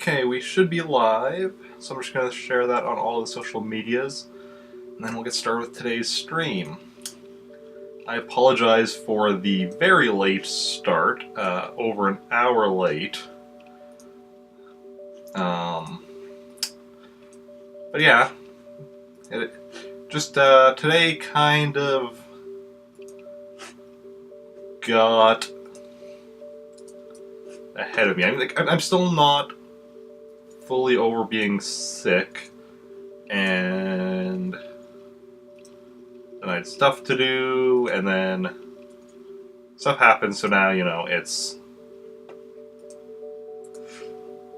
Okay, we should be live, so I'm just going to share that on all the social medias, and then we'll get started with today's stream. I apologize for the very late start, over an hour late. But yeah, today kind of got ahead of me. I mean, I'm still not fully over being sick, and I had stuff to do, and then stuff happened, so now, it's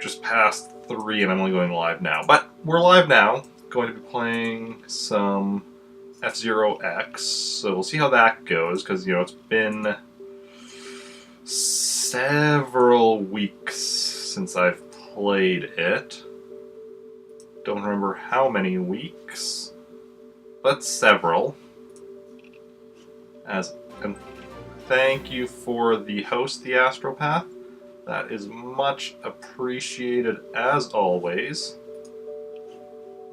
just past 3 and I'm only going live now. But we're live now, going to be playing some F-Zero X, so we'll see how that goes, because, it's been several weeks since I've played it. Don't remember how many weeks, but several. And thank you for the host, the Astropath. That is much appreciated as always.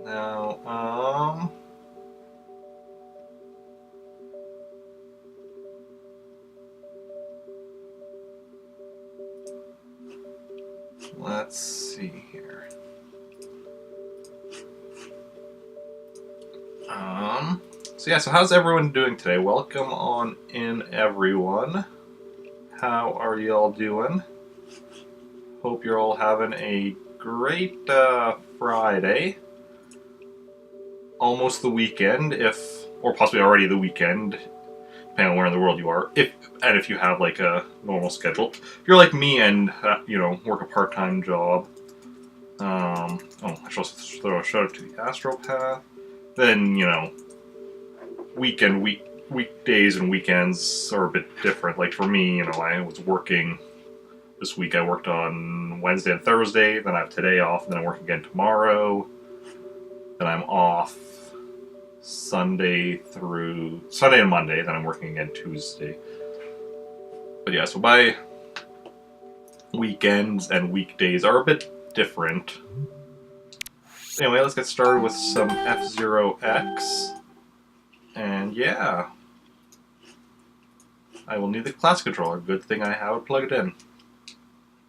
Now, let's see here. So how's everyone doing today? Welcome on in, everyone. How are y'all doing? Hope you're all having a great Friday. Almost the weekend, or possibly already the weekend, depending on where in the world you are. If you have like a normal schedule. If you're like me and work a part-time job. I should also throw a shout out to the Astropath. Then weekdays and weekends are a bit different. Like for me, I was working this week. I worked on Wednesday and Thursday. Then I have today off. And then I work again tomorrow. Then I'm off Sunday and Monday. Then I'm working again Tuesday. But yeah, so my weekends and weekdays are a bit different. Anyway, let's get started with some F-Zero X. And yeah, I will need the class controller. Good thing I have it plugged in.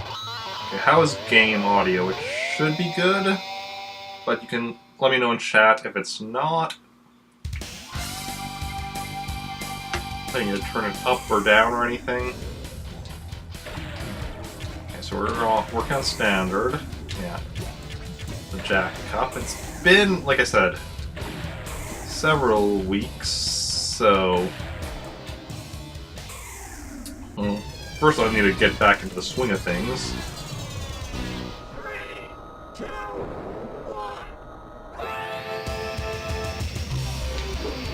Okay, how is game audio? It should be good, but you can let me know in chat if it's not. I need to turn it up or down or anything. Okay, so we're working on standard. Yeah. The Jack Cup. It's been, like I said, several weeks, so first I need to get back into the swing of things.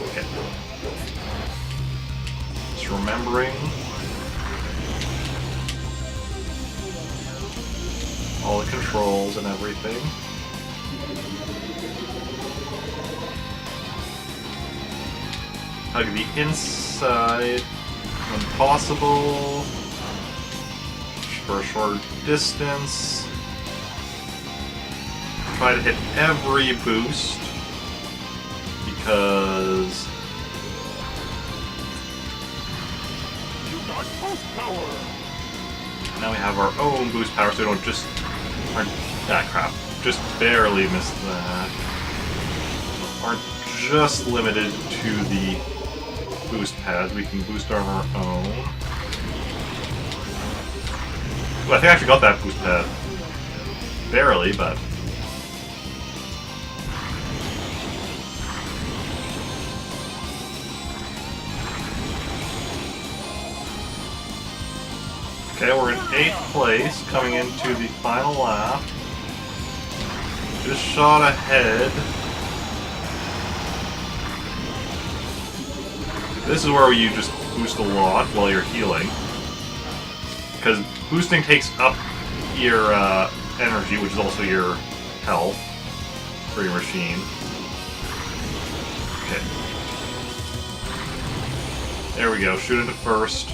Okay. Just remembering all the controls and everything. Hug the inside when possible for a short distance. Try to hit every boost because now we have our own boost power, so we don't just just barely missed that. Aren't just limited to the boost pads. We can boost on our own. Well, I think I actually got that boost pad. Barely, but... Okay, we're in 8th place, coming into the final lap. Just shot ahead. This is where you just boost a lot while you're healing. Because boosting takes up your energy, which is also your health for your machine. Okay. There we go, shoot into first.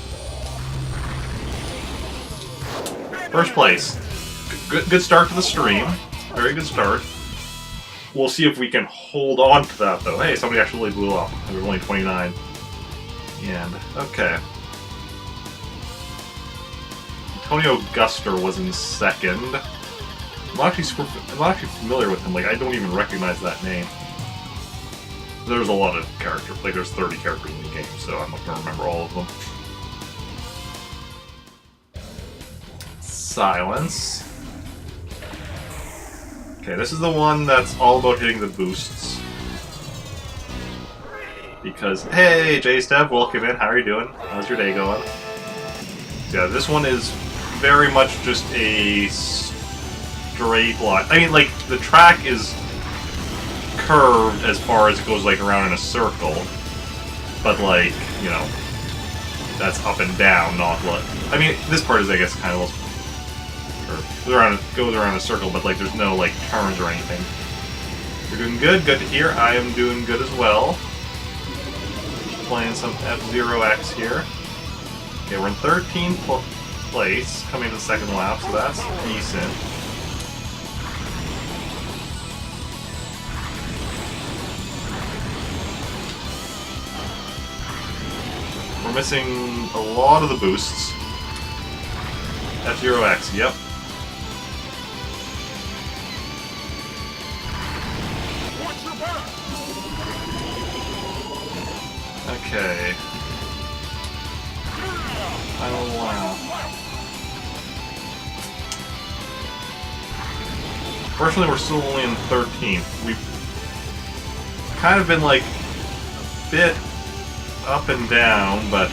First place. Good start to the stream. Very good start. We'll see if we can hold on to that, though. Hey, somebody actually blew up. There were only 29. And, okay. Antonio Guster was in second. I'm not actually familiar with him. Like, I don't even recognize that name. There's a lot of characters. Like, there's 30 characters in the game, so I'm not going to remember all of them. Silence. Okay, this is the one that's all about hitting the boosts. Because, hey, J-Step, welcome in. How are you doing? How's your day going? Yeah, this one is very much just a straight line. I mean, like, the track is curved as far as it goes, like, around in a circle. But, like, you know, that's up and down, not like... I mean, this part is, I guess, kind of... goes around a circle, but like there's no like turns or anything. You're doing good. Good to hear. I am doing good as well. Just playing some F-Zero X here. Okay, we're in 13th place, coming to the second lap, so that's decent. We're missing a lot of the boosts. F-Zero X, yep. Okay. Final lap. Fortunately, we're still only in 13th. We've kind of been like a bit up and down, but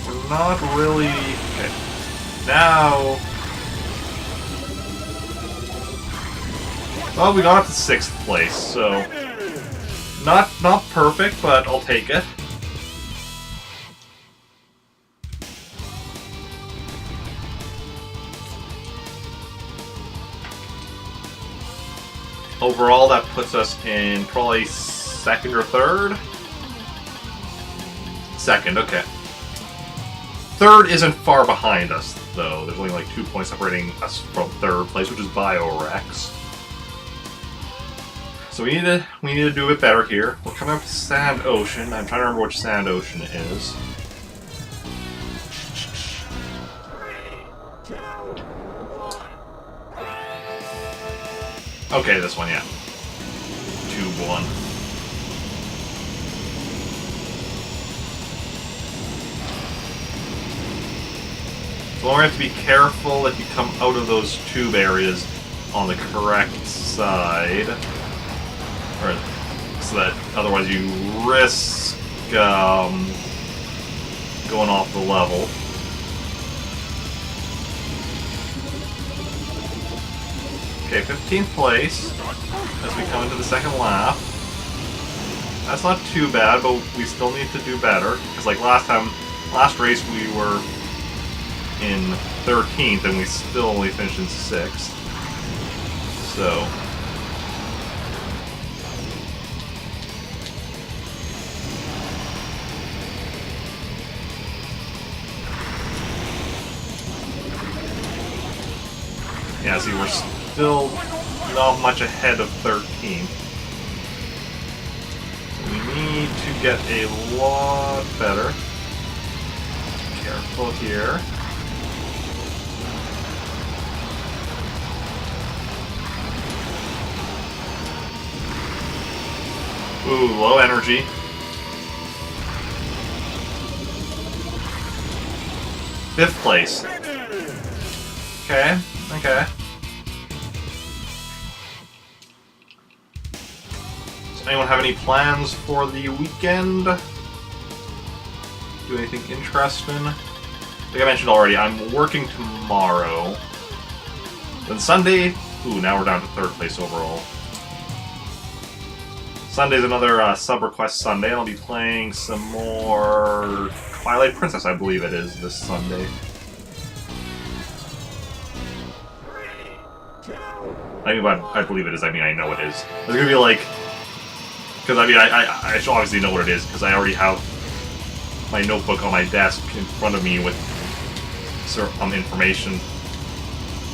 we're not really. Okay. Now. Well, we got up to 6th place, so. Not perfect, but I'll take it. Overall, that puts us in probably 2nd or 3rd? 2nd, okay. 3rd isn't far behind us, though. There's only like 2 points separating us from 3rd place, which is Biorex. So we need to do a bit better here. We're coming up to Sand Ocean. I'm trying to remember which Sand Ocean it is. Okay, this one, yeah. Tube 1. So we have to be careful that you come out of those tube areas on the correct side. Or, so that otherwise you risk going off the level. Okay, 15th place as we come into the second lap. That's not too bad, but we still need to do better. Because like last race we were in 13th and we still only finished in 6th. So... yeah, see, we're still not much ahead of 13th. So we need to get a lot better. Careful here. Ooh, low energy. Fifth place. Okay, okay. Does anyone have any plans for the weekend? Do anything interesting? Like I mentioned already, I'm working tomorrow. Then Sunday... Ooh, now we're down to 3rd place overall. Sunday's another sub-request Sunday. I'll be playing some more Twilight Princess, I believe it is, this Sunday. I mean, I believe it is, I mean, I know it is. It's gonna be like... Because, I mean, I should obviously know what it is, because I already have my notebook on my desk in front of me with information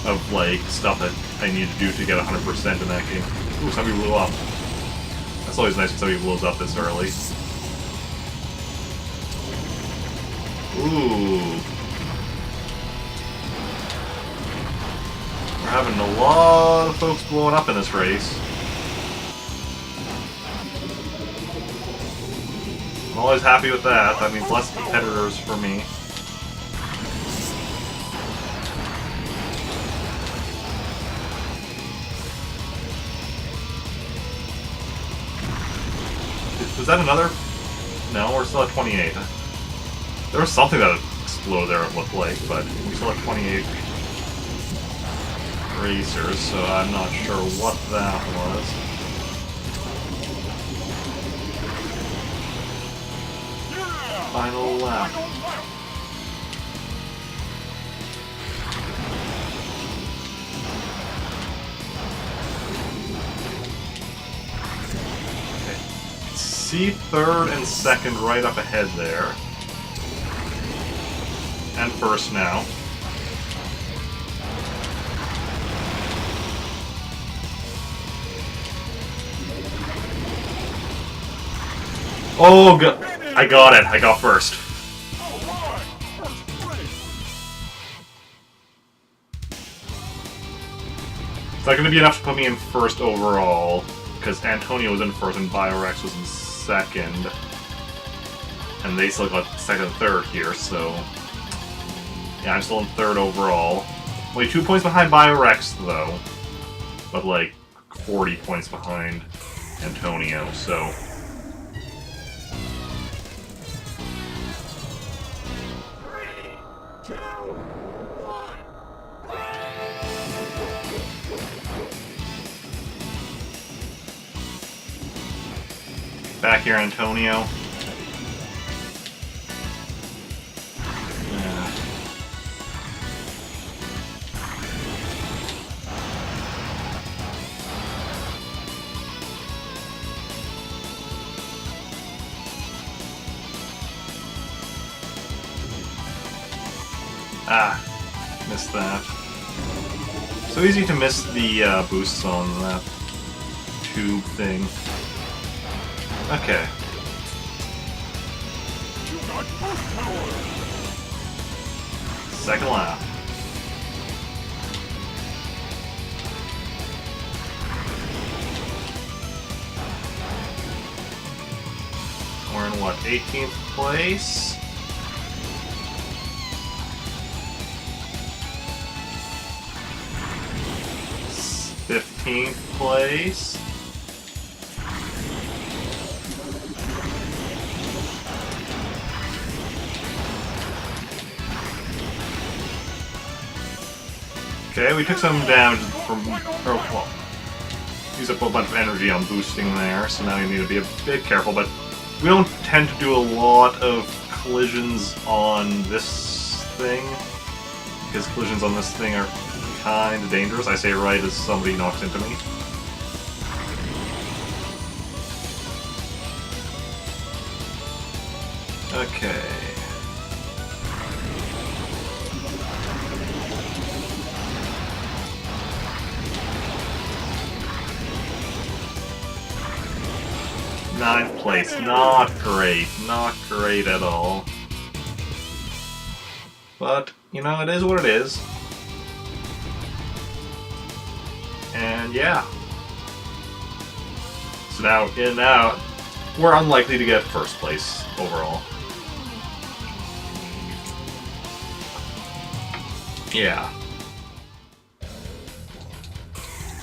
of like stuff that I need to do to get 100% in that game. Ooh, somebody blew up. That's always nice when somebody blows up this early. Ooh. We're having a lot of folks blowing up in this race. I'm always happy with that. That means less competitors for me. Was that another? No, we're still at 28. There was something that exploded there, it looked like, but we still have 28 racers, so I'm not sure what that was. Final lap. See third and second right up ahead there. And first now. Oh, I got it. I got first. It's not going to be enough to put me in first overall, because Antonio was in first and Biorex was in second. And they still got second and third here, so... yeah, I'm still in third overall. Only 2 points behind Biorex, though. But, like, 40 points behind Antonio, so... back here, Antonio. Yeah. Ah, missed that. So easy to miss the boosts on that tube thing. Okay. Second lap. We're in what, 18th place? th place. Okay, we took some damage from... well, use up a bunch of energy on boosting there, so now you need to be a bit careful, but we don't tend to do a lot of collisions on this thing, because collisions on this thing are kinda dangerous. I say right as somebody knocks into me. Okay. Ninth place, not great at all. But, you know, it is what it is. And yeah. So now, we're unlikely to get first place overall. Yeah.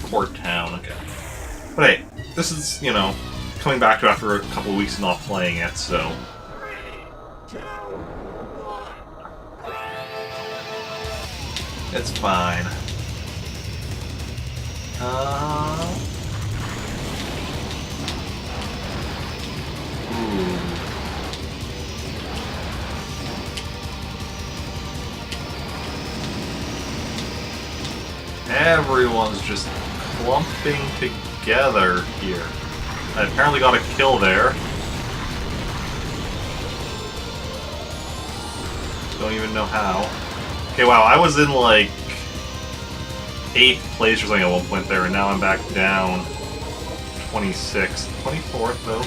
Port Town, okay. But hey, this is, you know, coming back to after a couple of weeks not playing it, so... it's fine. Ooh. Everyone's just clumping together here. I apparently got a kill there. Don't even know how. Okay, wow, I was in like 8th place or something at one point there, and now I'm back down 26th. 24th, though.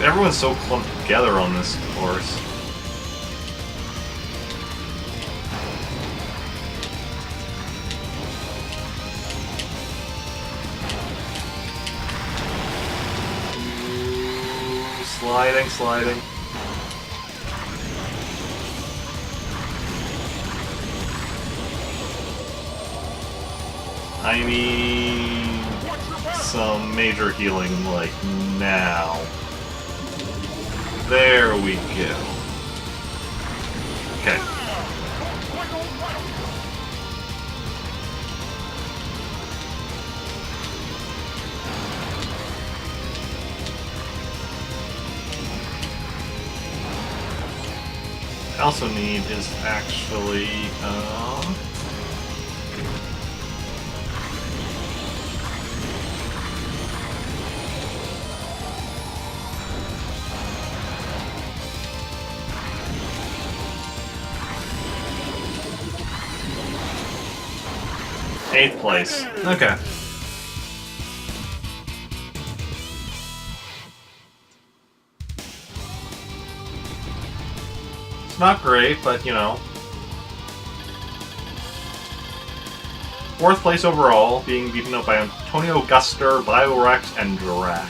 Everyone's so clumped together on this course. Sliding, sliding. I need some major healing, like, now. There we go. Okay. I also need is actually, eighth place. Okay. It's not great, but you know. 4th place overall, being beaten up by Antonio Guster, Biorex, and Drac.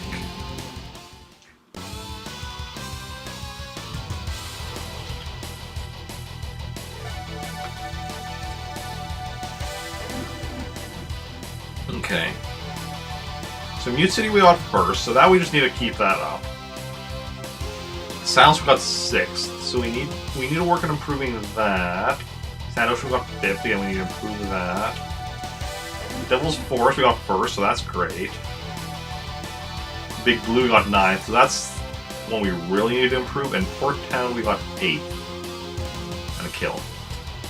Okay. So Mute City we got first, so that we just need to keep that up. Sounds we got 6th, so we need to work on improving that. Sandosh we got 5th, again we need to improve that. Devil's Force we got 1st, so that's great. Big Blue we got 9th, so that's one we really need to improve, and Port Town we got 8th. And a kill.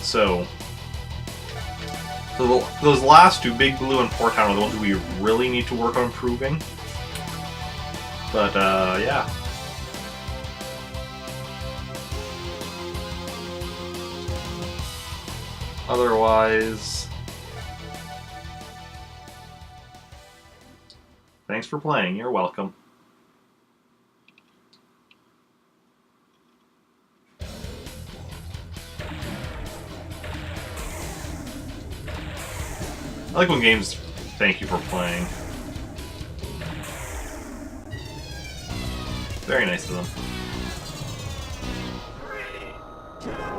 So those last two, Big Blue and Port Town, are the ones we really need to work on improving. But, yeah. Otherwise, thanks for playing. You're welcome. I like when games thank you for playing. Very nice of them. 3, 2, 1.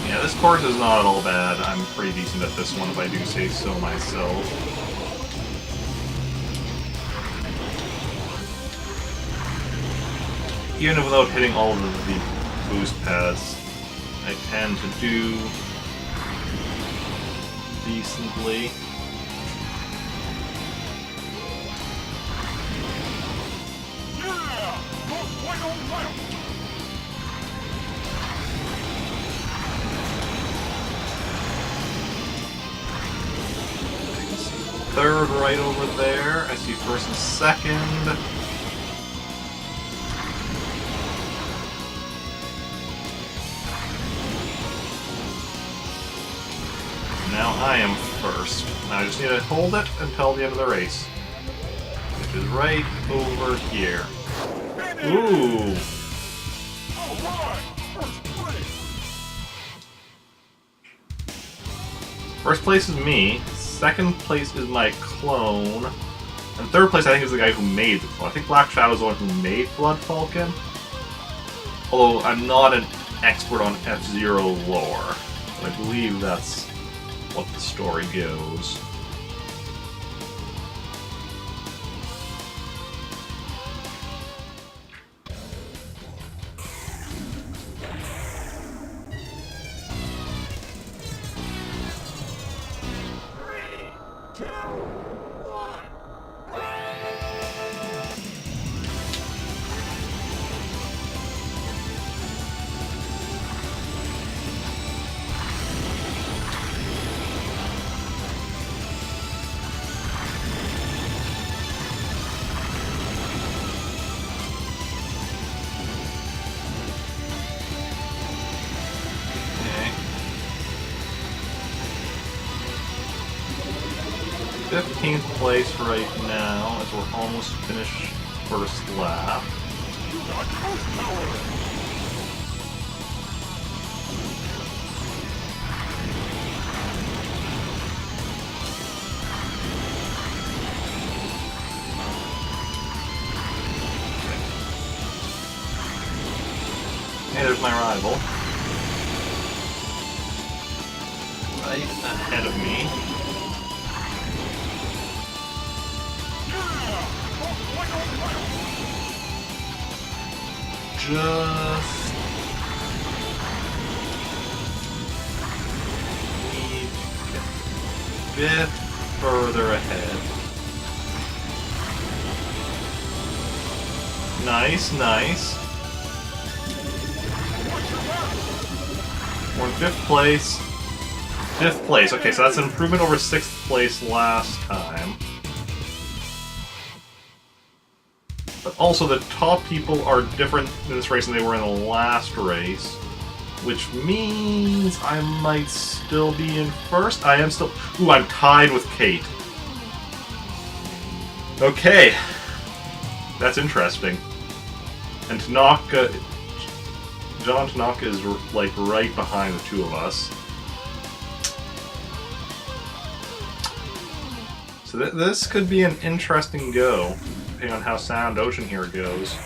Yeah, this course is not at all bad. I'm pretty decent at this one if I do say so myself. Even without hitting all of the boost pads, I tend to do decently. Third right over there. I see first and second. Now I am first. Now I just need to hold it until the end of the race. Which is right over here. Ooh! First place is me. Second place is my clone. And third place I think is the guy who made the clone. I think Black Shadow's the one who made Blood Falcon. Although I'm not expert on F-Zero lore. But I believe that's what the story goes. Okay. 15th place right now, as we're almost finished first lap. Hey, there's my rival. Right ahead of me. Just need to get a bit further ahead. Nice, nice. We're in 5th place. 5th place. Okay, so that's an improvement over 6th place last time. But also, the top people are different in this race than they were in the last race. Which means I might still be in first. I am still... Ooh, I'm tied with Kate. Okay. That's interesting. And Tanaka... John Tanaka is, like, right behind the two of us. So this could be an interesting go, depending on how Sound Ocean here goes.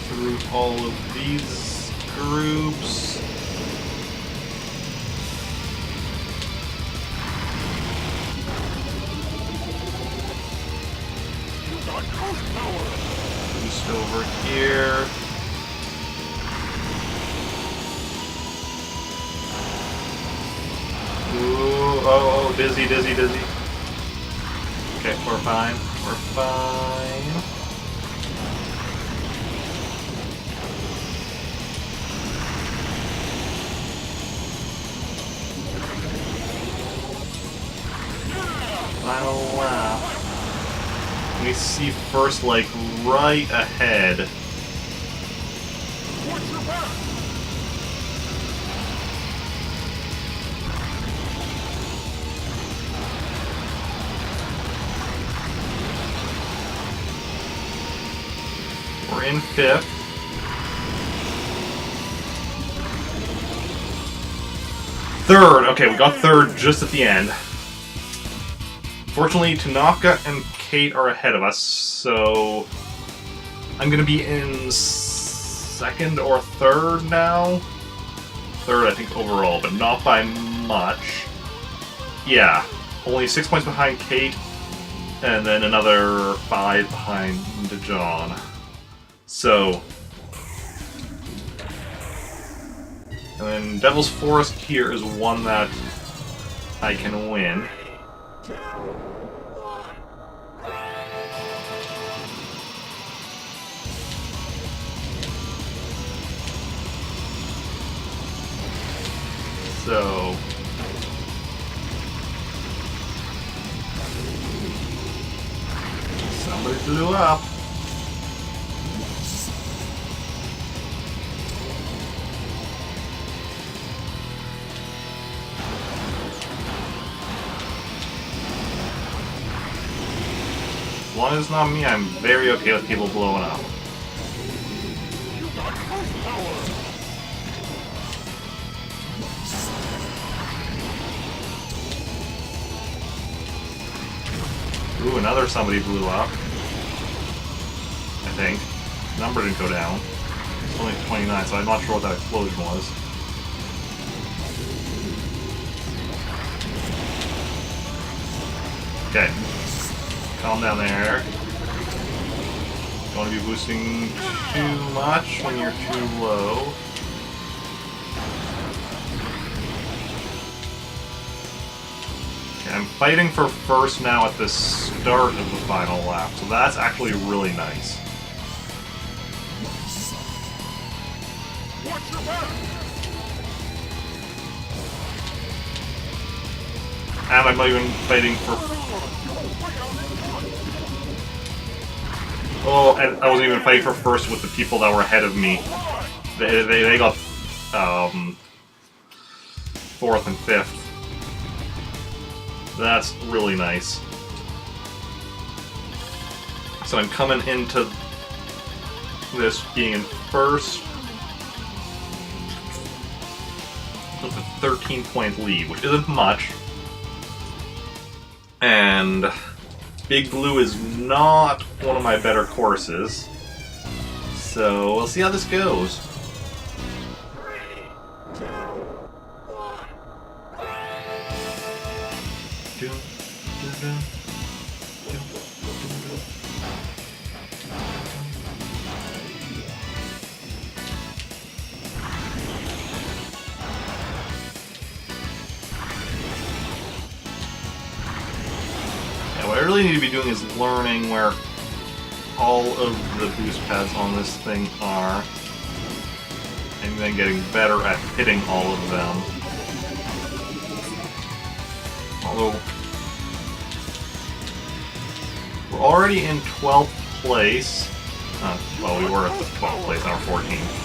Through all of these groups. Boost over here. Ooh, oh, dizzy, dizzy, dizzy. Okay, we're fine. We're fine. Final lap. We see first, like, right ahead. We're in 5th. Third! Okay, we got third just at the end. Fortunately, Tanaka and Kate are ahead of us, so I'm gonna be in 2nd or 3rd now? 3rd, I think, overall, but not by much. Yeah, only 6 points behind Kate, and then another 5 behind John. So... And then Devil's Forest here is one that I can win. So... Somebody blew up. As long as it's not me, I'm very okay with people blowing up. You got burst power. Ooh, another somebody blew up. I think. Number didn't go down. It's only 29, so I'm not sure what that explosion was. Okay. Calm down there. Don't want to be boosting too much when you're too low. Okay, I'm fighting for first now at the start of the final lap, so that's actually really nice. Watch your back. And I'm not even fighting for... Oh, and I wasn't even fighting for first with the people that were ahead of me. They got fourth and fifth. That's really nice. So I'm coming into this being in first with a 13-point lead, which isn't much. And Big Blue is not one of my better courses. So we'll see how this goes. 3, 2, 1. Yeah, what I really need to be doing is learning where all of the boost pads on this thing are, and then getting better at hitting all of them. Although, we're already in 12th place. Well, we were at the 12th place, now we're 14th.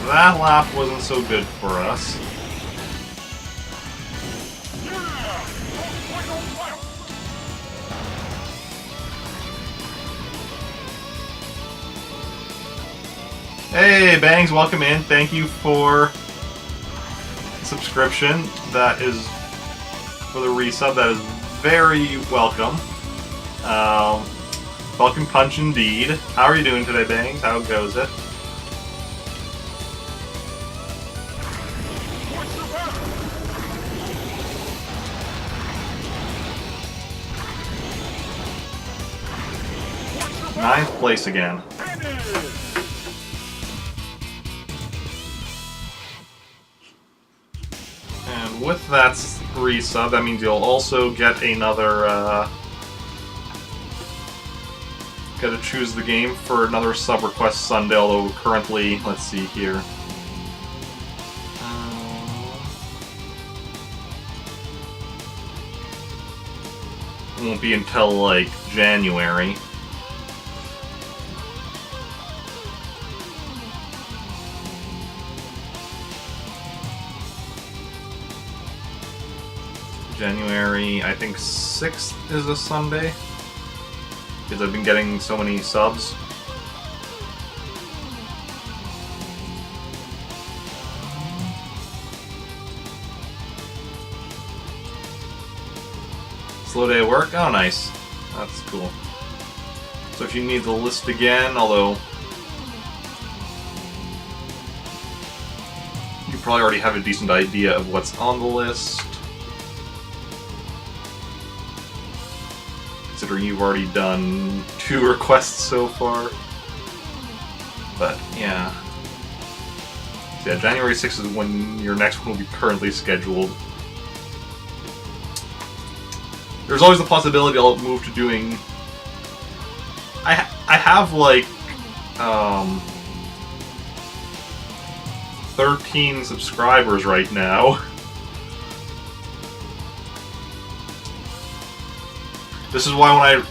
That lap wasn't so good for us. Hey, Bangs, welcome in. Thank you for the subscription. That is for the resub. That is very welcome. Welcome punch indeed. How are you doing today, Bangs? How goes it? Ninth place again. And with that resub, that means you'll also get another, gotta choose the game for another sub request Sunday, although currently, let's see here. It won't be until, like, January. January, I think 6th is a Sunday, because I've been getting so many subs. Slow day at work? Oh, nice. That's cool. So if you need the list again, although you probably already have a decent idea of what's on the list. Considering you've already done 2 requests so far. But, yeah. So yeah, January 6th is when your next one will be currently scheduled. There's always the possibility I'll move to doing I have like 13 subscribers right now. This is why when I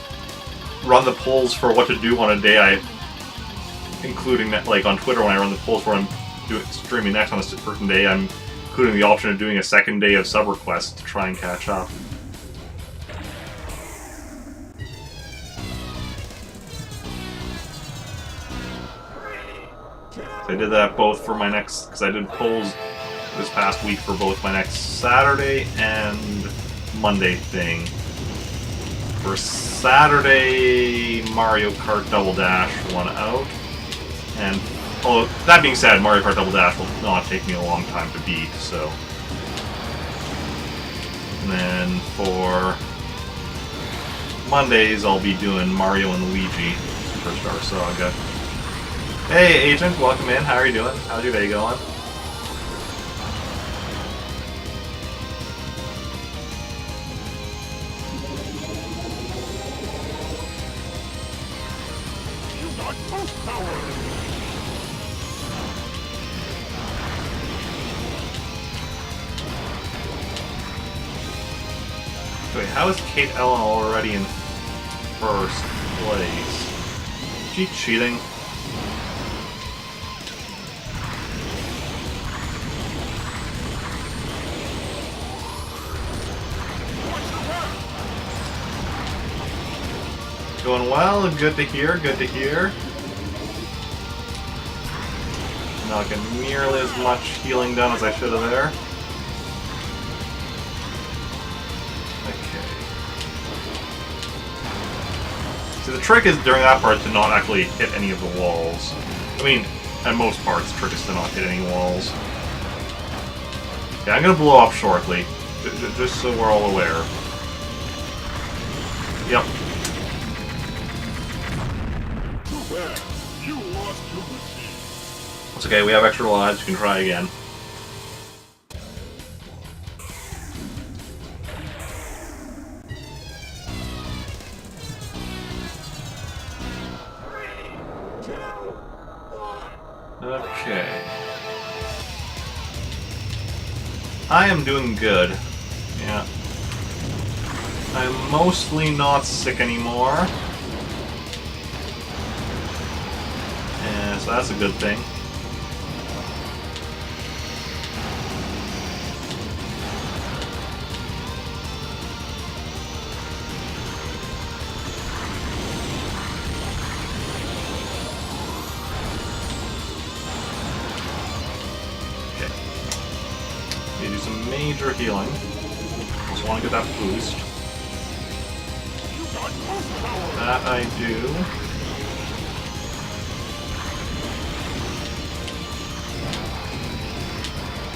run the polls for what to do on a day, including that, like on Twitter when I run the polls for what I'm streaming next on a certain day, I'm including the option of doing a second day of sub requests to try and catch up. So I did that both for my next, because I did polls this past week for both my next Saturday and Monday thing. For Saturday, Mario Kart Double Dash won out. And, oh, that being said, Mario Kart Double Dash will not take me a long time to beat, so. And then for Mondays, I'll be doing Mario and Luigi Superstar Saga. Hey, Agent, welcome in. How are you doing? How's your day going? Wait, how is Kate Ellen already in first place? Is she cheating? Going well, good to hear, good to hear. Not getting nearly as much healing done as I should have there. Okay. See, the trick is during that part to not actually hit any of the walls. I mean, at most parts, the trick is to not hit any walls. Yeah, I'm gonna blow up shortly, just so we're all aware. Yep. It's okay, we have extra lives, you can try again. Okay. I am doing good. Yeah. I'm mostly not sick anymore. Yeah, so that's a good thing. Major healing. Just want to get that boost. That I do.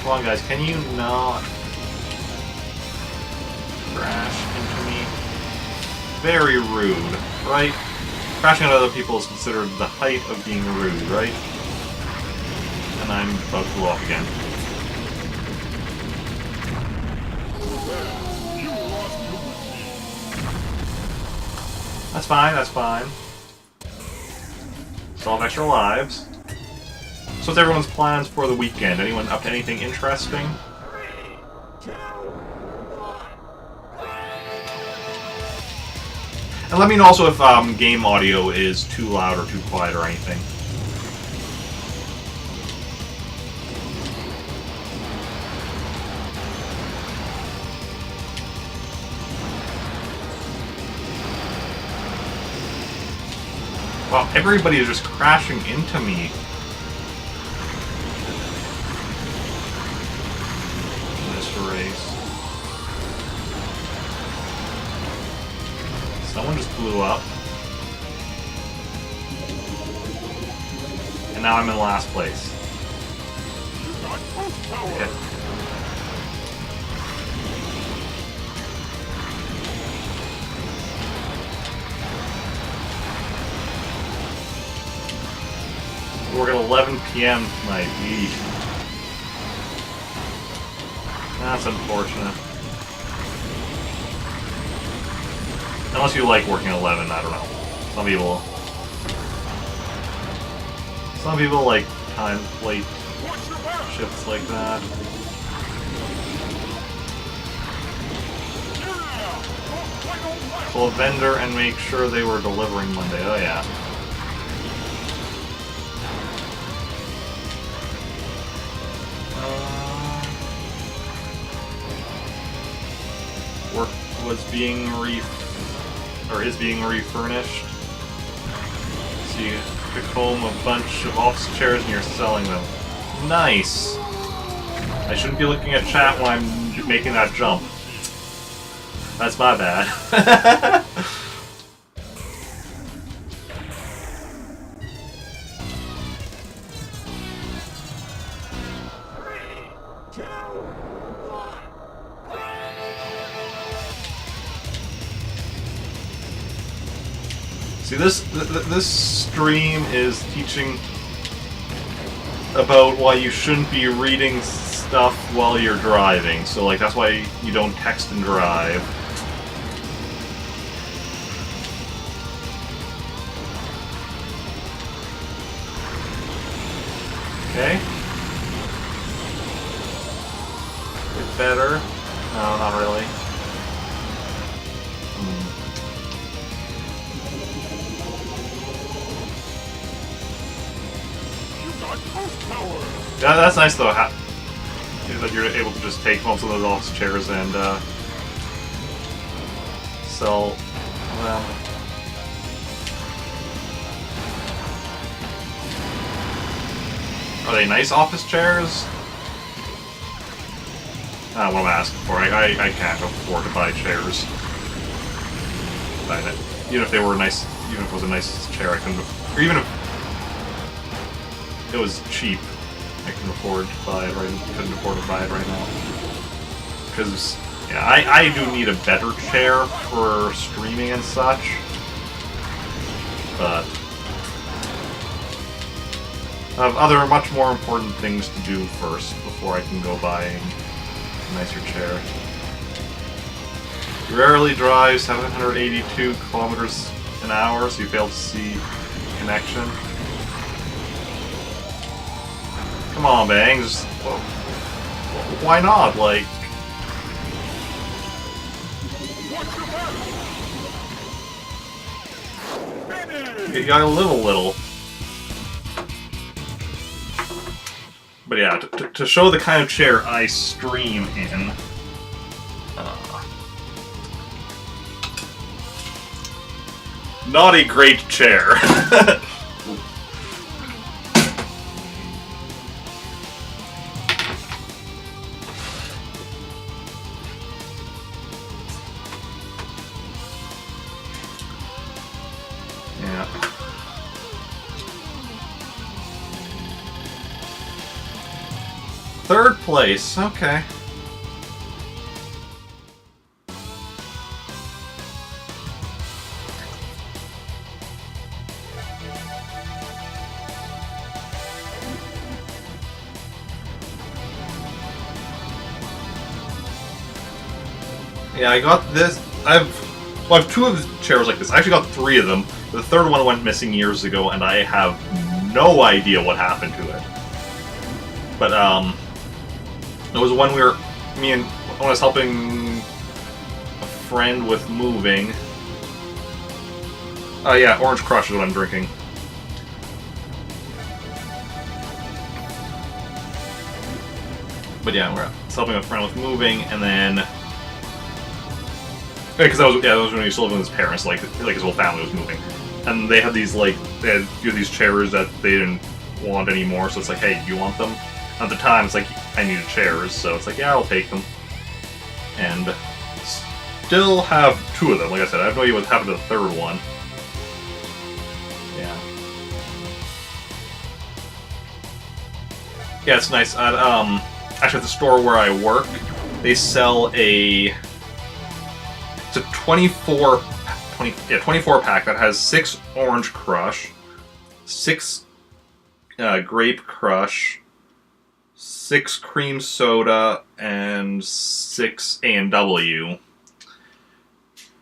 Come on, guys, can you not crash into me? Very rude, right? Crashing into other people is considered the height of being rude, right? And I'm about to blow up again. That's fine, that's fine. Still have extra lives. So what's everyone's plans for the weekend? Anyone up to anything interesting? And let me know also if game audio is too loud or too quiet or anything. Wow, everybody is just crashing into me. In this race. Someone just blew up. And now I'm in last place. Okay. We're at 11 p.m. tonight. Eesh. That's unfortunate. Unless you like working 11, I don't know. Some people Some people like time plate Watch your back! shifts like that. Yeah! Oh, right on left! Pull a vendor and make sure they were delivering Monday. Oh yeah. Work was being is being refurnished. So you pick home a bunch of office chairs and you're selling them. Nice! I shouldn't be looking at chat when I'm making that jump. That's my bad. See, this stream is teaching about why you shouldn't be reading stuff while you're driving. So, like, that's why you don't text and drive. Okay. Get better. No, not really. Yeah, that's nice though. That you're able to just take most of those office chairs and sell them. Are they nice office chairs? What am I asking for? I can't afford to buy chairs. Even if they were nice, even if it was a nice chair, I couldn't. Or even if it was cheap, I couldn't afford to buy it right now. Because yeah, I do need a better chair for streaming and such. But I have other much more important things to do first before I can go buying a nicer chair. You rarely drive 782 kilometers an hour, so you fail to see connection. Come on, Bangs. Well, why not? Like, you gotta live a little. But yeah, to show the kind of chair I stream in. Not a great chair. Yeah. Third place, okay. Yeah, I got this. I have two of the chairs like this. I actually got three of them. The third one went missing years ago, and I have no idea what happened to it. But it was one when I was helping a friend with moving. Yeah, Orange Crush is what I'm drinking. But yeah, we're helping a friend with moving, and then. Because that was when he was still living with his parents, like his whole family was moving, and they had these they had a few of these chairs that they didn't want anymore. So it's like, hey, do you want them? At the time, it's like I needed chairs, so it's like, yeah, I'll take them. And still have two of them. Like I said, I have no idea what happened to the third one. Yeah. Yeah, it's nice. At actually, at the store where I work, they sell it's a 24 pack that has 6 Orange Crush, 6 Grape Crush, 6 Cream Soda, and 6 A&W.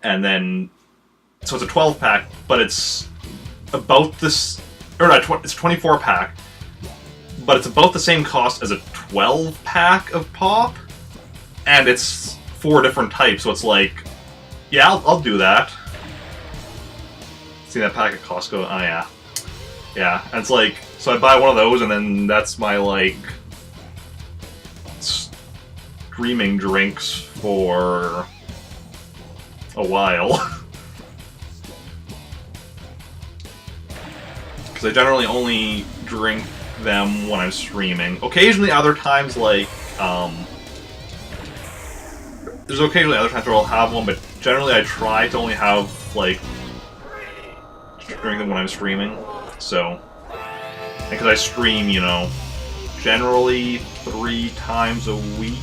And then, so it's a 12 pack, but it's about this. or not, it's a 24 pack, but it's about the same cost as a 12 pack of pop, and it's 4 different types, so it's like, yeah, I'll do that. See that pack at Costco? Oh yeah. Yeah, and it's like, so I buy one of those, and then that's my, like, streaming drinks for a while. Because I generally only drink them when I'm streaming. Occasionally, other times, like, there's occasionally other times where I'll have one, but generally I try to only have, like, drink them when I'm streaming. So, because I stream, you know, generally 3 times a week.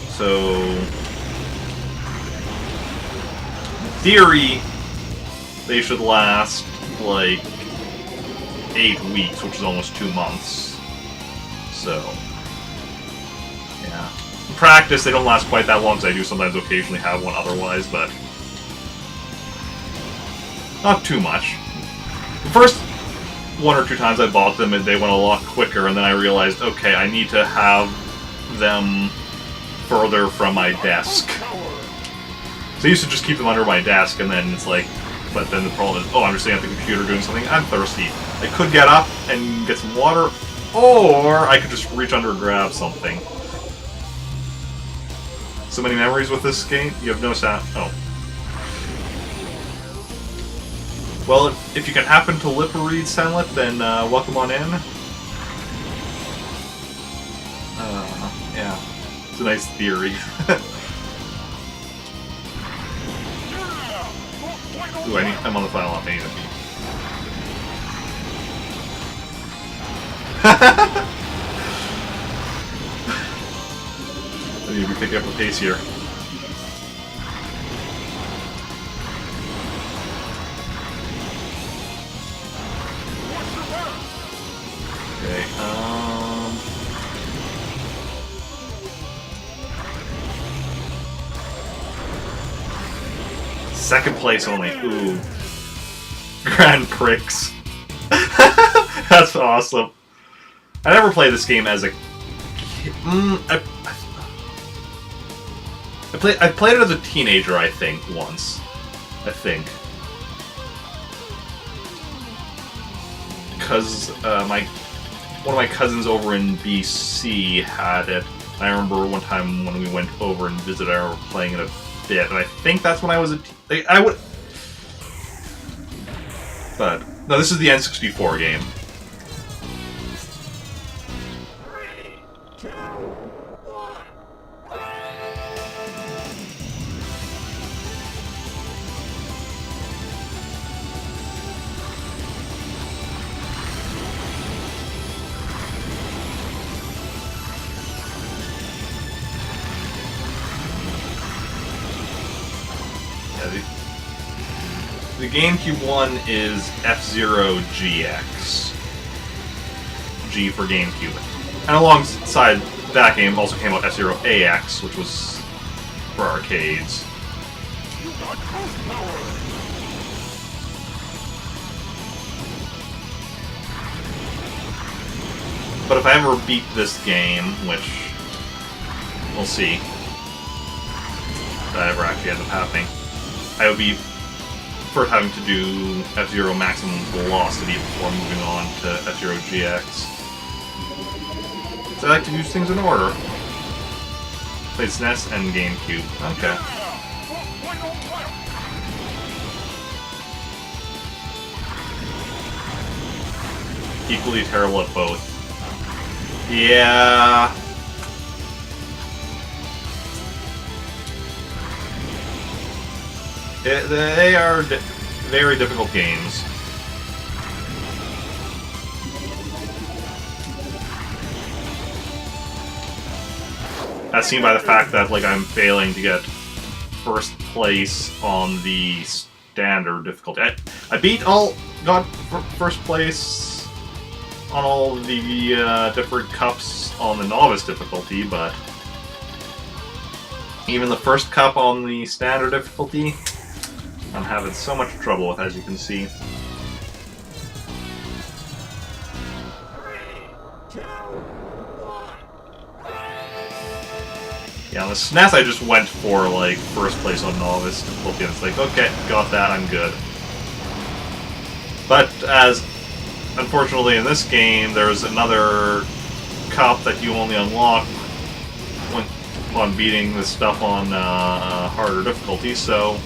So, in theory, they should last, like, 8 weeks, which is almost 2 months. So, yeah. In practice, they don't last quite that long, because I do sometimes occasionally have one otherwise, but not too much. The first 1 or 2 times I bought them, they went a lot quicker, and then I realized, okay, I need to have them further from my desk. So I used to just keep them under my desk, and then it's like, but then the problem is, oh, I'm just sitting at the computer doing something, I'm thirsty. I could get up and get some water, or I could just reach under and grab something. So many memories with this game, you have no sound. Oh. Well, if you can happen to lip read Senlet, then welcome on in. Yeah, it's a nice theory. Ooh, I'm on the final up, I need a beat. I need to be picking up the pace here. Okay, second place only. Ooh. Grand Prix. That's awesome. I never played this game as a kid. I played it as a teenager, I think, once. I think. Because one of my cousins over in BC had it. I remember one time when we went over and visited, I remember playing it a bit, and I think that's when I was I would... But, no, this is the N64 game. The GameCube one is F-Zero GX. G for GameCube. And alongside that game also came out F-Zero AX, which was for arcades. But if I ever beat this game, which we'll see if that ever actually ends up happening, I would be first having to do F-Zero Maximum Velocity before moving on to F-Zero GX. So I like to use things in order. Played SNES and GameCube. Okay. Equally terrible at both. Yeah. They are very difficult games. As seen by the fact that, like, I'm failing to get first place on the standard difficulty. I got first place on all the different cups on the novice difficulty, but even the first cup on the standard difficulty, I'm having so much trouble with, as you can see. Yeah, on the SNES I just went for, like, first place on Novice difficulty, and it's like, okay, got that, I'm good. But as, unfortunately in this game, there's another cup that you only unlock when, upon beating this stuff on harder difficulty, so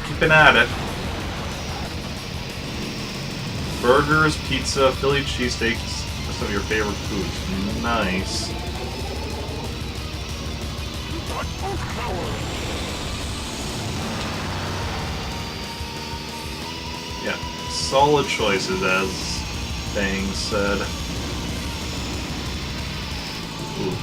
keeping at it. Burgers, pizza, Philly cheesesteaks, some of your favorite foods. Nice. Yeah, solid choices, as Bang said. Ooh.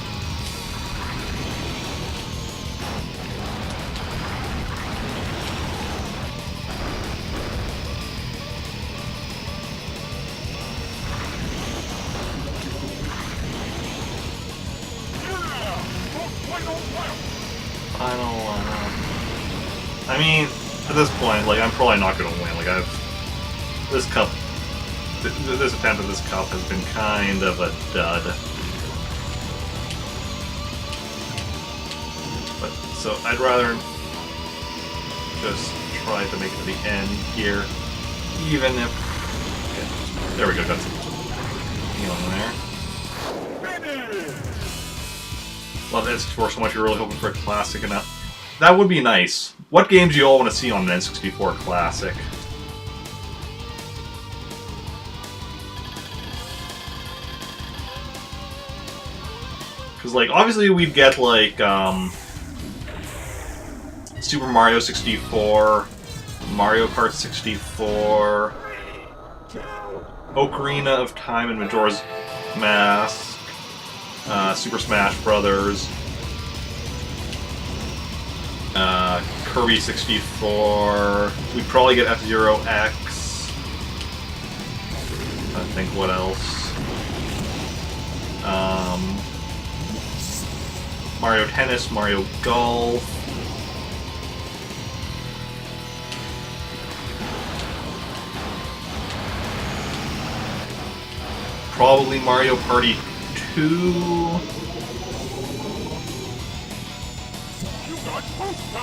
I mean, at this point, like, I'm probably not going to win. Like, this cup, this attempt at this cup has been kind of a dud. But, so I'd rather just try to make it to the end here, even if, okay, there we go, got some healing there. Love N64 so much, you're really hoping for a classic enough. That would be nice. What games do you all want to see on an N64 Classic? Because, like, obviously we'd get, like, Super Mario 64, Mario Kart 64, Ocarina of Time and Majora's Mask, Super Smash Brothers, Kirby 64. We'd probably get F-Zero X. I think what else? Mario Tennis, Mario Golf. Probably Mario Party 2.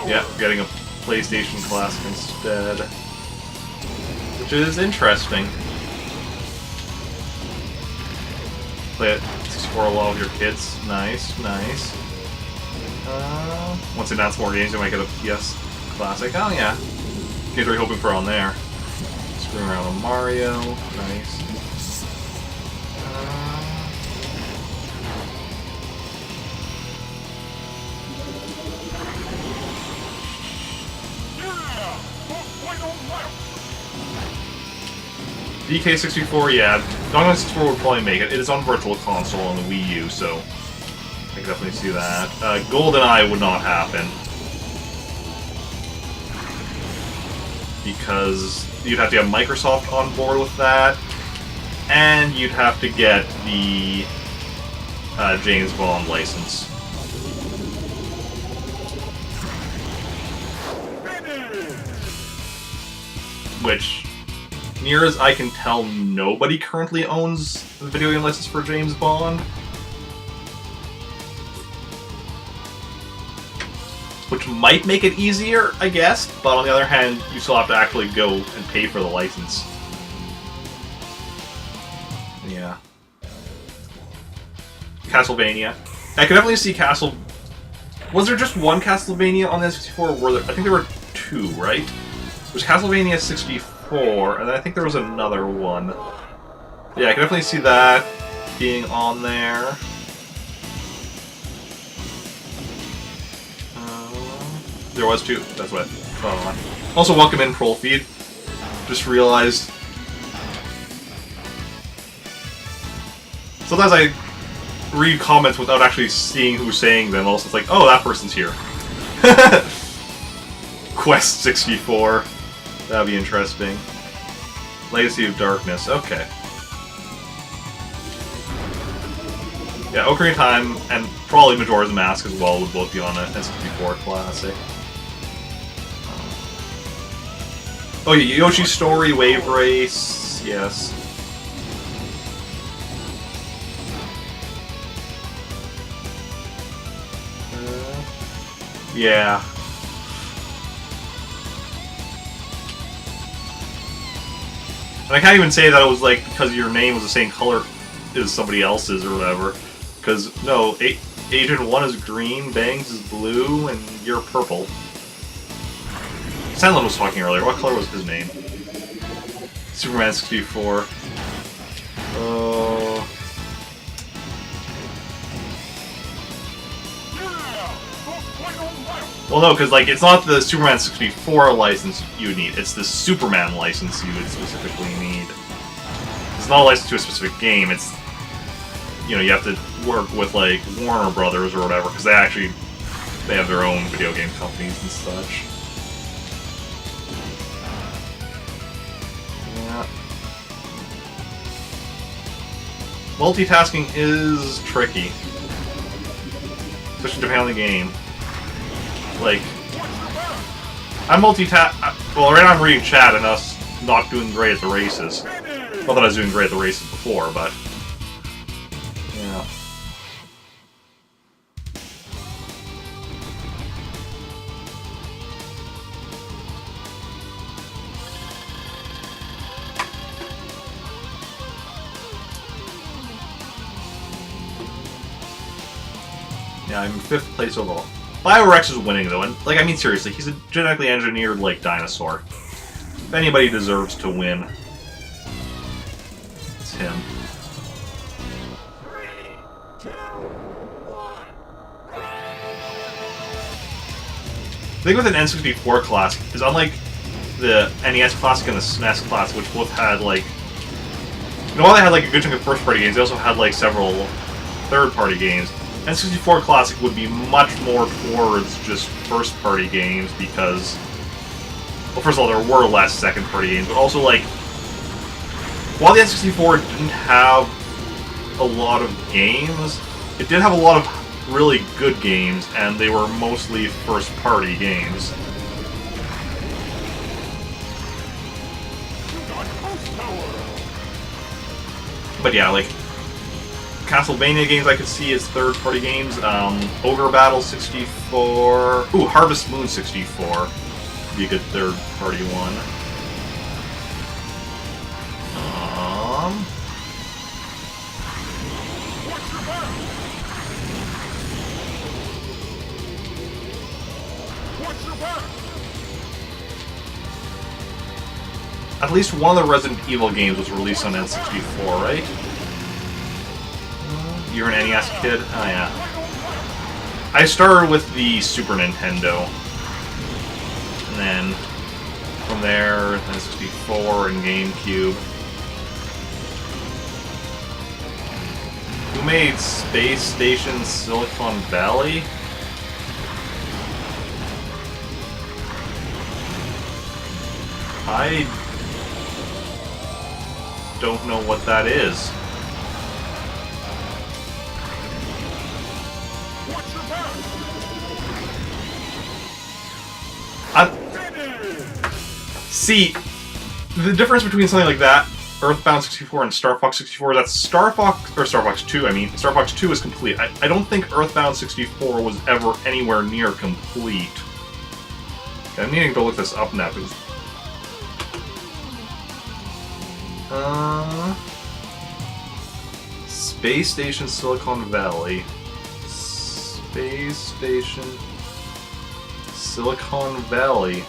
Yeah, getting a PlayStation Classic instead. Which is interesting. Play it 64 along with your kids. Nice, nice. Once they announce more games, you might get a PS Classic. Oh yeah. Games are hoping for on there. Screwing around with Mario. Nice. DK64, yeah. Donkey Kong 64 would probably make it. It is on Virtual Console on the Wii U, so I can definitely see that. GoldenEye would not happen. Because you'd have to have Microsoft on board with that, and you'd have to get the James Bond license. Which, near as I can tell, nobody currently owns the video game license for James Bond. Which might make it easier, I guess, but on the other hand, you still have to actually go and pay for the license. Yeah. Castlevania. I can definitely see Was there just one Castlevania on the N64? Or were there... I think there were two, right? There's Castlevania 64, and then I think there was another one. Yeah, I can definitely see that being on there. There was two. That's what I thought on. Also, welcome in, Trollfeed. Just realized. Sometimes I read comments without actually seeing who's saying them. Also, it's like, oh, that person's here. Quest 64. That'd be interesting. Legacy of Darkness. Okay. Yeah, Ocarina of Time and probably Majora's Mask as well would both be on an N64 Classic. Oh yeah, Yoshi's Story, Wave Race, yes. Yeah. And I can't even say that it was like because your name was the same color as somebody else's or whatever. Because, no, Agent 1 is green, Bangs is blue, and you're purple. Sandlin was talking earlier. What color was his name? Superman 64. Well, no, because like it's not the Superman 64 license you would need; it's the Superman license you would specifically need. It's not a license to a specific game. It's, you know, you have to work with like Warner Brothers or whatever, because they have their own video game companies and such. Yeah. Multitasking is tricky, especially depending on the game. Like, I'm well, right now I'm reading chat and us not doing great at the races. Not that I was doing great at the races before, but... yeah. Yeah, I'm in 5th place overall. Biorex is winning, though, and, like, I mean, seriously, he's a genetically engineered, like, dinosaur. If anybody deserves to win, it's him. 3, 2, 1. The thing with an N64 Classic is, unlike the NES Classic and the SNES Classic, which both had, like... you know, while they had, like, a good chunk of first-party games, they also had, like, several third-party games. N64 Classic would be much more towards just first-party games because, well, first of all, there were less second-party games, but also, like, while the N64 didn't have a lot of games, it did have a lot of really good games, and they were mostly first-party games. But yeah, like, Castlevania games I could see as third-party games. Ogre Battle 64. Ooh, Harvest Moon 64. Be a good third-party one. Watch your back! Watch your back! At least one of the Resident Evil games was released on N64, right? You're an NES kid? Oh, yeah. I started with the Super Nintendo. And then, from there, N64 and GameCube. Who made Space Station Silicon Valley? I don't know what that is. See, the difference between something like that, Earthbound 64 and Star Fox 64, that's Star Fox 2, I mean. Star Fox 2 is complete. I don't think Earthbound 64 was ever anywhere near complete. Okay, I'm needing to look this up now, because... Space Station Silicon Valley. Space Station Silicon Valley.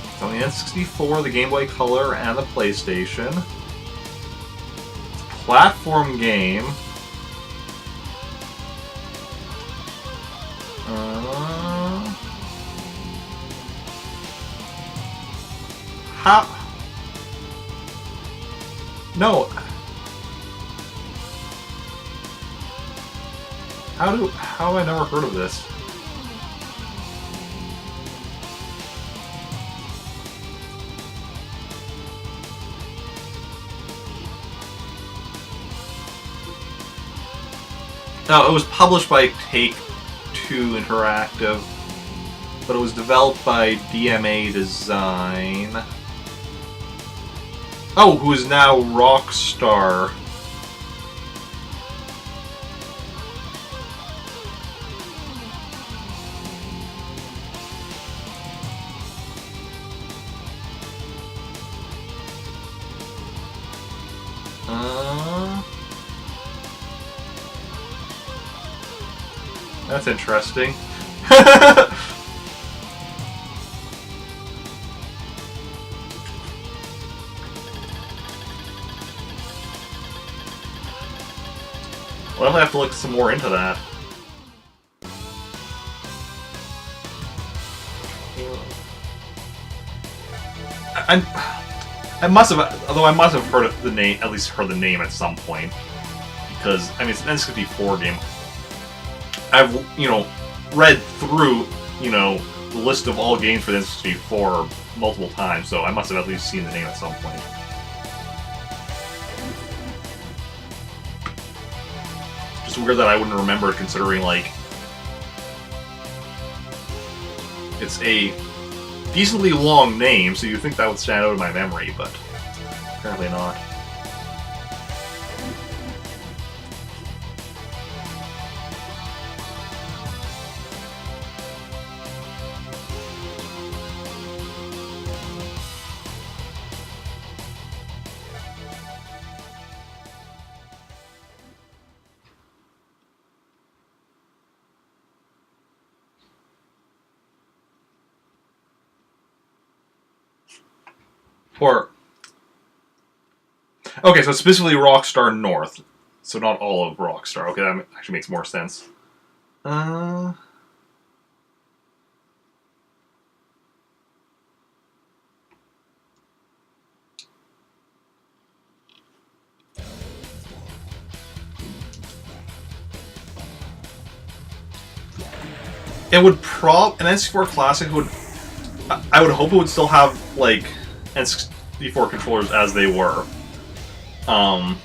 It's on the N64, the Game Boy Color, and the PlayStation. It's a platform game. How? No. How have I never heard of this? No, it was published by Take-Two Interactive, but it was developed by DMA Design. Oh, who is now Rockstar. That's interesting. Well, I'll have to look some more into that. I must have, although I must have heard the name, at least heard the name at some point, because I mean it's an N64 game. I've read through the list of all games for the N64 multiple times, so I must have at least seen the name at some point. Just weird that I wouldn't remember it, considering like it's a decently long name, so you'd think that would stand out in my memory, but apparently not. Or, okay, so specifically Rockstar North, so not all of Rockstar. Okay, that actually makes more sense. It would an N64 Classic would, I would hope it would still have like N64 controllers as they were. I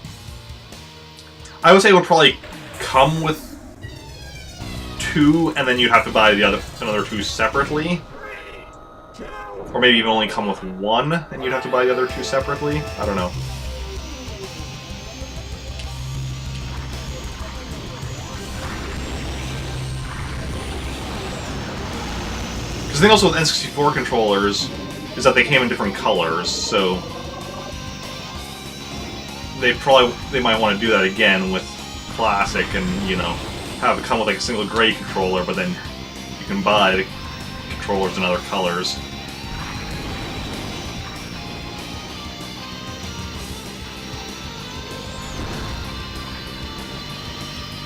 would say it would probably come with 2, and then you'd have to buy another 2 separately. Or maybe even only come with 1, and you'd have to buy the other 2 separately. I don't know. Because the thing also with N64 controllers is that they came in different colors, so they might want to do that again with Classic, and have it come with like a single gray controller, but then you can buy the controllers in other colors.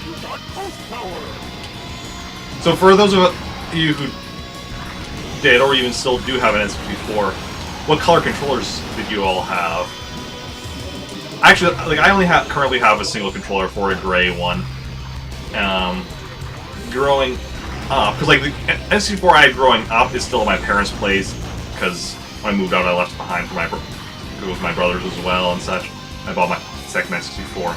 You got post power. So for those of you who did, or even still do have an N64, what color controllers did you all have? Actually, like I only currently have a single controller for a gray one. Growing up, because like the N64 I had growing up is still at my parents' place, because when I moved out I left it behind for with my brothers as well and such. I bought my second N64.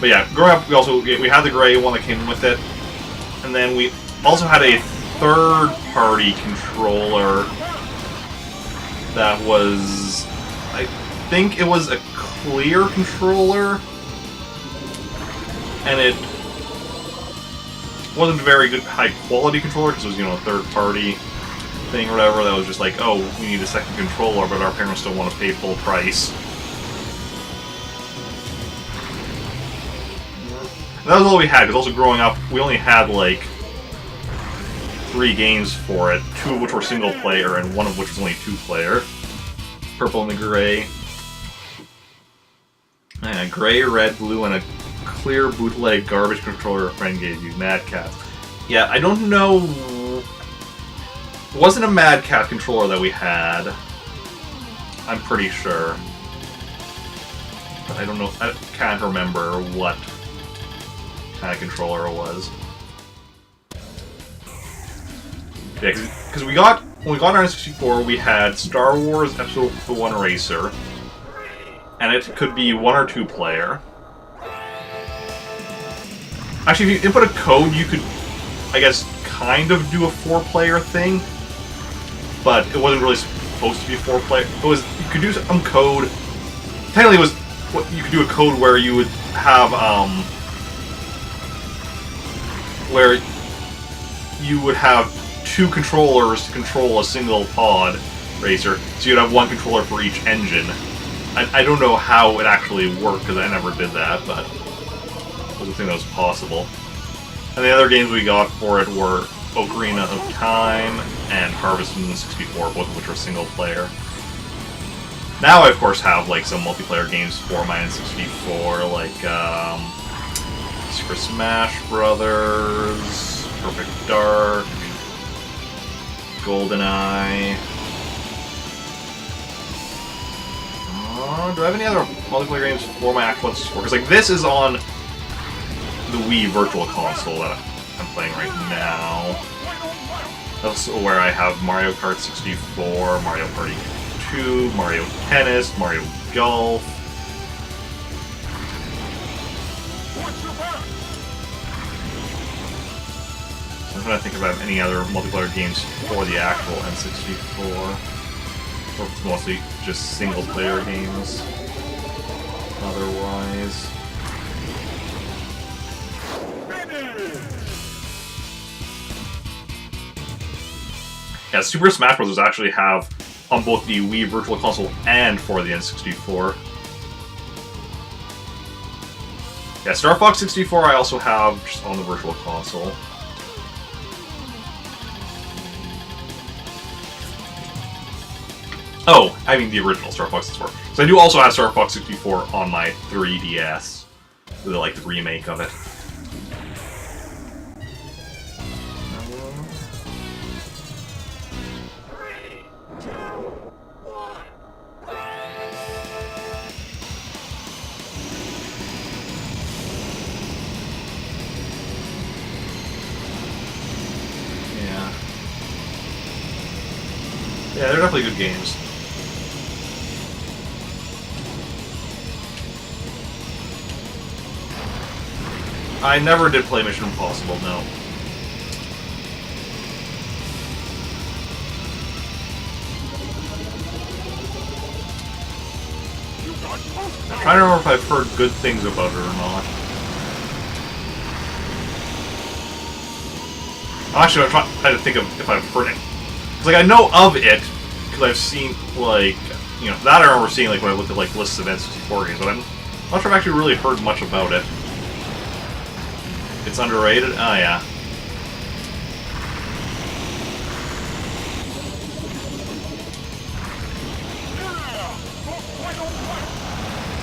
But yeah, growing up we had the gray one that came with it, and then we also had a third-party controller that was, I think it was a clear controller, and it wasn't a very good high-quality controller because it was, a third-party thing or whatever that was just like, oh, we need a second controller, but our parents don't want to pay full price. And that was all we had, because also growing up, we only had, like, 3 games for it, 2 of which were single-player, and 1 of which was only 2-player. Purple and the gray. And gray, red, blue, and a clear bootleg garbage controller a friend gave you. Mad Cat. Yeah, I don't know. It wasn't a Mad Cat controller that we had. I'm pretty sure. But I don't know. I can't remember what kind of controller it was. Yeah, because when we got our N64, we had Star Wars Episode 1 Racer, and it could be 1 or 2 player. Actually, if you input a code, you could, I guess, kind of do a 4-player thing, but it wasn't really supposed to be 4-player. It was, you could do some code. Technically, it was, you could do a code where you would have, where you would have 2 controllers to control a single pod racer, so you'd have 1 controller for each engine. I don't know how it actually worked, because I never did that, but it was a thing that was possible. And And the other games we got for it were Ocarina of Time and Harvest Moon 64, both of which were single player. Now I, of course, have like some multiplayer games for my N64, like Super Smash Brothers, Perfect Dark, GoldenEye. Do I have any other multiplayer games for my actual N64? Because like this is on the Wii Virtual Console that I'm playing right now. That's where I have Mario Kart 64, Mario Party 2, Mario Tennis, Mario Golf. So I'm trying to think if I have any other multiplayer games for the actual N64. Or if it's mostly just single player games. Otherwise. Yeah, Super Smash Bros. Actually have on both the Wii Virtual Console and for the N64. Yeah, Star Fox 64 I also have just on the Virtual Console. Oh, I mean the original Star Fox 64. So I do also have Star Fox 64 on my 3DS. Like the remake of it. Yeah, they're definitely good games. I never did play Mission Impossible, no. I'm trying to remember if I've heard good things about it or not. Actually, I'm trying to think of if I've heard it. Because, like, I know of it, because I've seen, like, you know, that I remember seeing, like, when I looked at, like, lists of N64 games, but I'm not sure I've actually really heard much about it. It's underrated? Oh, yeah.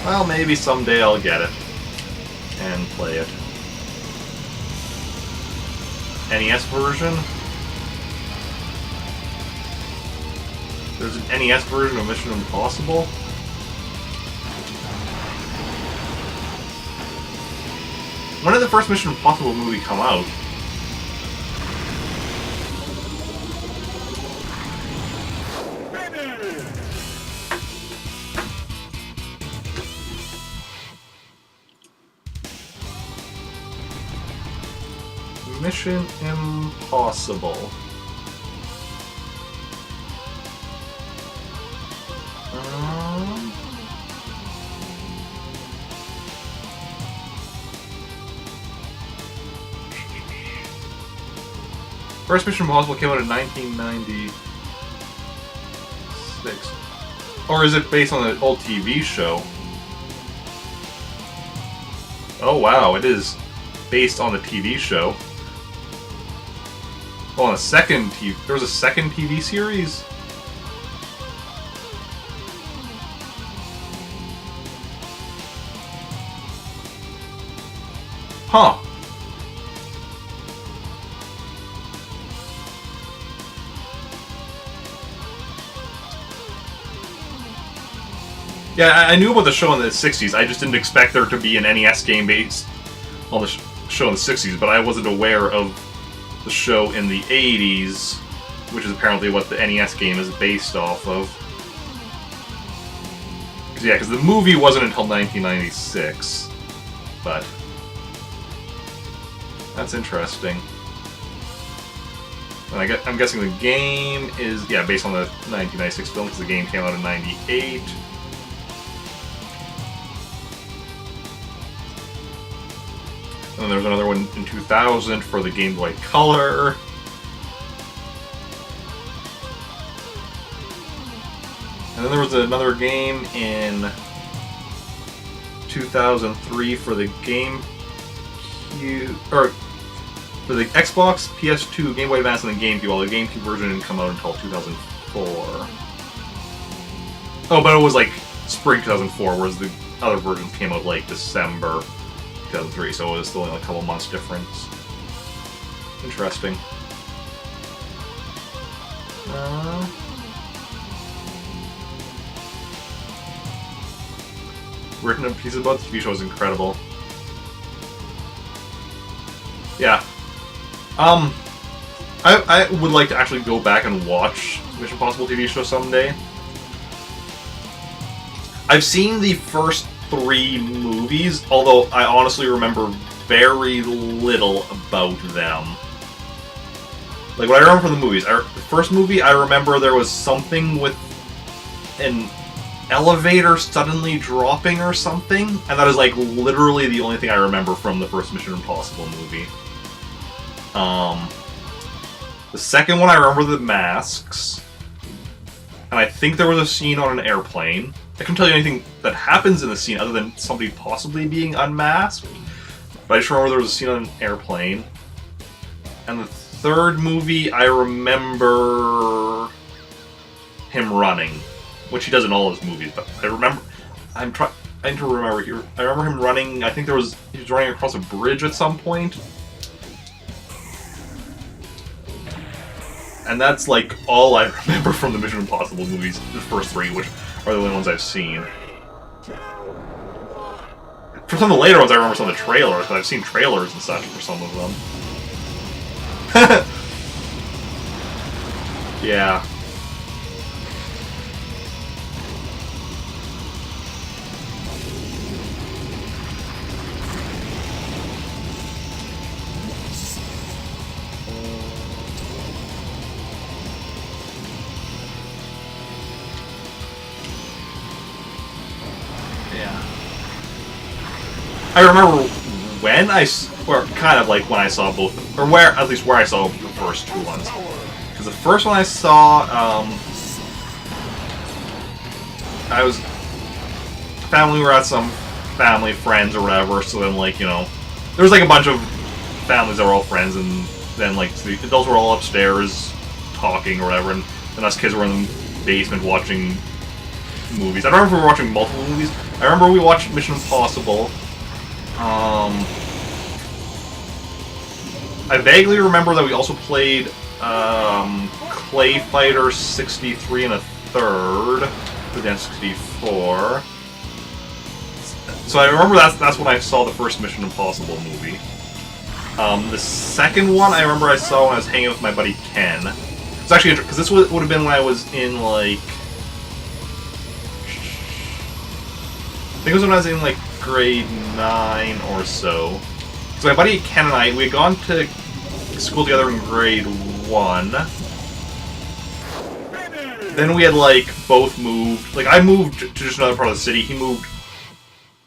Well, maybe someday I'll get it. And play it. NES version? There's an NES version of Mission Impossible? When did the first Mission Impossible movie come out? Mission Impossible. First Mission Impossible came out in 1996. Or is it based on an old TV show? Oh wow, it is based on the TV show. Oh, and there was a second TV series? Huh. Yeah, I knew about the show in the 60s, I just didn't expect there to be an NES game based on the show in the 60s, but I wasn't aware of the show in the 80s, which is apparently what the NES game is based off of. Yeah, because the movie wasn't until 1996, but that's interesting. And I'm guessing the game is, yeah, based on the 1996 film, because the game came out in 98. And then there was another one in 2000 for the Game Boy Color. And then there was another game in 2003 for the GameCube, or for the Xbox, PS2, Game Boy Advance, and the GameCube. While the GameCube version didn't come out until 2004. Oh, but it was like spring 2004, whereas the other versions came out like December 2003, so it was still only a couple months difference. Interesting. Written a piece about the TV show is incredible. Yeah. I would like to actually go back and watch Mission Impossible TV show someday. I've seen the first 3 movies, although I honestly remember very little about them. Like, what I remember from the movies, the first movie, I remember there was something with an elevator suddenly dropping or something, and that is, like, literally the only thing I remember from the first Mission Impossible movie. The second one, I remember the masks, and I think there was a scene on an airplane. I couldn't tell you anything that happens in the scene other than somebody possibly being unmasked, but I just remember there was a scene on an airplane. And the third movie, I remember him running, which he does in all his movies, but I remember, I need to remember here. I remember him running, I think he was running across a bridge at some point. And that's like all I remember from the Mission Impossible movies, the first 3, which are the only ones I've seen. For some of the later ones, I remember some of the trailers, but I've seen trailers and such for some of them. Yeah. I remember when or kind of like when I saw both, or at least where I saw the first 2 ones. Because the first one I saw, we were at some family friends or whatever, so then like, you know, there was like a bunch of families that were all friends, and then like the adults were all upstairs talking or whatever, and then us kids were in the basement watching movies. I don't remember if we were watching multiple movies. I remember we watched Mission Impossible. I vaguely remember that we also played Clay Fighter 63 and a third for the N64. So I remember that's when I saw the first Mission Impossible movie. The second one I remember I saw when I was hanging out with my buddy Ken. It's actually because this would have been when I was in like, I think it was when I was in like grade 9 or so. So my buddy Ken and I, we had gone to school together in grade 1. Then we had like both moved. Like I moved to just another part of the city. He moved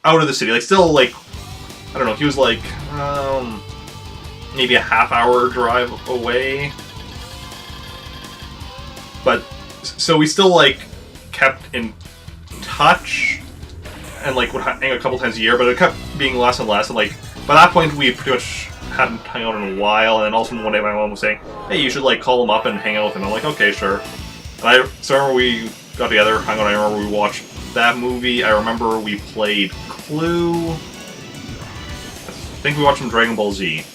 out of the city. Like still like, I don't know. He was like maybe a half-hour drive away. But so we still like kept in touch. And like would hang out a couple times a year, but it kept being less and less. And like by that point, we pretty much hadn't hung out in a while. And then all of a sudden one day, my mom was saying, "Hey, you should like call him up and hang out with him." I'm like, "Okay, sure." And so I remember we got together, hung out. I remember we watched that movie. I remember we played Clue. I think we watched some Dragon Ball Z.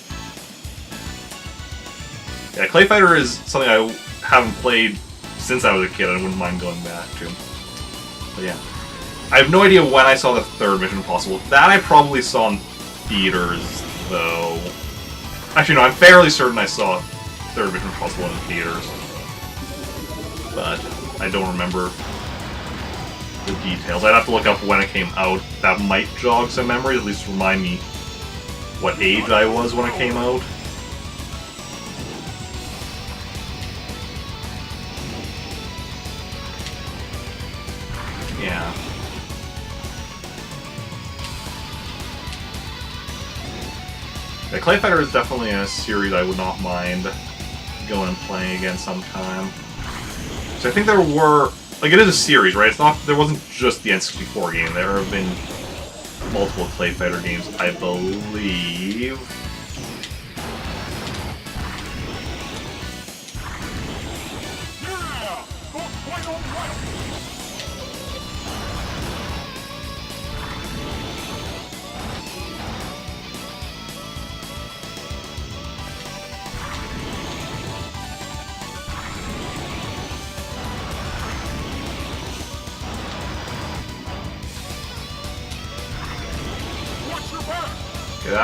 Yeah, Clay Fighter is something I haven't played since I was a kid. I wouldn't mind going back to. But yeah. I have no idea when I saw the third Mission Impossible. That I probably saw in theaters, though. Actually, no, I'm fairly certain I saw third Mission Impossible in theaters. But I don't remember the details. I'd have to look up when it came out. That might jog some memories, at least remind me what age I was when it came out. Yeah. Yeah, Clay Fighter is definitely a series I would not mind going and playing again sometime. So I think there were, like, it is a series, right? It's not, there wasn't just the N64 game. There have been multiple Clay Fighter games, I believe.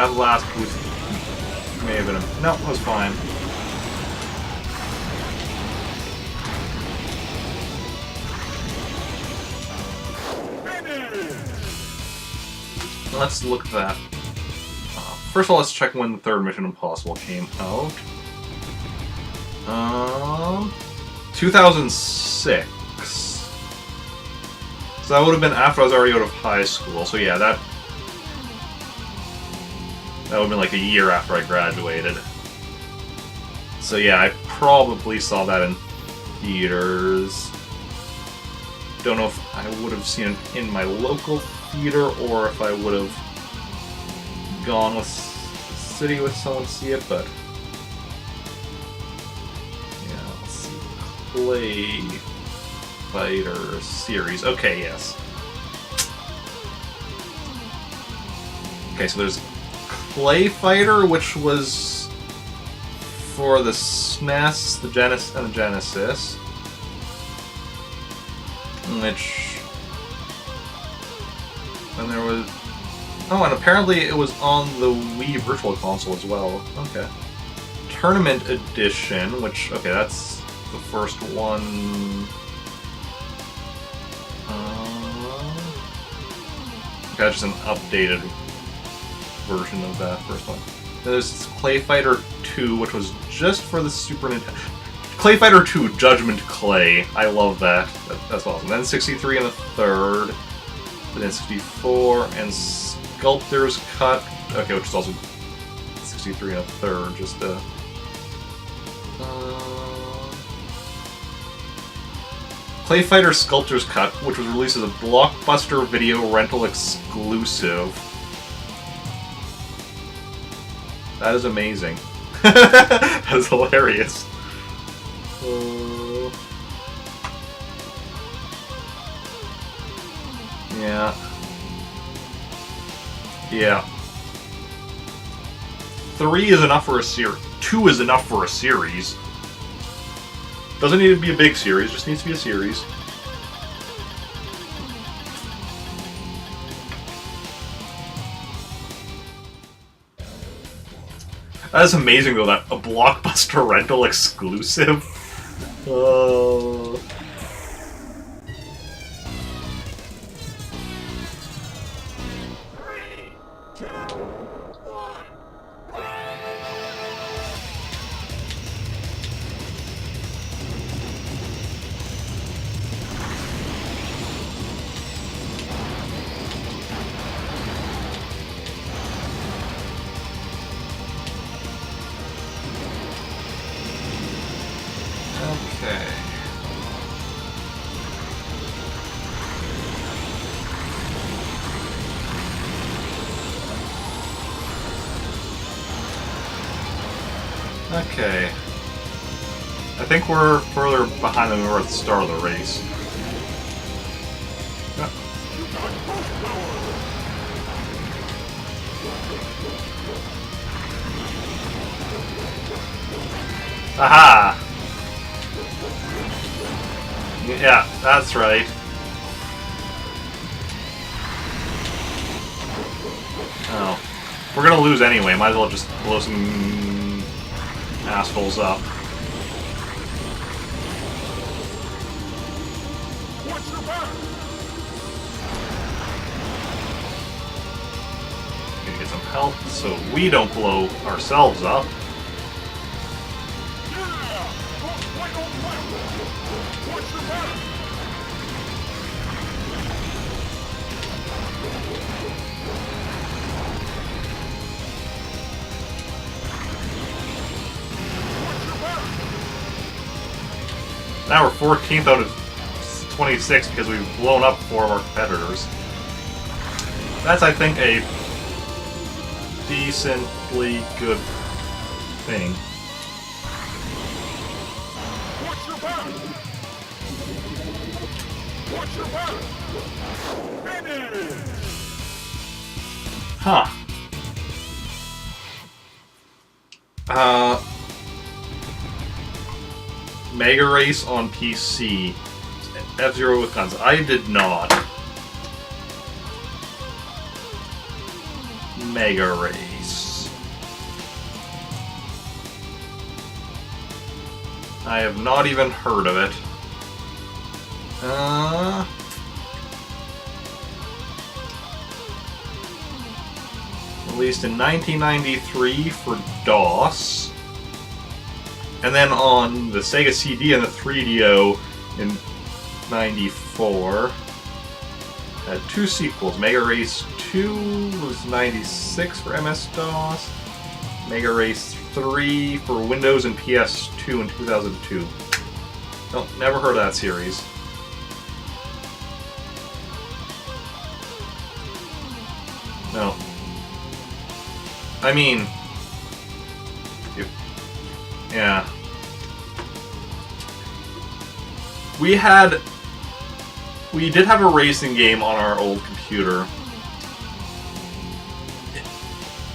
that last boost may have been a... No, it was fine. Let's look at that. First of all, let's check when the third Mission Impossible came out. 2006. So that would have been after I was already out of high school. So yeah, that would have been like a year after I graduated. So yeah, I probably saw that in theaters. Don't know if I would have seen it in my local theater or if I would have gone with the city with someone to see it, but yeah, let's see. Clay Fighter series. Okay, yes. Okay, so there's Clay Fighter, which was for the SNES, the Genesis, and the Genesis. Which... And there was... Oh, and apparently it was on the Wii Virtual Console as well. Okay. Tournament Edition, which... Okay, that's the first one... Okay, that's just an updated version of that first one. Then there's Clay Fighter 2, which was just for the Super Nintendo. Clay Fighter 2, Judgment Clay. I love that. That's awesome. Then 63 in the third. Then 64 and Sculptor's Cut. Okay, which is also 63 in a third. Just Clay Fighter Sculptor's Cut, which was released as a Blockbuster Video rental exclusive. That is amazing. That is hilarious. Yeah. Yeah. 3 is enough for a series. 2 is enough for a series. Doesn't need to be a big series, just needs to be a series. That is amazing though, that a Blockbuster rental exclusive. Okay. Okay. I think we're further behind than we were at the start of the race. Aha! Yeah, that's right. Oh. We're gonna lose anyway, might as well just blow some assholes up. Watch your back! Gonna get some help so we don't blow ourselves up. Now we're 14th out of 26 because we've blown up 4 of our competitors. That's, I think, a decently good thing. Watch your back! Watch your back! Finish! Huh. Mega Race on PC. F-Zero with guns. I did not. Mega Race. I have not even heard of it. Released in 1993 for DOS. And then on the Sega CD and the 3DO in 94. Had two sequels. Mega Race 2 was 96 for MS-DOS. Mega Race 3 for Windows and PS2 in 2002. Nope, never heard of that series. No. I mean... yeah. We did have a racing game on our old computer.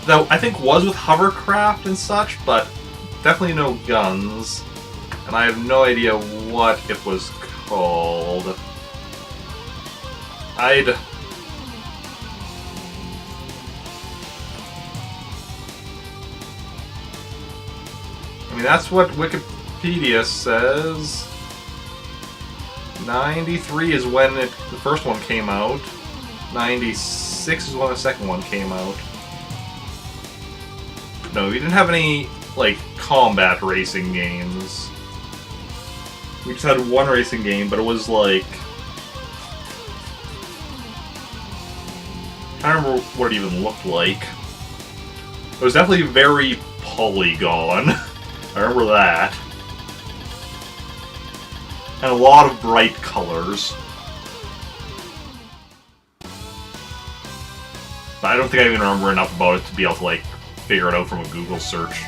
That I think was with hovercraft and such, but definitely no guns. And I have no idea what it was called. I mean, that's what Wikipedia says. 93 is when the first one came out. 96 is when the second one came out. No, we didn't have any, like, combat racing games. We just had one racing game, but it was like... I don't remember what it even looked like. It was definitely very polygon. I remember that. And a lot of bright colors. But I don't think I even remember enough about it to be able to, like, figure it out from a Google search.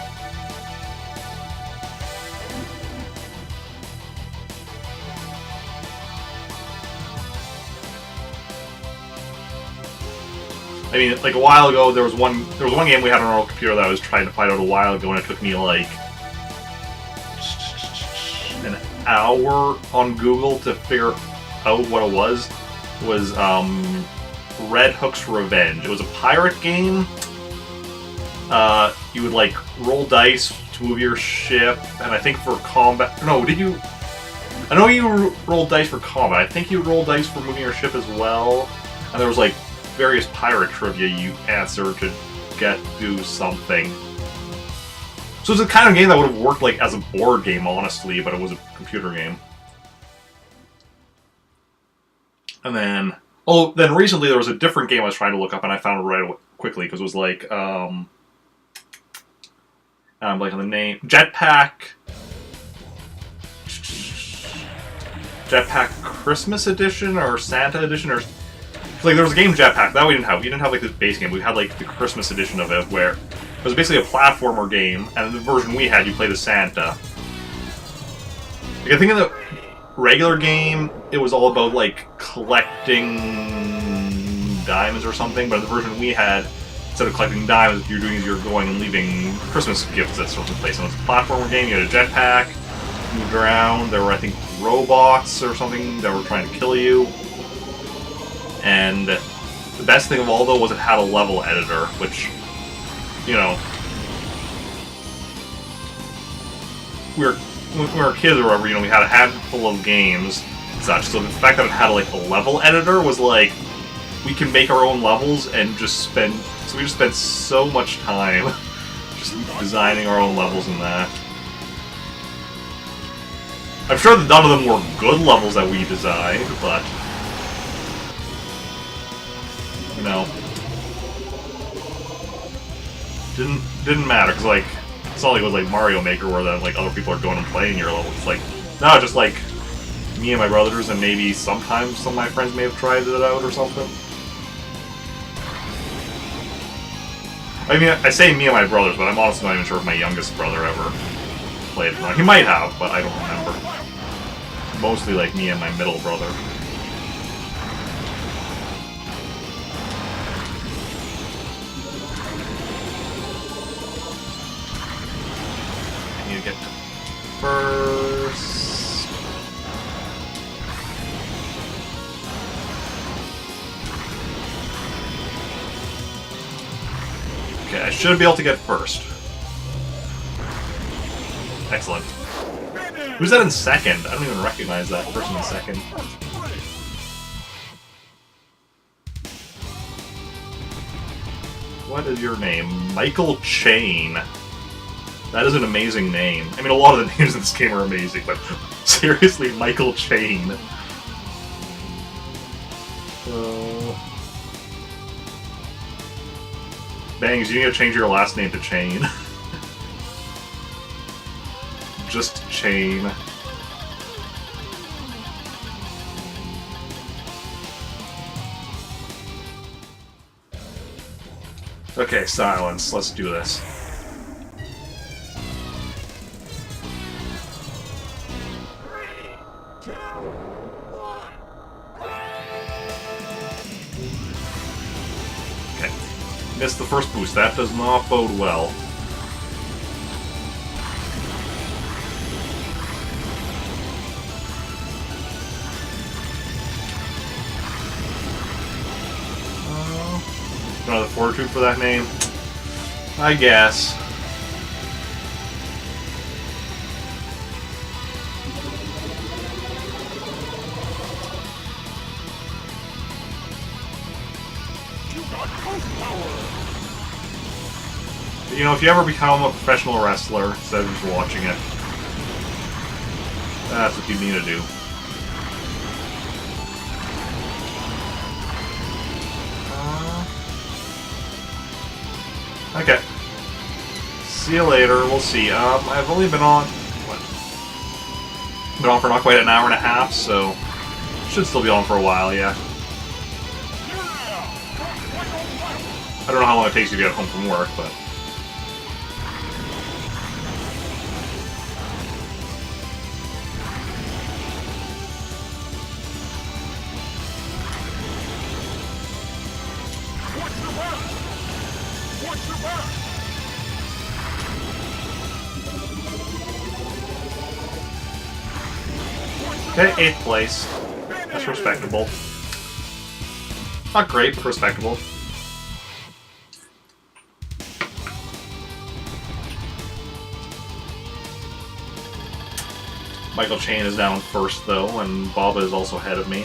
I mean, like a while ago, there was one game we had on our old computer that I was trying to find out a while ago, and it took me like an hour on Google to figure out what it was. It was Red Hook's Revenge. It was a pirate game. You would like roll dice to move your ship, and I think for combat. No, did you? I know you rolled dice for combat. I think you rolled dice for moving your ship as well. And there was like various pirate trivia you answer to do something. So it's the kind of game that would have worked like as a board game, honestly, but it was a computer game. And then, then recently there was a different game I was trying to look up, and I found it right away, quickly, because it was like, I'm blanking on the name, Jetpack Christmas Edition, or Santa Edition, or... Like, there was a game Jetpack, that we didn't have. We didn't have, like, this base game. We had, like, the Christmas edition of it, where it was basically a platformer game, and the version we had, you played as Santa. Like, I think in the regular game, it was all about, like, collecting diamonds or something, but in the version we had, instead of collecting diamonds, what you're doing is you're going and leaving Christmas gifts at certain places. And it was a platformer game, you had a jetpack, moved around, there were, I think, robots or something that were trying to kill you. And the best thing of all, though, was it had a level editor, which, you know, when we were kids or whatever, you know, we had a handful of games and such, so the fact that it had, like, a level editor was like, we can make our own levels and just spend, so we just spent so much time just designing our own levels in that. I'm sure that none of them were good levels that we designed, but... you know, didn't matter, because, like, it's not like it was like Mario Maker where then, like, other people are going and playing your level. It's like, no, just like me and my brothers, and maybe sometimes some of my friends may have tried it out or something. I mean, I say me and my brothers, but I'm honestly not even sure if my youngest brother ever played it. He might have, but I don't remember. Mostly like me and my middle brother. Get to first. Okay, I should be able to get first. Excellent. Who's that in second? I don't even recognize that person in second. What is your name? Michael Chain. That is an amazing name. I mean, a lot of the names in this game are amazing, but seriously, Michael Chain. Bangs, you need to change your last name to Chain. Just Chain. Okay, silence. Let's do this. Okay. Missed the first boost. That does not bode well. Another fortitude for that name? I guess. You know, if you ever become a professional wrestler instead of just watching it, that's what you need to do. Okay. See you later. We'll see. I've only been on... What? Been on for not quite an hour and a half, so... Should still be on for a while, yeah. I don't know how long it takes you to get home from work, but... Okay, 8th place. That's respectable. Not great, but respectable. Michael Chain is down first, though, and Baba is also ahead of me.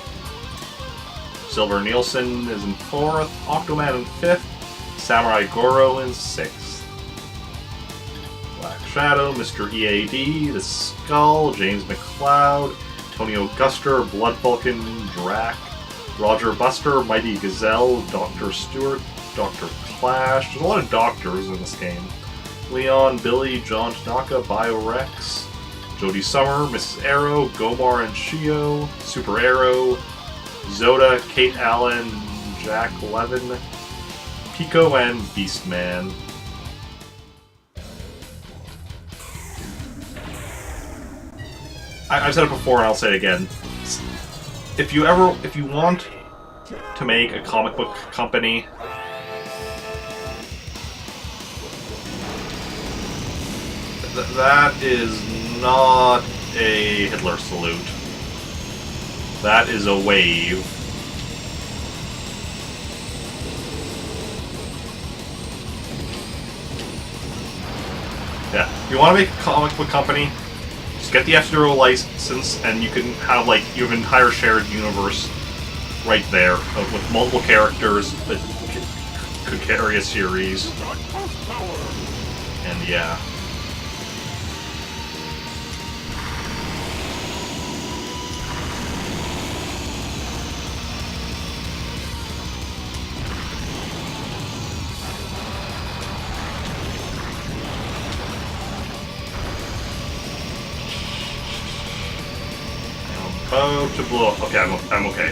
Silver Nielsen is in 4th, Octoman in 5th, Samurai Goro in 6th. Black Shadow, Mr. EAD, The Skull, James McLeod, Tony Auguster, Blood Vulcan, Drac, Roger Buster, Mighty Gazelle, Dr. Stewart, Dr. Clash. There's a lot of doctors in this game. Leon, Billy, John Tanaka, Biorex, Jodie Summer, Mrs. Arrow, Gomar and Shio, Super Arrow, Zoda, Kate Allen, Jack Levin, Pico, and Beastman. I've said it before and I'll say it again. If you want to make a comic book company, that is not a Hitler salute. That is a wave. Yeah, if you want to make a comic book company, just get the F-Zero license, and you can have, like, you have an entire shared universe right there with multiple characters that could carry a series. And yeah. Oh, to blow up. Okay, I'm okay.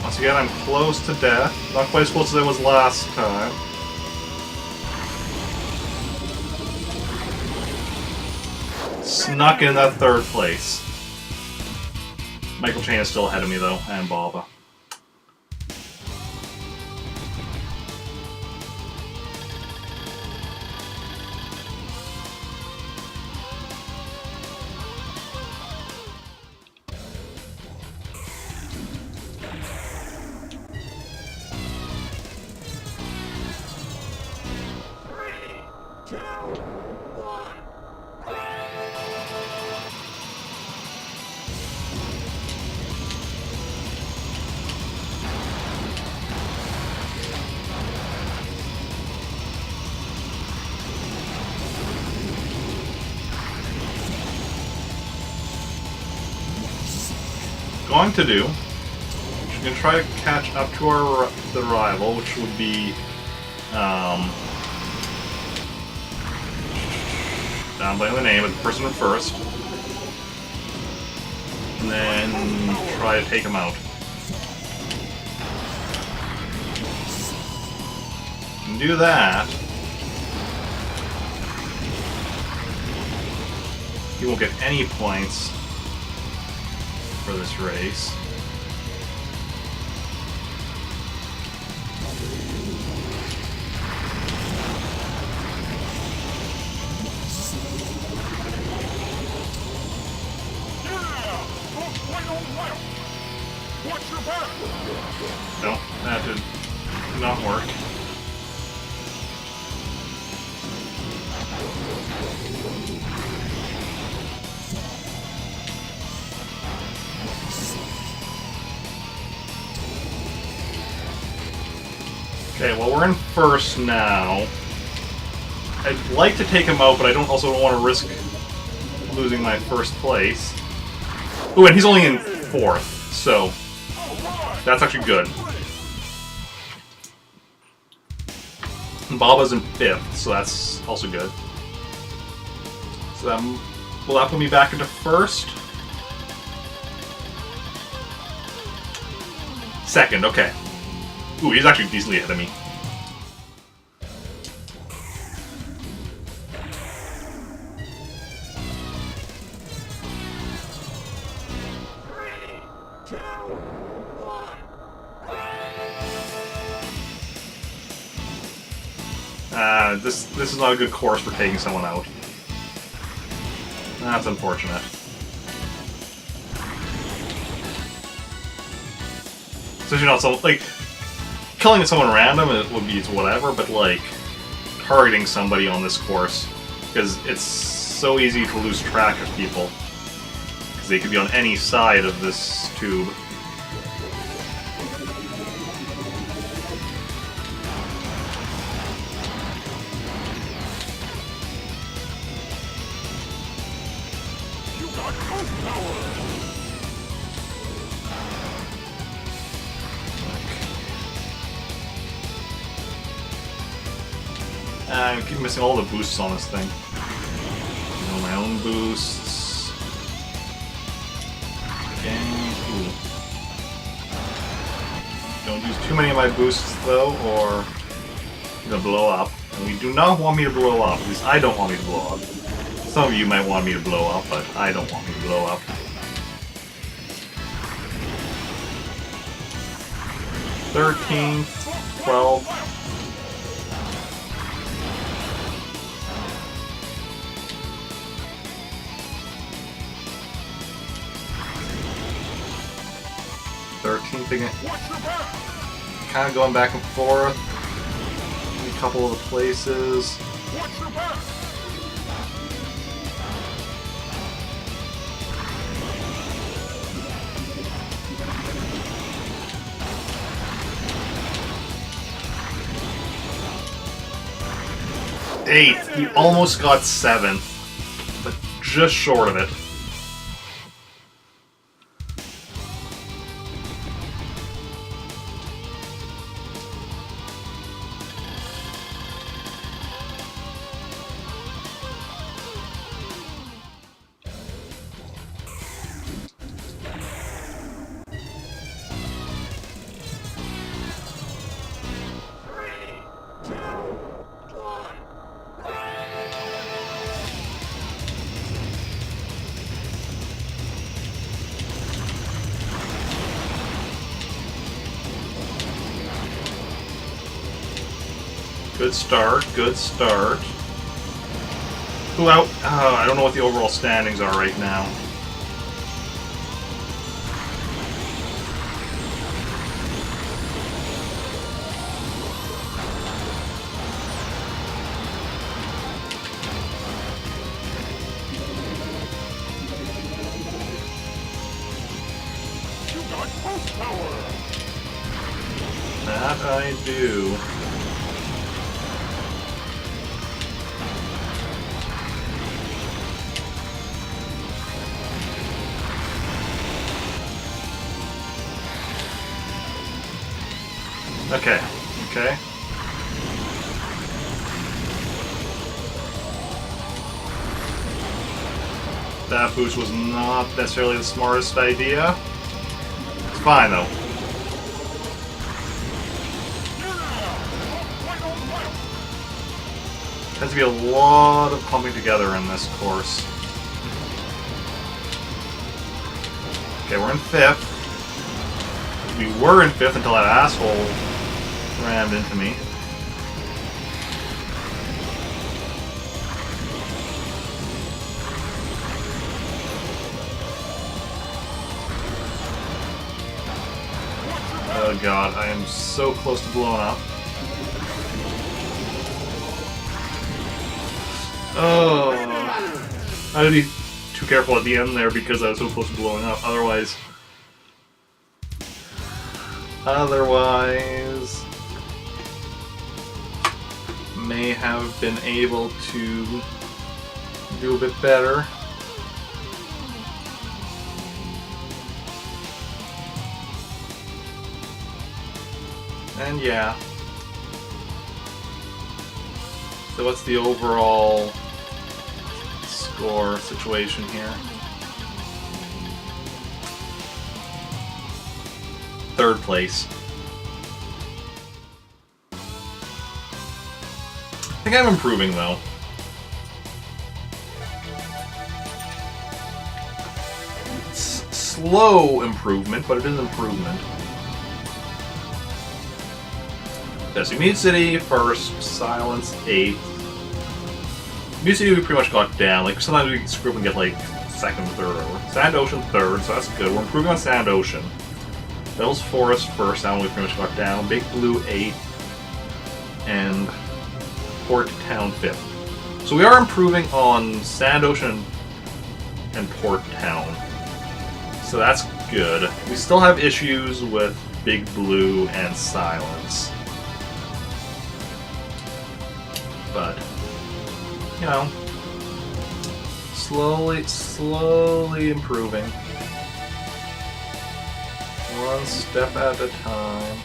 Once again, I'm close to death. Not quite as close as I was last time. Snuck in that 3rd place. Michael Chain is still ahead of me, though, and Baba. going to do, we're going to try to catch up to the rival, which would be down by the name of the person in first, and then try to take him out. And do that. He won't get any points for this race. Watch your back! No, that did not work. Okay, well, we're in first now. I'd like to take him out, but I also don't want to risk losing my first place. Ooh, and he's only in fourth, so that's actually good. And Baba's in fifth, so that's also good. So will that put me back into first? Second, okay. Ooh, he's actually decently ahead of me. This is not a good course for taking someone out. That's unfortunate. Especially not so like killing someone random it would be whatever, but like targeting somebody on this course because it's so easy to lose track of people because they could be on any side of this tube. I keep missing all the boosts on this thing. You know, my own boosts. Okay. Ooh. Don't use too many of my boosts though, or I'm gonna blow up. And we do not want me to blow up. At least I don't want me to blow up. Some of you might want me to blow up, but I don't want me to blow up. 13, 12. Again. Kind of going back and forth in a couple of the places. Watch your back! Eighth. We almost got 7th, but just short of it. Good start, good start. Ooh, I don't know what the overall standings are right now. You got boost power! That I do. Okay, okay. That boost was not necessarily the smartest idea. It's fine though. Tends to be a lot of clumping together in this course. Okay, we're in 5th. We were in 5th until that asshole rammed into me. Oh god, I am so close to blowing up. Oh, I had to be too careful at the end there because I was so close to blowing up. Otherwise, may have been able to do a bit better. And yeah. So what's the overall score situation here? 3rd place. I think I'm improving though. It's slow improvement, but it is improvement. Okay, so Mute City 1st, Silence 8th. Mute City we pretty much got down. Like sometimes we screw up and get like 2nd, 3rd. Sand Ocean 3rd, so that's good. We're improving on Sand Ocean. Devil's Forest 1st, that one we pretty much got down. Big Blue 8th. And Port Town 5th. So we are improving on Sand Ocean and Port Town. So that's good. We still have issues with Big Blue and Silence. But, you know, slowly improving. One step at a time.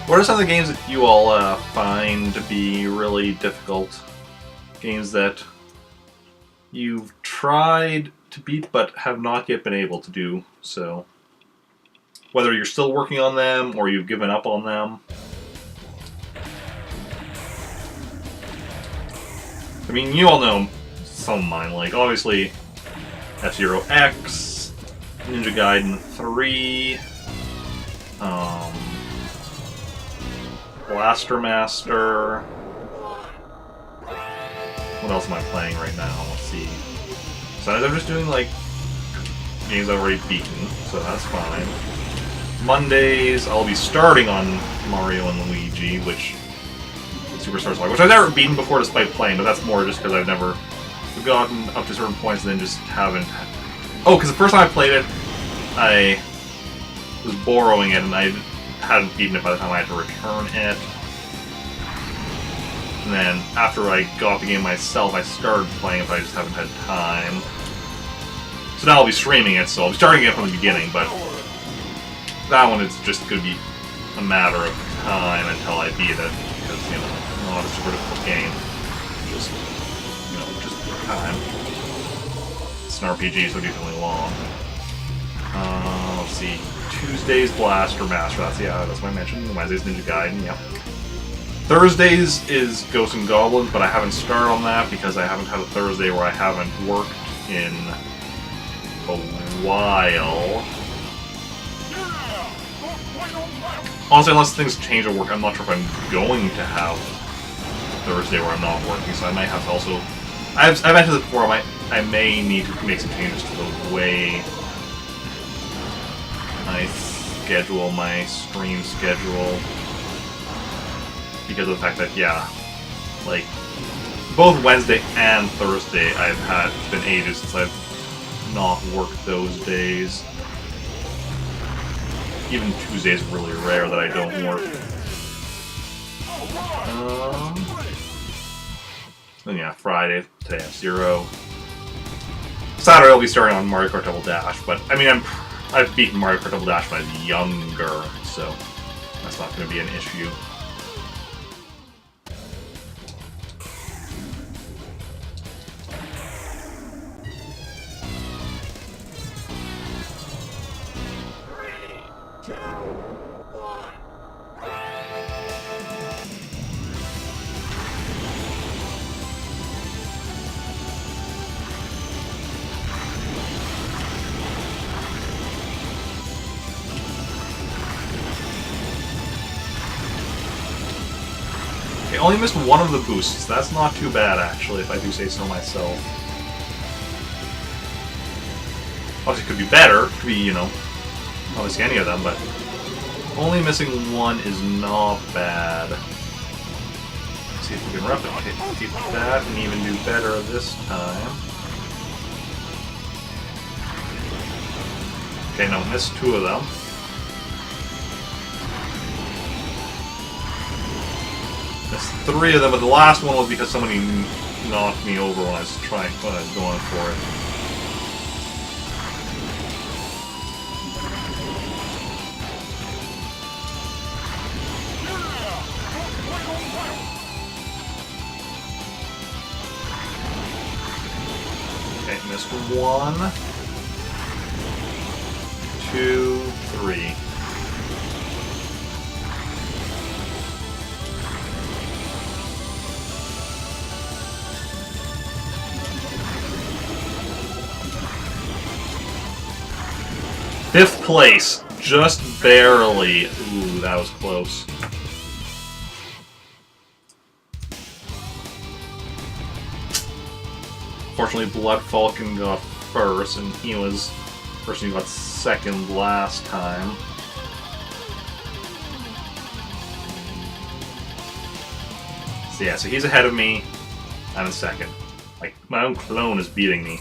What are some of the games that you all find to be really difficult? Games that you've tried to beat but have not yet been able to do so? Whether you're still working on them or you've given up on them. I mean, you all know some of mine, like obviously F-Zero X, Ninja Gaiden 3, Blaster Master. What else am I playing right now? Let's see. Sometimes I'm just doing like games I've already beaten, so that's fine. Mondays I'll be starting on Mario and Luigi, which Superstar Saga, which I've never beaten before despite playing, but that's more just because I've never gotten up to certain points and then just haven't. Oh, because the first time I played it, I was borrowing it and I hadn't beaten it by the time I had to return it. And then after I got the game myself, I started playing it, but I just haven't had time. So now I'll be streaming it, so I'll be starting it from the beginning, but that one is just going to be a matter of time until I beat it, because, you know, not a super difficult game. Just, you know, just time. It's an RPG, so decently long. Let's see. Tuesdays, Blaster Master. That's what I mentioned. Wednesdays, Ninja Gaiden. Yep. Thursdays is Ghosts and Goblins, but I haven't started on that because I haven't had a Thursday where I haven't worked in a while. Honestly, unless things change at work, I'm not sure if I'm going to have Thursday where I'm not working, so I might have to also... I've mentioned this before, I may need to make some changes to the way I schedule my stream schedule. Because of the fact that, yeah, like, both Wednesday and Thursday it's been ages since I've not worked those days. Even Tuesday's really rare that I don't work. Then yeah, Friday, today F-Zero. Saturday I'll be starting on Mario Kart Double Dash, but I mean I've beaten Mario Kart Double Dash when I was younger, so that's not going to be an issue. I only missed one of the boosts. That's not too bad, actually, if I do say so myself. Obviously, it could be better. It could be, you know, obviously any of them, but only missing one is not bad. Let's see if we can replicate that and even do better this time. Okay, no, missed two of them. Missed three of them, but the last one was because somebody knocked me over when I was going for it. Okay, missed one, two, three. Fifth place, just barely. Ooh, that was close. Fortunately, Blood Falcon got first, and he was the person who got second last time. So yeah, so he's ahead of me. I'm in second. Like, my own clone is beating me.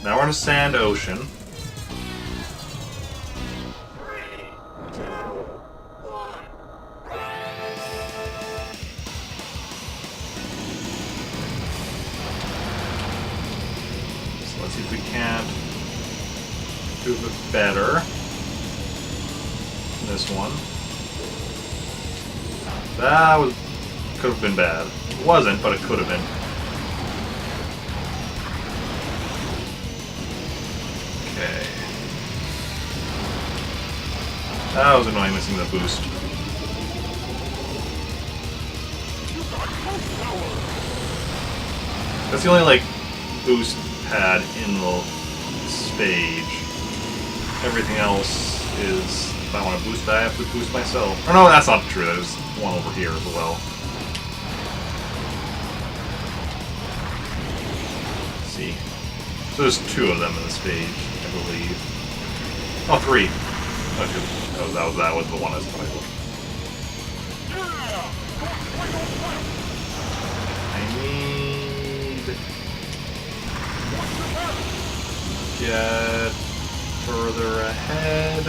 Now we're in a sand ocean. Let's see if we can't do a bit better. This one. That could have been bad. It wasn't, but it could have been. Okay. That was annoying missing the boost. That's the only, like, boost pad in the stage. Everything else is, if I want to boost that, I have to boost myself. Or no, that's not true. There's one over here as well. Let's see. So there's two of them in the stage, I believe. Oh, three. Oh, two. That was the one I was trying to. I need to get further ahead.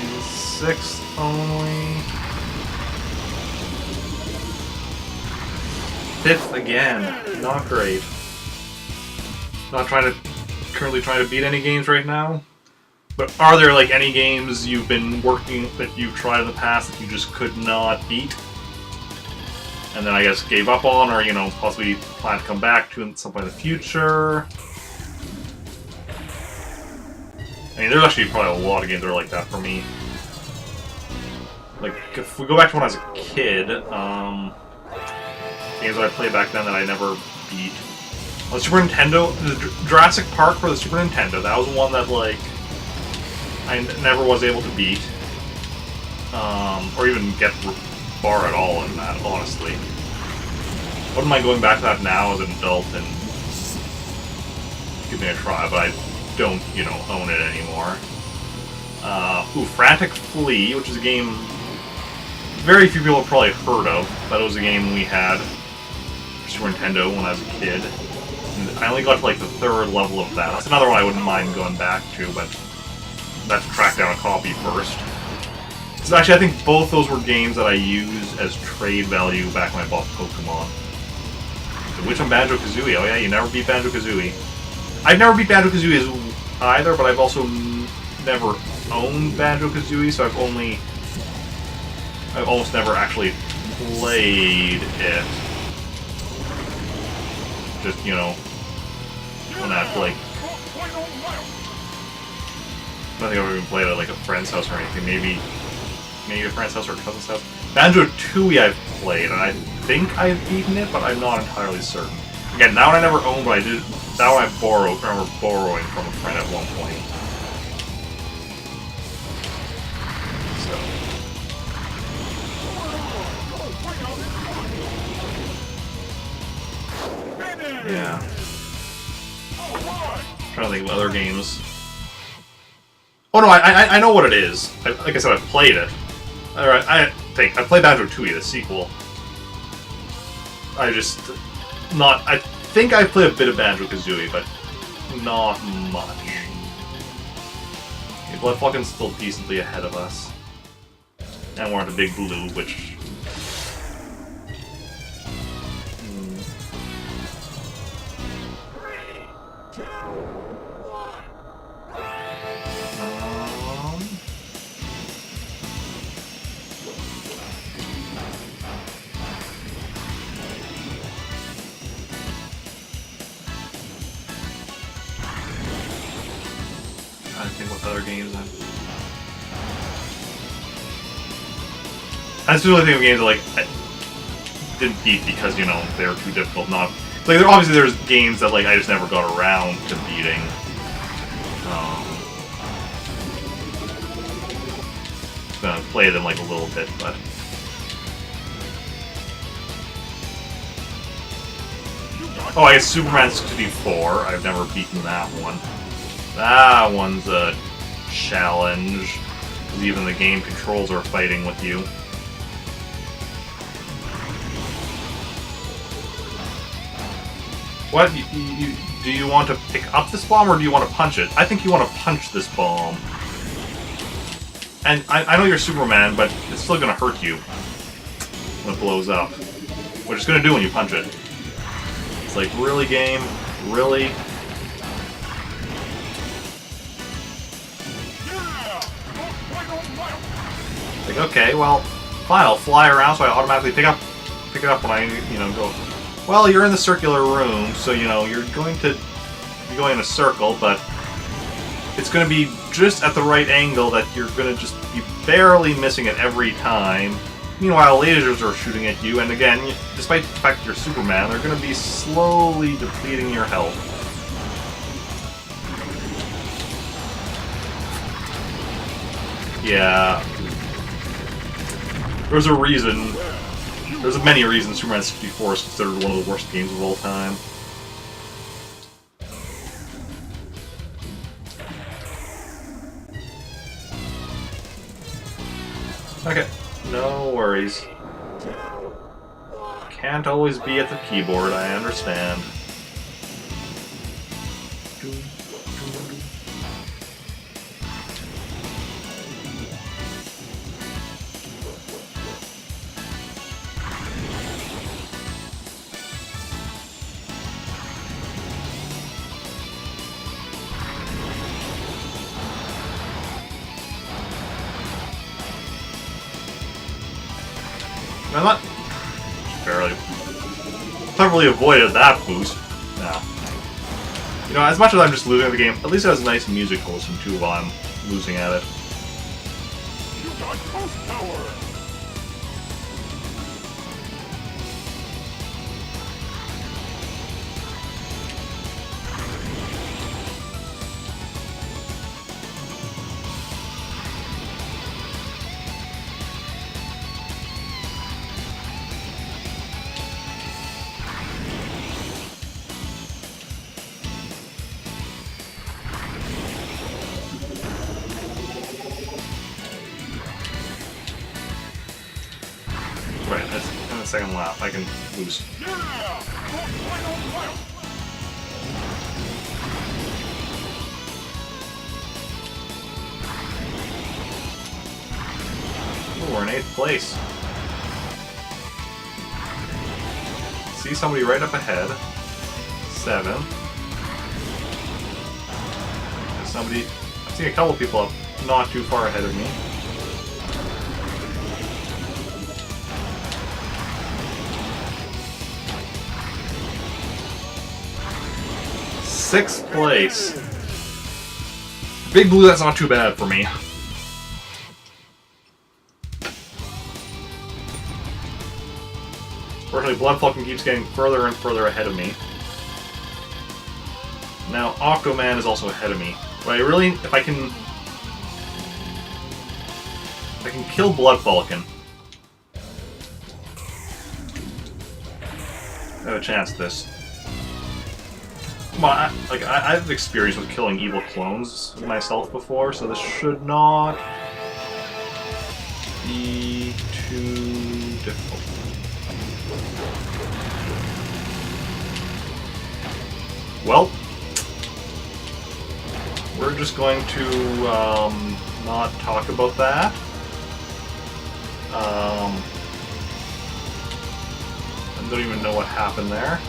In sixth only. Fifth again. Not great. Not currently trying to beat any games right now. But are there, like, any games you've been working that you've tried in the past that you just could not beat? And then I guess gave up on, or, you know, possibly plan to come back to in some point in the future? I mean, there's actually probably a lot of games that are like that for me. Like, if we go back to when I was a kid, games that I played back then that I never beat. On the Super Nintendo, the Jurassic Park for the Super Nintendo, that was one that, like, I never was able to beat. Or even get far at all in that, honestly. Wouldn't mind going back to that now as an adult and giving it a try, but I don't, you know, own it anymore. Frantic Flea, which is a game very few people have probably heard of, but it was a game we had Super Nintendo when I was a kid. And I only got to like the 3rd level of that. That's another one I wouldn't mind going back to, but I have to track down a copy first. So actually, I think both those were games that I used as trade value back when I bought Pokemon. So which one? Banjo-Kazooie. Oh yeah, you never beat Banjo-Kazooie. I've never beat Banjo-Kazooie either, but I've also never owned Banjo-Kazooie, so I've almost never actually played it. Just, you know, when I have to, like... I don't think I've ever even played at, like, a friend's house or anything. Maybe a friend's house or a cousin's house. Banjo-Tooie I've played, and I think I've beaten it, but I'm not entirely certain. Again, that one I never owned, but I did... That one I remember borrowing from a friend at one point. Yeah. I'm trying to think of other games. Oh no, I know what it is. Like I said, I've played it. Alright, I played Banjo-Tooie, the sequel. I think I played a bit of Banjo-Kazooie, but not much. Okay, Blood Falcon's still decently ahead of us. And we're on the Big Blue, which... I think what other games That's the only thing of games that, like, I didn't beat because, you know, they were too difficult. Not like obviously there's games that like I just never got around to beating. Gonna play them like a little bit, but. Oh, I guess Superman 64. I've never beaten that one. That one's a challenge. Because even the game controls are fighting with you. What? Do you want to pick up this bomb or do you want to punch it? I think you want to punch this bomb. And I know you're Superman, but it's still going to hurt you when it blows up. Which it's going to do when you punch it. It's like, really, game? Really? Like, okay, well, fine, I'll fly around so I automatically pick it up when I, you know, go. Well, you're in the circular room, so, you know, you're going to be going in a circle, but it's going to be just at the right angle that you're going to just be barely missing it every time. Meanwhile, lasers are shooting at you, and again, despite the fact that you're Superman, they're going to be slowly depleting your health. Yeah. There's a reason. There's many reasons Superman 64 is considered one of the worst games of all time. Okay, no worries. Can't always be at the keyboard, I understand. I'm not barely cleverly avoided that boost. No. You know, as much as I'm just losing the game, at least it has nice music to listen to while I'm losing at it. You got ghost power! Right, that's in the second lap. I can boost. Yeah! Ooh, we're in 8th place. See somebody right up ahead. 7. There's somebody... I've seen a couple people up not too far ahead of me. Sixth place. Big Blue, that's not too bad for me. Fortunately, Blood Falcon keeps getting further and further ahead of me. Now, Octoman is also ahead of me. But I really, if I can kill Blood Falcon, I have a chance at this. Come on, I've experience with killing evil clones myself before, so this should not be too difficult. Well, we're just going to not talk about that. I don't even know what happened there.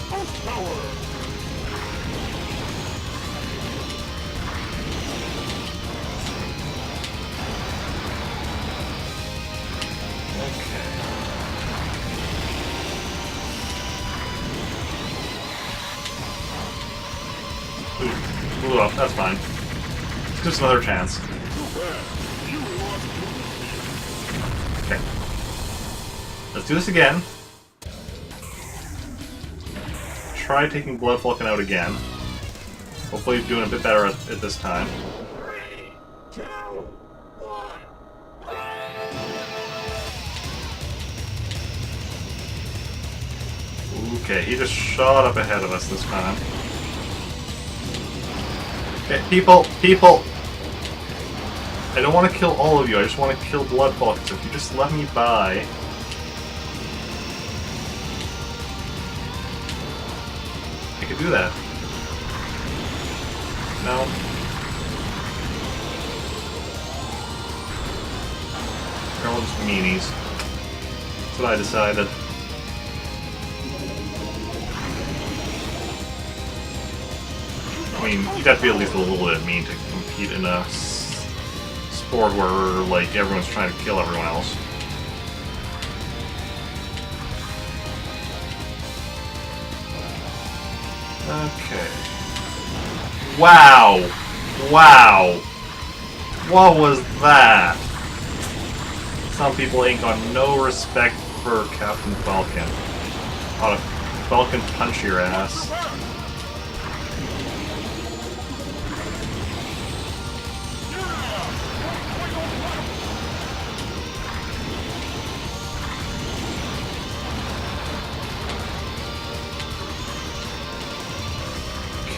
Ghost Tower! Okay. Ooh, blew up, that's fine. It's just another chance. Okay. Let's do this again. Try taking Blood Falcon out again. Hopefully doing a bit better at this time. 3, 2, 1. Okay, he just shot up ahead of us this time. Okay, people! I don't want to kill all of you, I just want to kill Blood Falcon, so if you just let me by... I could do that. No. They're all just meanies. That's what I decided. I mean, you'd have to be at least a little bit mean to compete in a sport where, like, everyone's trying to kill everyone else. Okay. Wow! Wow! What was that? Some people ain't got no respect for Captain Falcon. Ought to Falcon punch your ass.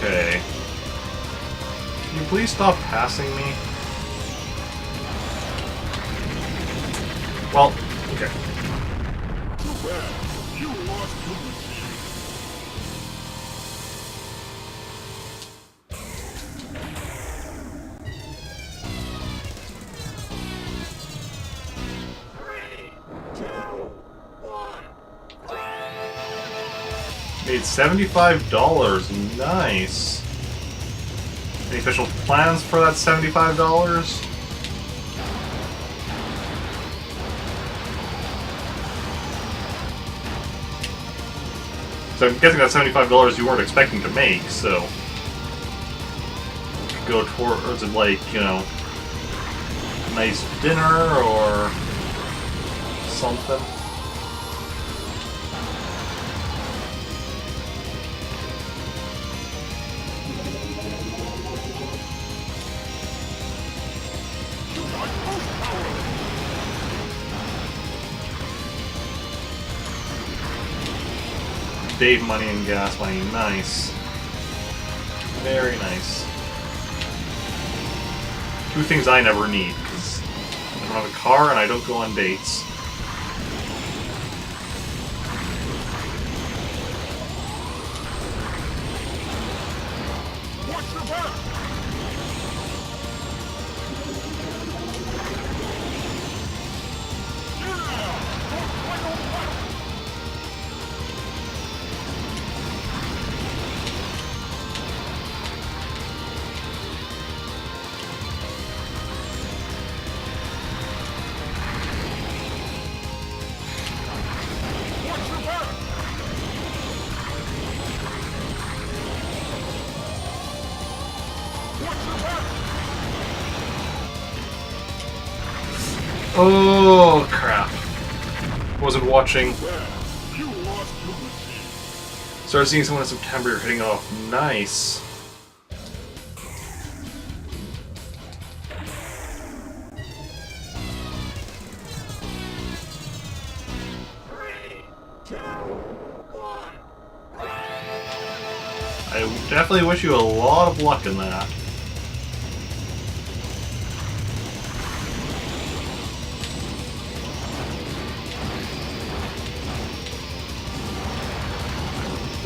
Okay. Can you please stop passing me? Well, okay. Too bad. You lost to the Made $75. Nice. Any special plans for that $75? So I'm guessing that $75 you weren't expecting to make, so you could go towards it like, you know, nice dinner or something. Dave money and gas money. Nice. Very nice. Two things I never need, because I don't have a car and I don't go on dates. Watch your back! Oh, crap. Wasn't watching. You lost your machine. Started seeing someone in September, you're hitting it off. Nice. I definitely wish you a lot of luck in that.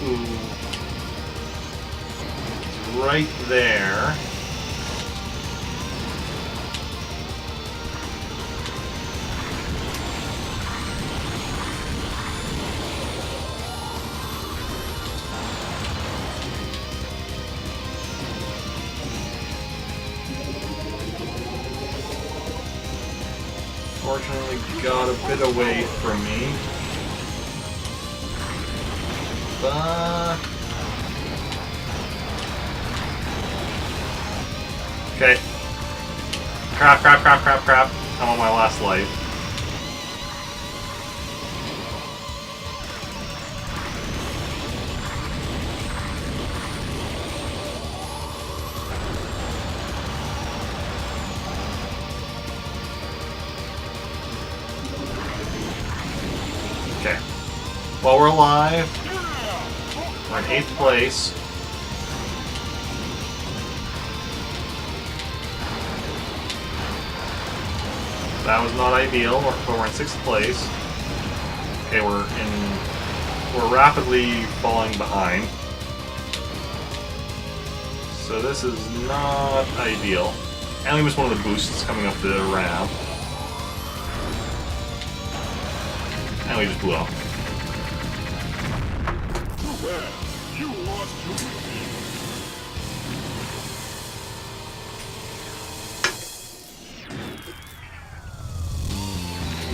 Ooh. It's right there. Fortunately, got a bit away from me. But... okay. Crap, crap, crap, crap, crap. I'm on my last life. Okay. Well, we're alive. We're in 8th place. That was not ideal, but we're in 6th place. Okay, we're rapidly falling behind. So this is not ideal. And we missed one of the boosts coming up the ramp. And we just blew up. Too bad. You lost your machine.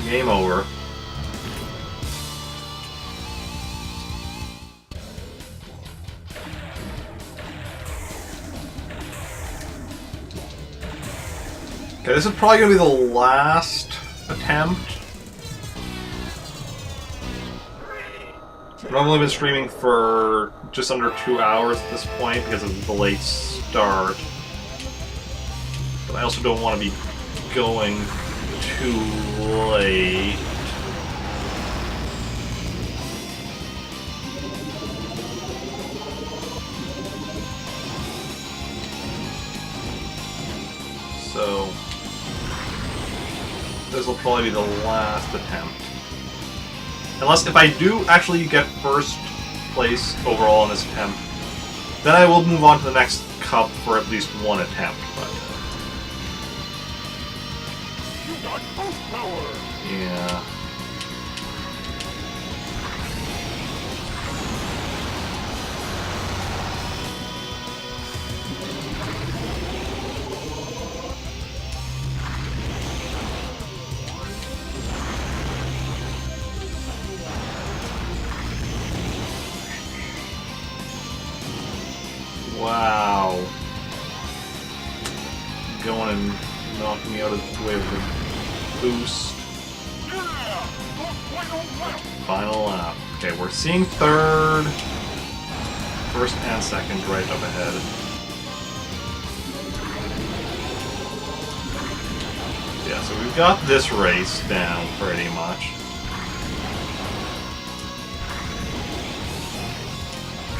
Game over. Okay, this is probably going to be the last attempt. I've only been streaming for just under 2 hours at this point because of the late start. But I also don't want to be going too late. So this will probably be the last attempt. Unless if I do actually get first place overall in this attempt, then I will move on to the next cup for at least one attempt. But You got boost power. yeah. Wow. Going and knocking me out of the way with a boost. Yeah. The final lap. Final lap. Okay, we're seeing third, first and second right up ahead. Yeah, so we've got this race down pretty much.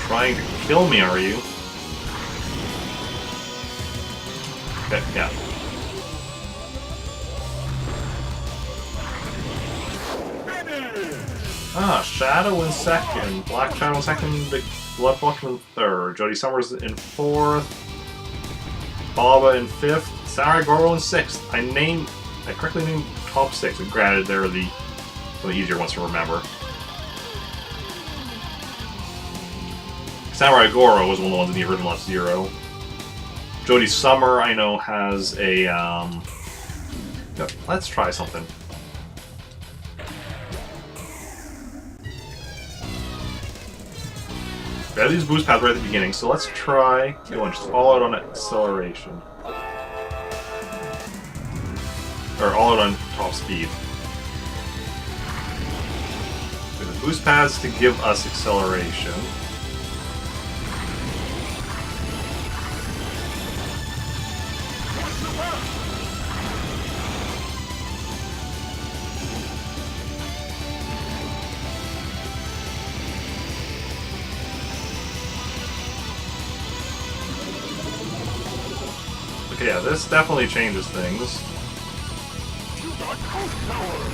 Trying to kill me, are you? Okay, yeah. Ah, Shadow in second, Black Shadow in second, Blood Bucket in third, Jody Summers in fourth, Baba in fifth, Samurai Goro in sixth. I correctly named top six, and granted they're the easier ones to remember. Samurai Goro was one of the ones in the original F-Zero. Jody Summer, I know, has a, let's try something. We have these boost paths right at the beginning, so let's try going just all out on acceleration. Or all out on top speed. We have the boost paths to give us acceleration. Okay, yeah, this definitely changes things. You got Ghost Power!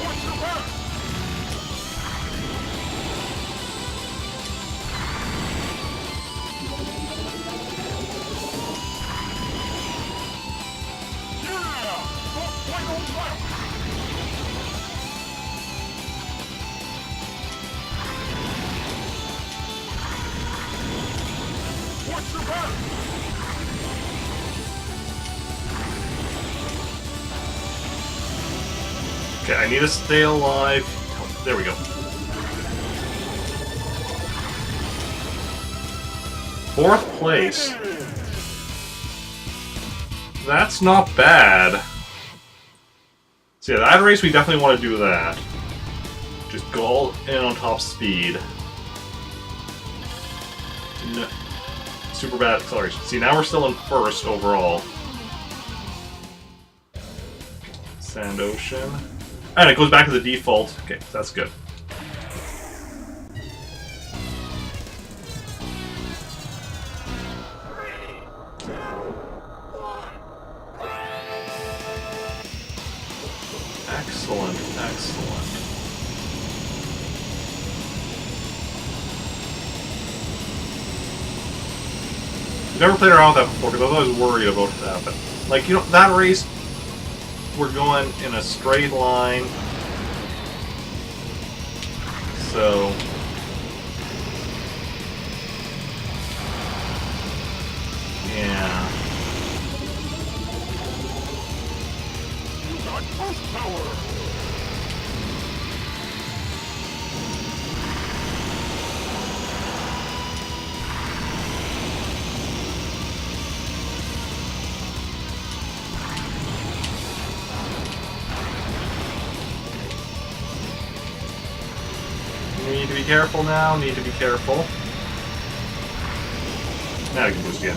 Watch your back! Yeah! Final lap! Watch your back! Okay, I need to stay alive. Oh, there we go. Fourth place. That's not bad. So yeah, that race we definitely want to do that. Just go all in on top speed. No. Super bad acceleration. See, now we're still in first overall. Sand Ocean. And it goes back to the default. Okay, that's good. Excellent, excellent. I've never played around with that before because I was always worried about that. But, like, you know, that race, we're going in a straight line. So... yeah. You got Ghost Power! Need to be careful now, need to be careful. Now I can boost again.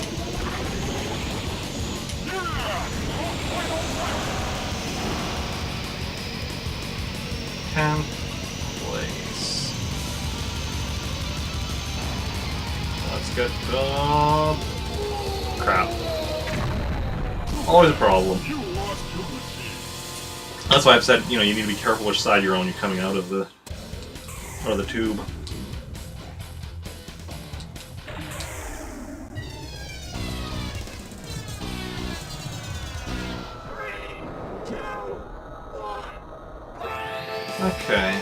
Yeah! Final lap! 10th place. Let's get crap. Always a problem. You lost your machine. That's why I've said, you know, you need to be careful which side you're on when you're coming out of the tube. Okay.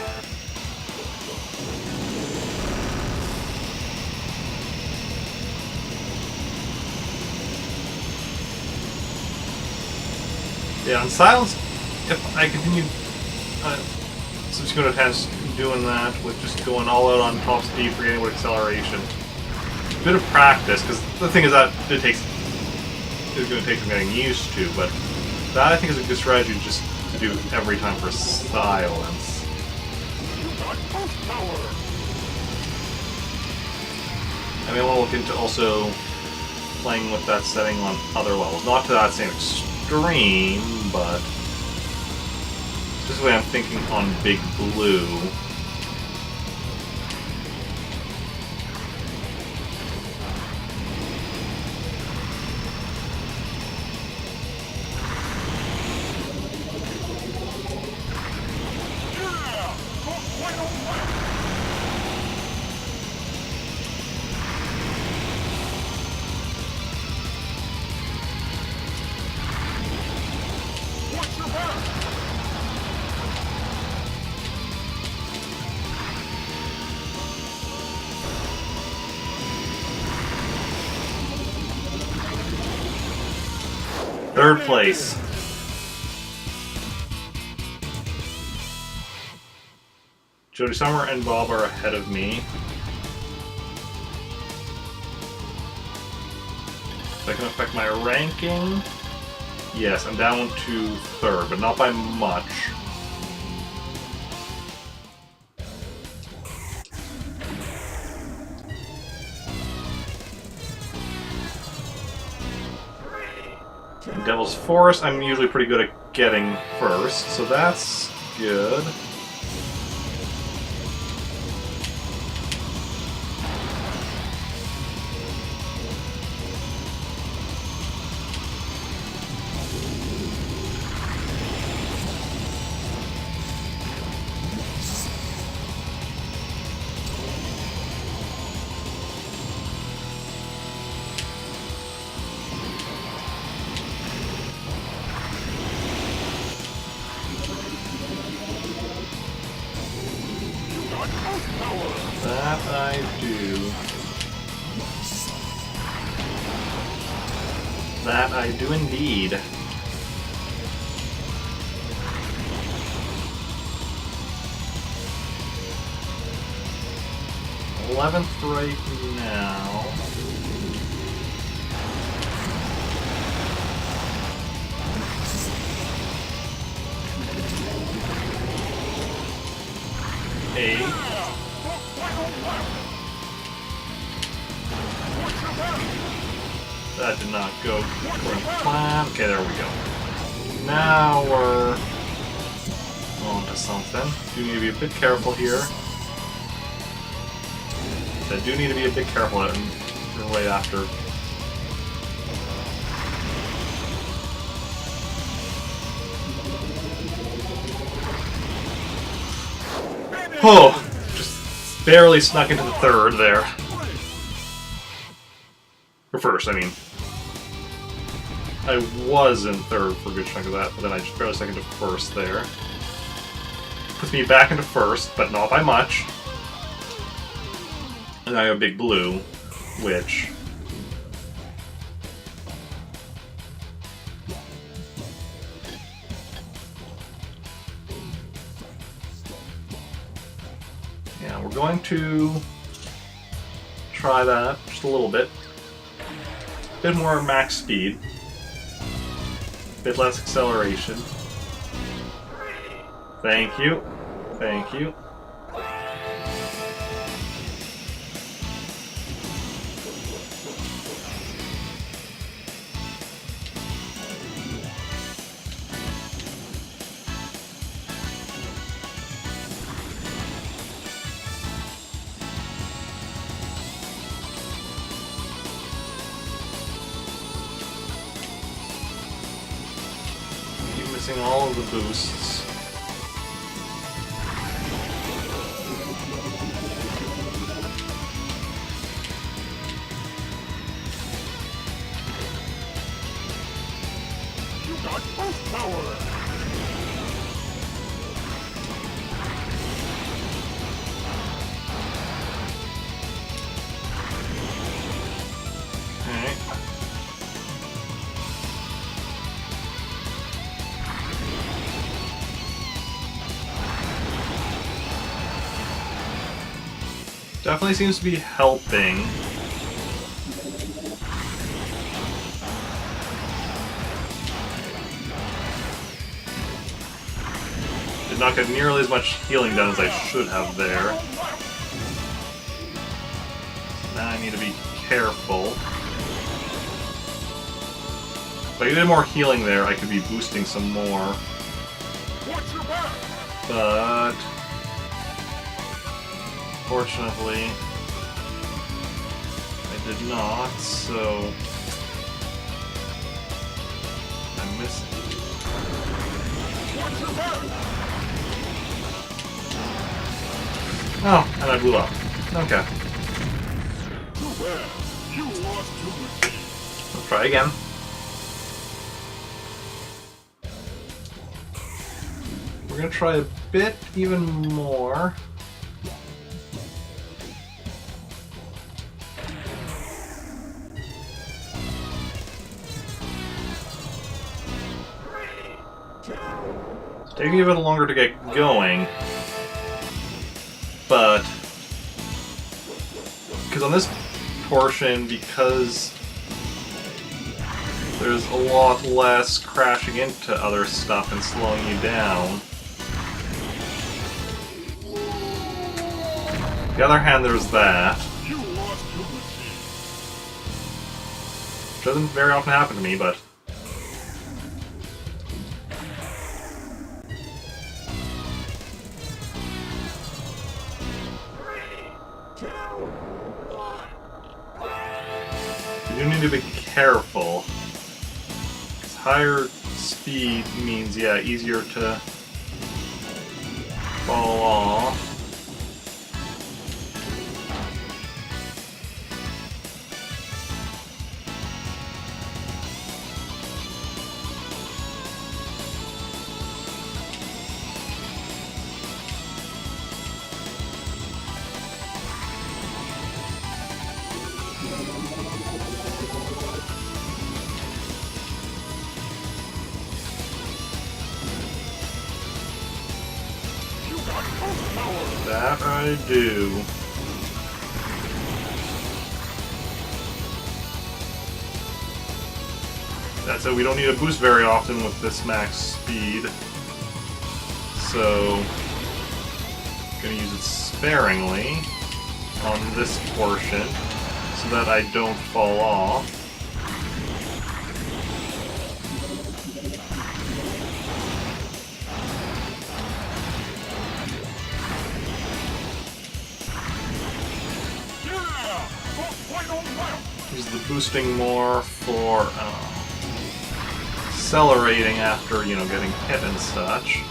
Yeah, on Silence, if I continue subsequent attempts doing that with just going all out on top speed, forgetting what acceleration. A bit of practice, because the thing is that is going to take some getting used to, but that I think is a good strategy just to do every time for Silence. You got Ghost Power! I may want to look into also playing with that setting on other levels. Not to that same extreme, but specifically I'm thinking on Big Blue. Third place. Jody Summer and Bob are ahead of me. That can affect my ranking. Yes, I'm down to third, but not by much. In Devil's Forest, I'm usually pretty good at getting first, so that's good. That I do. That I do indeed. '11th right now. That did not go according to plan. Okay, there we go. Now we're on to something. Do need to be a bit careful here. I do need to be a bit careful right after. Oh, just barely snuck into the third there. Or first, I mean. I was in third for a good chunk of that, but then I just barely stuck into first there. Puts me back into first, but not by much. And I have Big Blue, which... yeah, we're going to try that just a little bit. Bit more max speed. Bit less acceleration. Thank you. Thank you. Missing all of the boosts. You got boost power! Definitely seems to be helping. Did not get nearly as much healing done as I should have there. Now I need to be careful. If I did more healing there, I could be boosting some more. Watch your back! But fortunately, I did not, so I missed. Watch your back! Oh, and I blew up. Okay, Too bad. You lost to the team. let's try again. We're gonna try a bit even more. It's taking a bit longer to get going, but because on this portion, because there's a lot less crashing into other stuff and slowing you down. On the other hand, there's that, You lost to the team. which doesn't very often happen to me, but you do need to be careful. 'Cause higher speed means, yeah, easier to fall off. You got full power. That I do. That's it, we don't need a boost very often with this max speed. So, gonna use it sparingly on this portion so that I don't fall off. Yeah! Go final lap. Use the boosting more for accelerating after, you know, getting hit and such.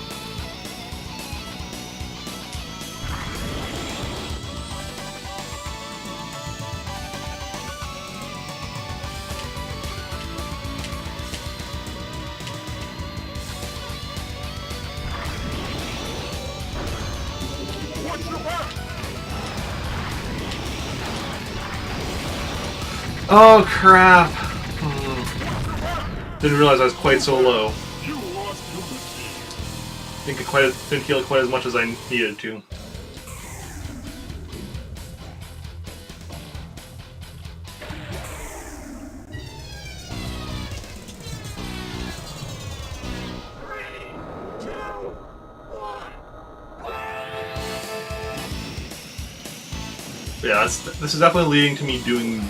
Watch your back. Oh crap! Didn't realize I was quite so low. You lost to the team. Didn't heal quite as much as I needed to. Yeah, this is definitely leading to me doing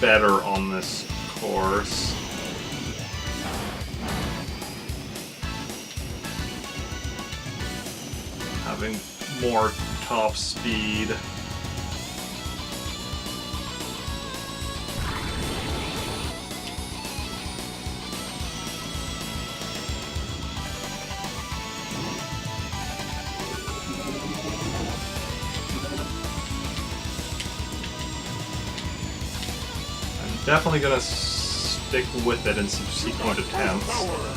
better on this course. Having more top speed. I'm definitely gonna stick with it in subsequent attempts. Power.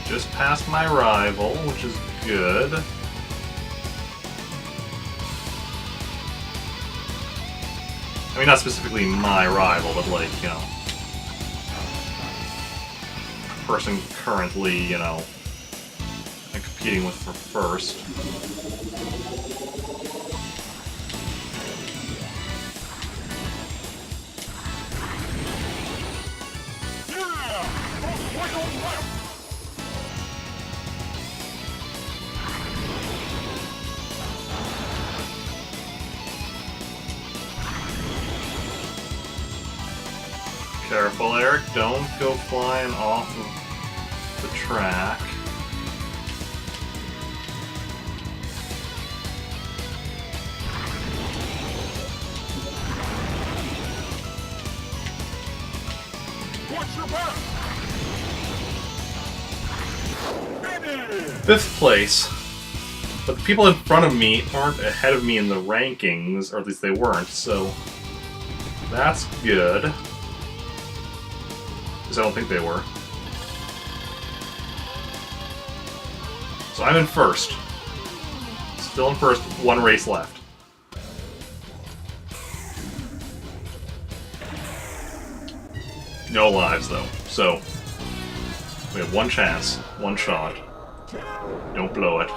Just past my rival, which is good. I mean, not specifically my rival, but like, you know, person currently, you know, I'm competing with for first. Yeah! Go final lap. Careful, Eric. Don't go flying off of the track. Watch your back! Finish! 5th place. But the people in front of me aren't ahead of me in the rankings, or at least they weren't, so that's good. Because I don't think they were. So I'm in 1st. Still in 1st, 1 race left. No lives, though, so we have 1 chance, 1 shot. Don't blow it.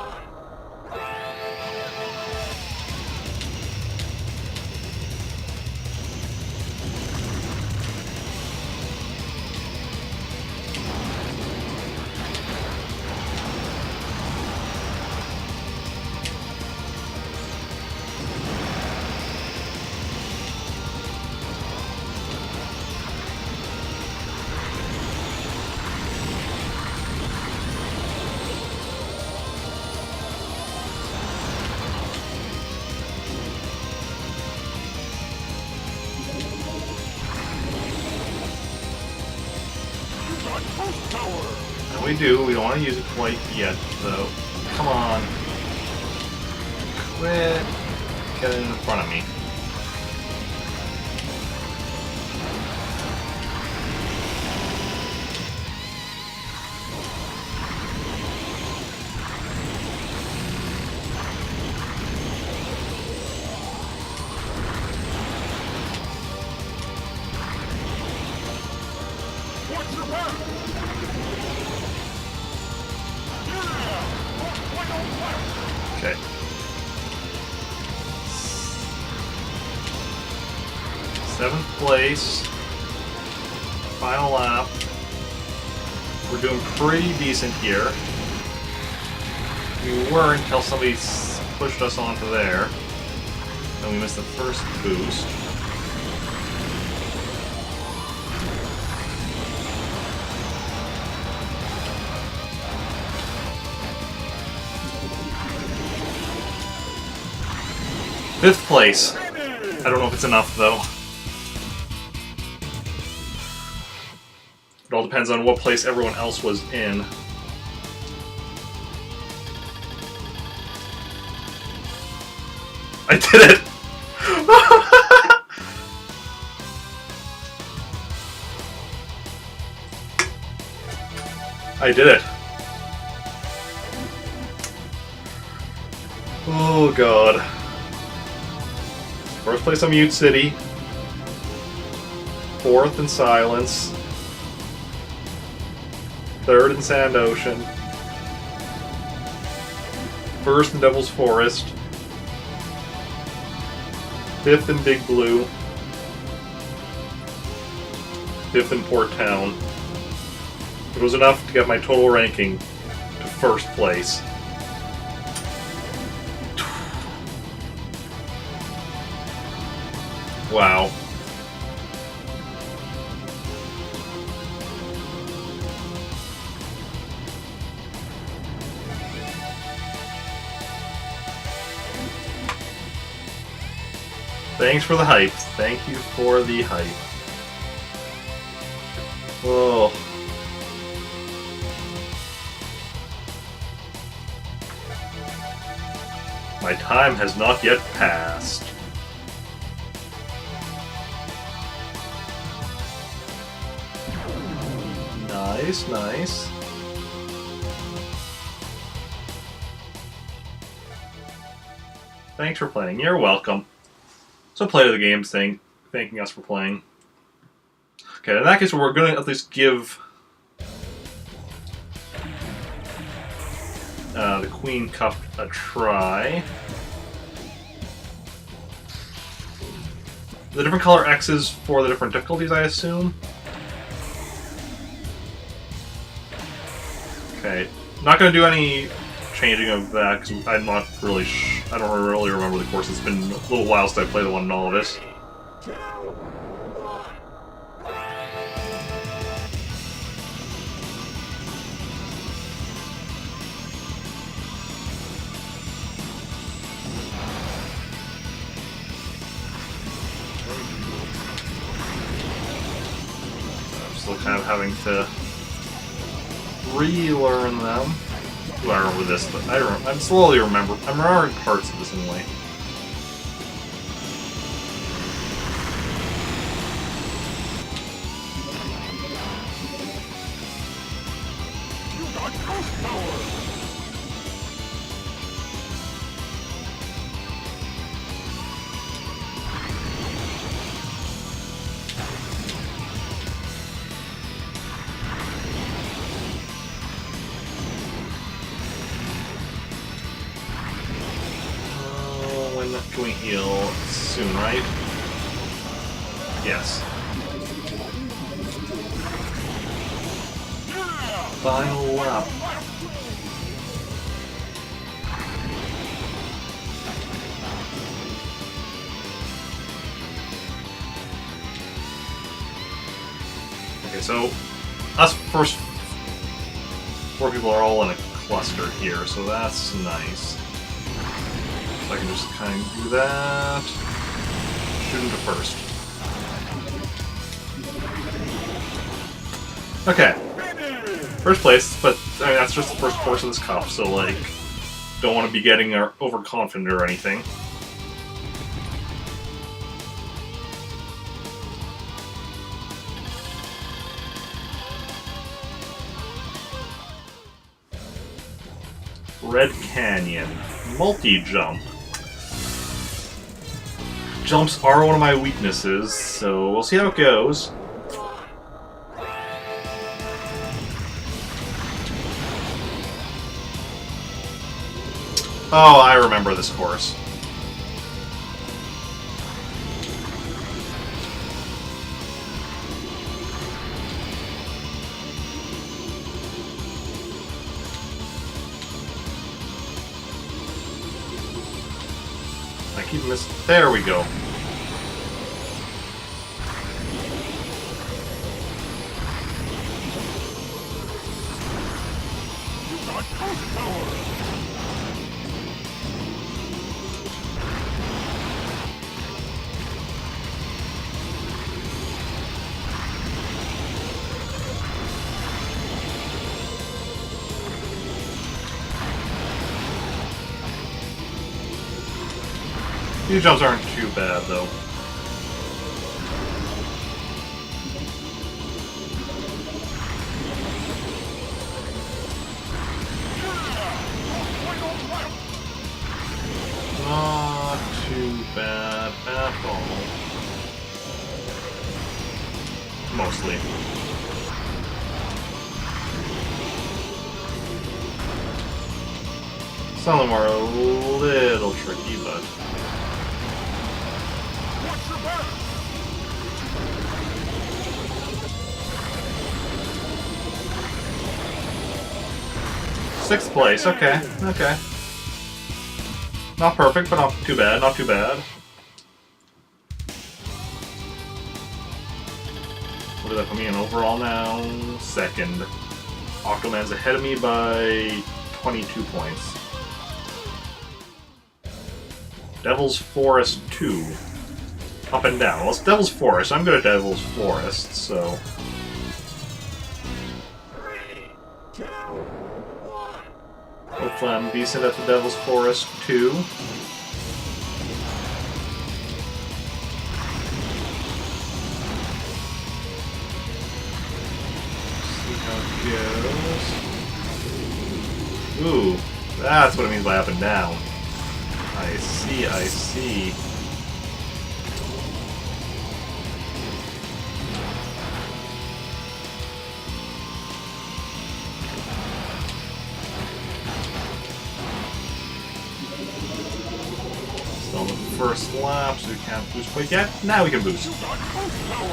Post tower! And we do. We don't want to use it quite yet, though. Come on. Quit getting in front of me. Watch your back! Yeah! Point on fire! Okay. 7th place. Final lap. We're doing pretty decent here. We were until somebody pushed us onto there. And we missed the first boost. Fifth place. I don't know if it's enough, though. It all depends on what place everyone else was in. I did it! I did it. Oh, God. First place on Mute City. 4th in Silence. 3rd in Sand Ocean. 1st in Devil's Forest. 5th in Big Blue. 5th in Port Town. It was enough to get my total ranking to 1st place. Wow. Thanks for the hype. Thank you for the hype. Oh. My time has not yet passed. Nice, nice. Thanks for playing. You're welcome. So play the games thing, thanking us for playing. Okay, in that case, we're going to at least give the Queen Cup a try. The different color X's for the different difficulties, I assume. Okay, not going to do any changing of that because I'm not really. I don't really remember the course. It's been a little while since I played the one in all of this. still kind of having to relearn them. Ooh, I remember this, but I'm slowly remembering parts of this anyway. You got ghost power! When can we heal? Soon, right? Yes. Final lap. Okay, so us first 4 people are all in a cluster here, so that's nice. So I can just kind of do that. Shoot him to first. Okay. First place, but I mean, that's just the first course of this cup, so like, don't want to be getting overconfident or anything. Red Canyon. Multi-jump. Jumps are one of my weaknesses, so we'll see how it goes. Oh, I remember this course. I keep missing. There we go. You got ghost power! These jumps aren't too bad, though. Not too bad at all. Mostly. Some of them are a little tricky, but... Watch your back! 6th place, okay, okay. Not perfect, but not too bad, not too bad. What did that put me in overall now? 2nd. Octoman's ahead of me by 22 points. Devil's Forest 2. Up and down. Well, it's Devil's Forest. I'm good at Devil's Forest, so... Hopefully I'm decent at the Devil's Forest too. See how it goes. Ooh, that's what it means by up and down. I see, I see. On the first lap, so we can't boost quite yet. Now we can boost. You got ghost power!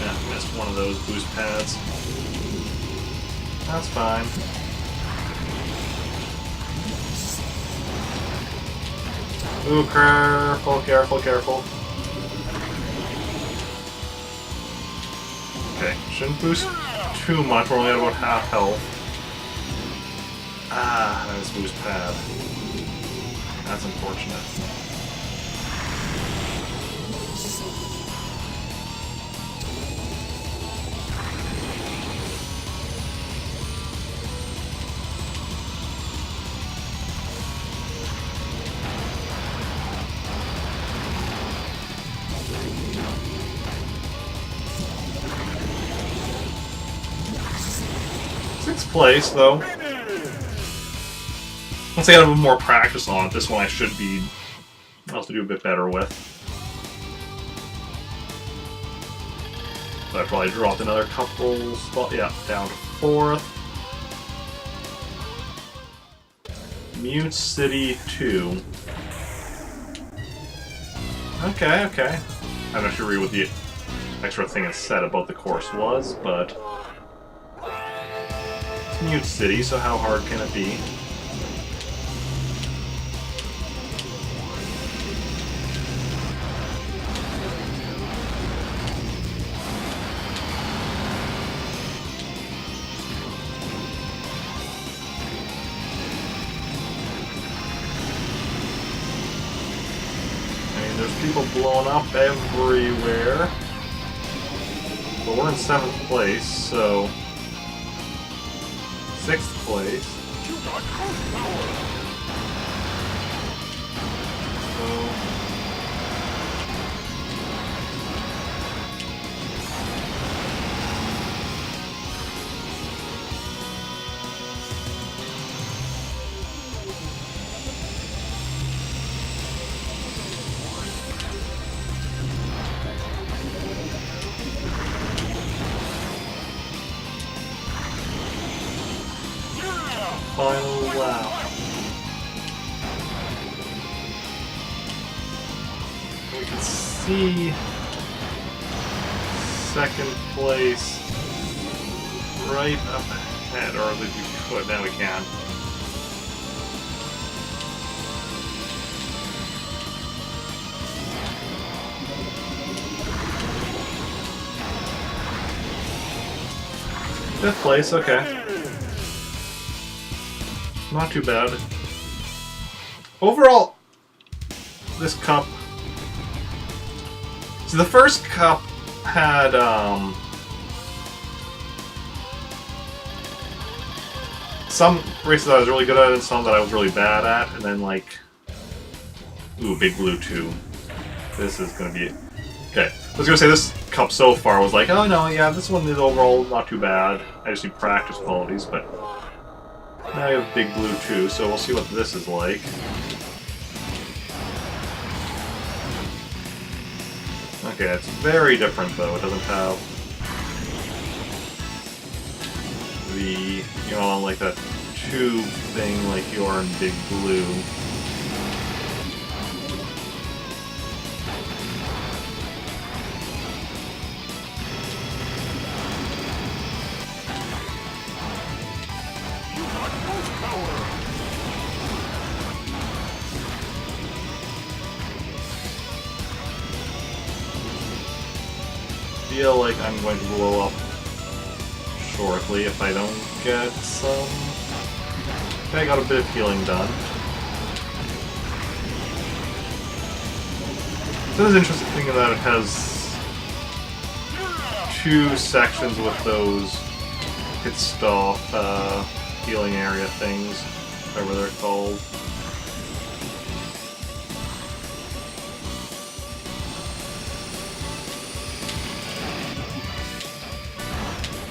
Yeah, missed one of those boost pads. That's fine. Ooh, careful, careful, careful. Okay, shouldn't boost too much. We're only at about half health. Ah, that is boost pad. That's unfortunate. Sixth place, though. Once I get a little more practice on it, this one I should be able to do a bit better with. So I probably dropped another couple spots. Yeah, down to 4th. Mute City 2. Okay, okay. I'm not sure what the extra thing it said about the course was, but it's Mute City, so how hard can it be? There's people blowing up everywhere. But we're in 7th place, so 6th place. Final lap. We can see 2nd place right up ahead, or at least we could. Now we can. Fifth place, okay. Not too bad. Overall, this cup... So the first cup had, some races I was really good at and some that I was really bad at, and then, like... Ooh, Big Blue 2. This is gonna be... Okay, I was gonna say this cup so far was like, oh no, yeah, this one is overall not too bad. I just need practice qualities, but... Now I have Big Blue 2, so we'll see what this is like. Okay, it's very different though. It doesn't have the, you know, like that tube thing like you are in Big Blue. I feel like I'm going to blow up shortly if I don't get some... Okay, I got a bit of healing done. It is interesting that it has 2 sections with those pit stop healing area things, whatever they're called.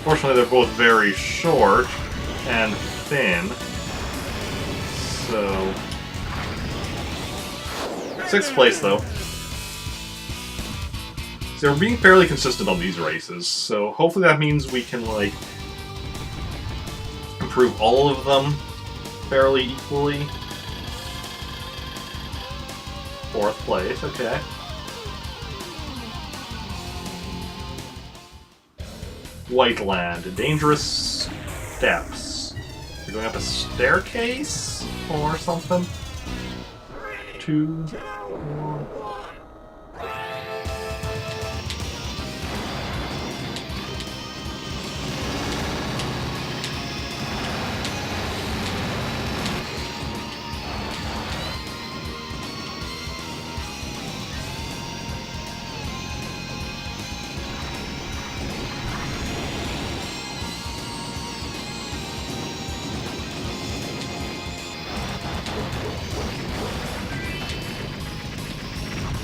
Fortunately, they're both very short and thin, so... 6th place, though. So we're being fairly consistent on these races, so hopefully that means we can, like, improve all of them fairly equally. 4th place, okay. Whiteland, dangerous steps. We're going up a staircase or something? 2, 1.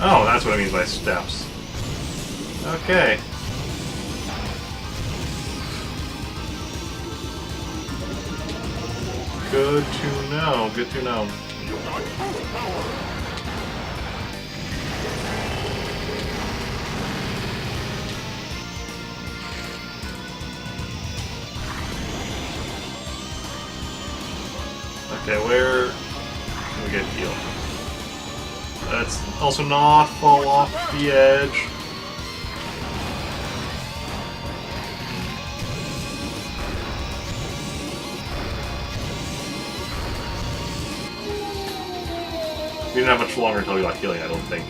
Oh, that's what it means by steps. Okay. Good to know, good to know. You got most power. Okay, where can we get healed? Let's also not fall off the edge. We didn't have much longer until we got healing, I don't think.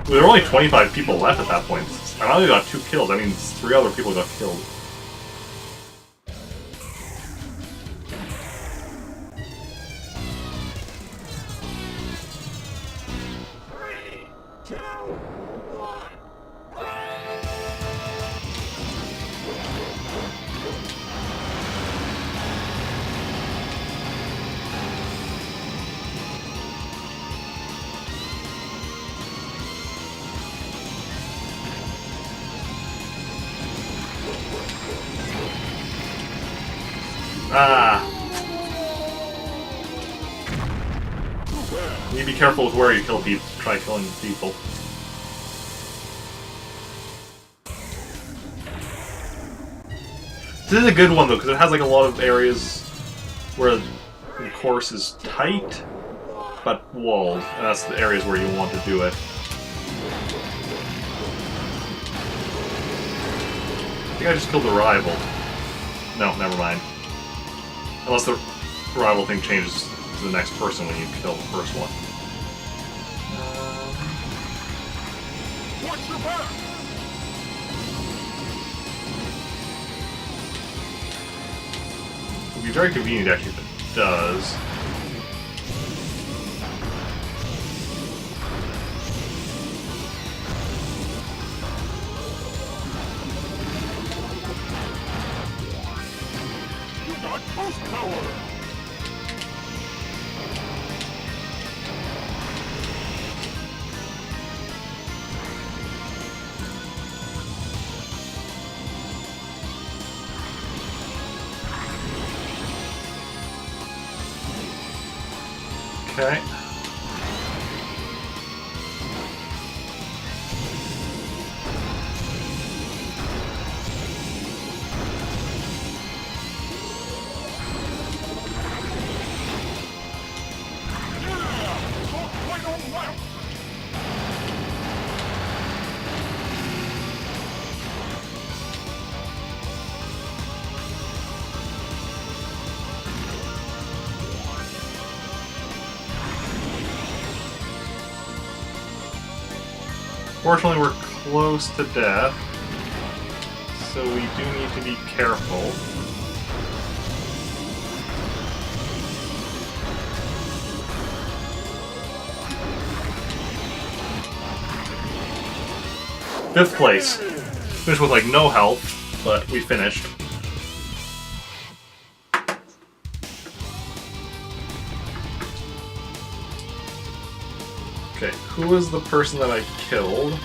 There were only 25 people left at that point. I only got 2 kills. That means 3 other people got killed. Ah! You need to be careful with where you kill people. Try killing people. This is a good one though, because it has like a lot of areas where the course is tight, but walled, and that's the areas where you want to do it. I think I just killed the rival. No, never mind. Unless the rival thing changes to the next person when you kill the first one. Watch your back. It would be very convenient actually if it does. You got most power. Okay. Fortunately, we're close to death, so we do need to be careful. Fifth place. Finished with like no health, but we finished. Okay, who was the person that I killed?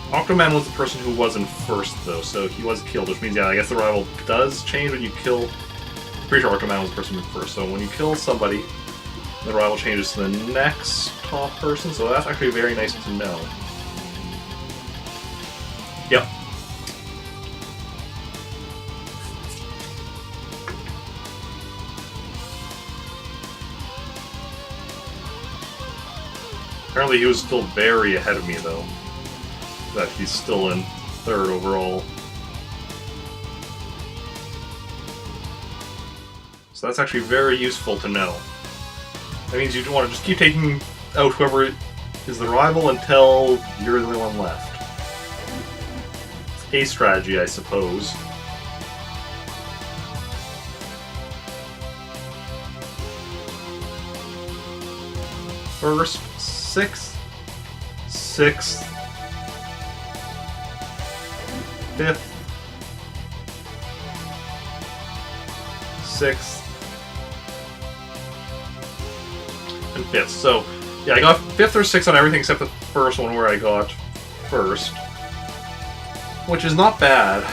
Octoman was the person who was in first, though, so he was killed, which means, yeah, I guess the rival does change when you kill... Pretty sure Octoman was the person in first, so when you kill somebody, the rival changes to the next top person, so that's actually very nice to know. Yep. Apparently he was still very ahead of me, though. That he's still in third overall. So that's actually very useful to know. That means you want to just keep taking out whoever is the rival until you're the only one left. It's a strategy, I suppose. First, sixth, sixth, fifth, sixth, and 5th. So, yeah, I got 5th or 6th on everything except the first one where I got first. Which is not bad.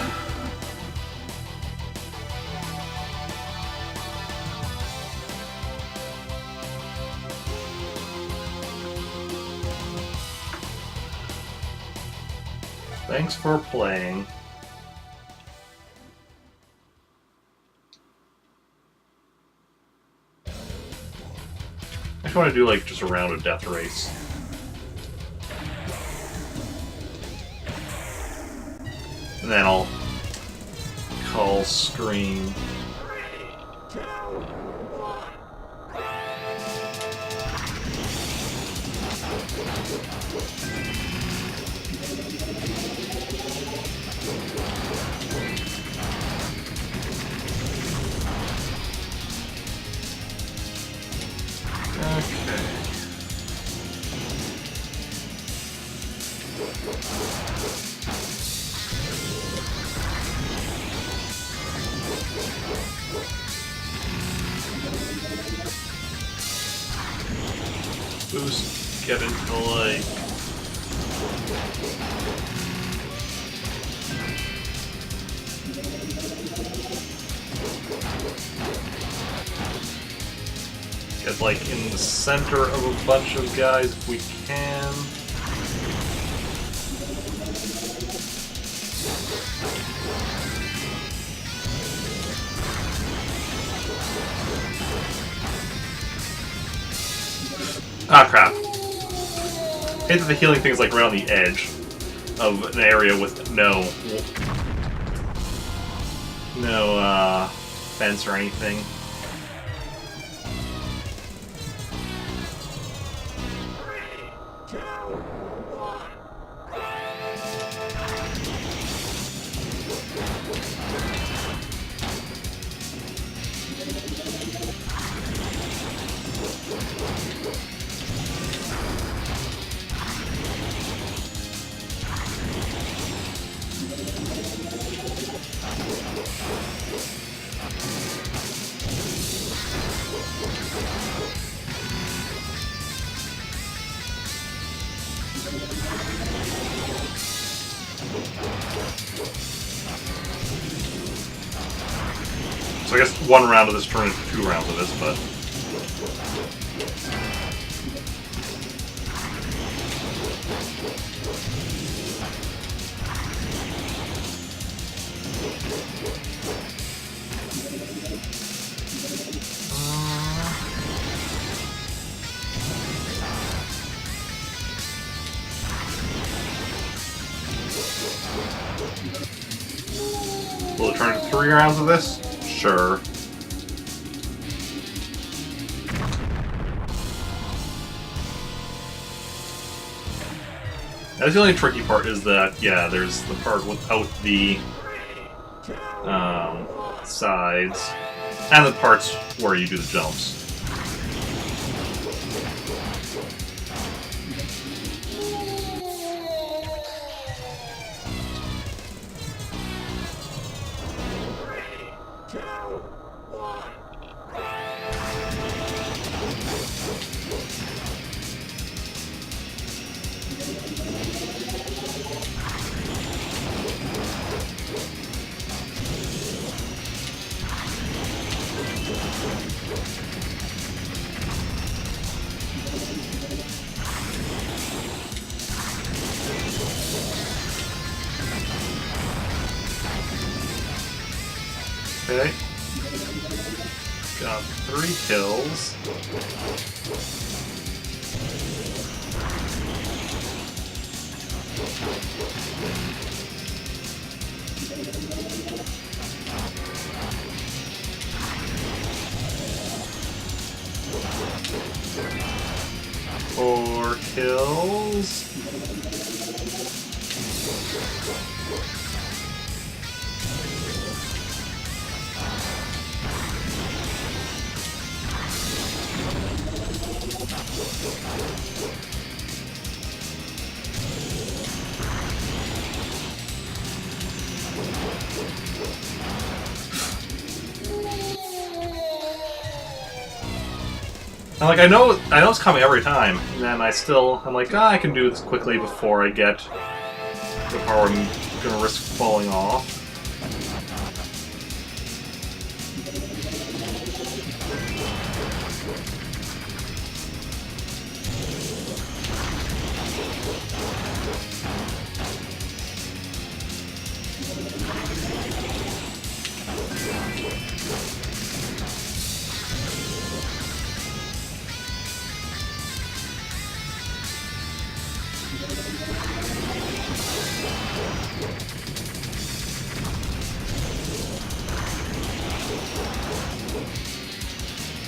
Thanks for playing. I just want to do like just a round of death race. And then I'll call stream. Okay. Boost, get into light. Get like in the center of a bunch of guys if we can. Ah, crap. I hate that the healing thing is like around the edge of an area with no fence or anything. So I guess one round of this turned into 2 rounds of this, but... Will it turn into 3 rounds of this? Sure. That's the only tricky part is that, yeah, there's the part without the sides, and the parts where you do the jumps. Okay. Got 3 kills. Four kills. And like I know it's coming every time, and then I'm like, I can do this quickly before I get the part where I'm gonna risk falling off.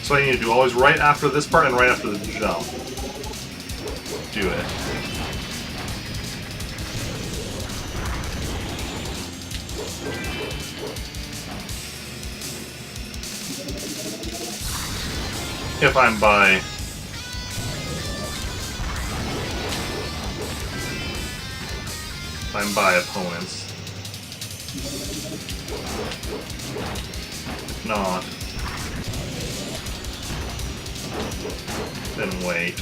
So what I need to do always right after this part and right after the jump. Do it. If I'm by opponents. If not, then wait.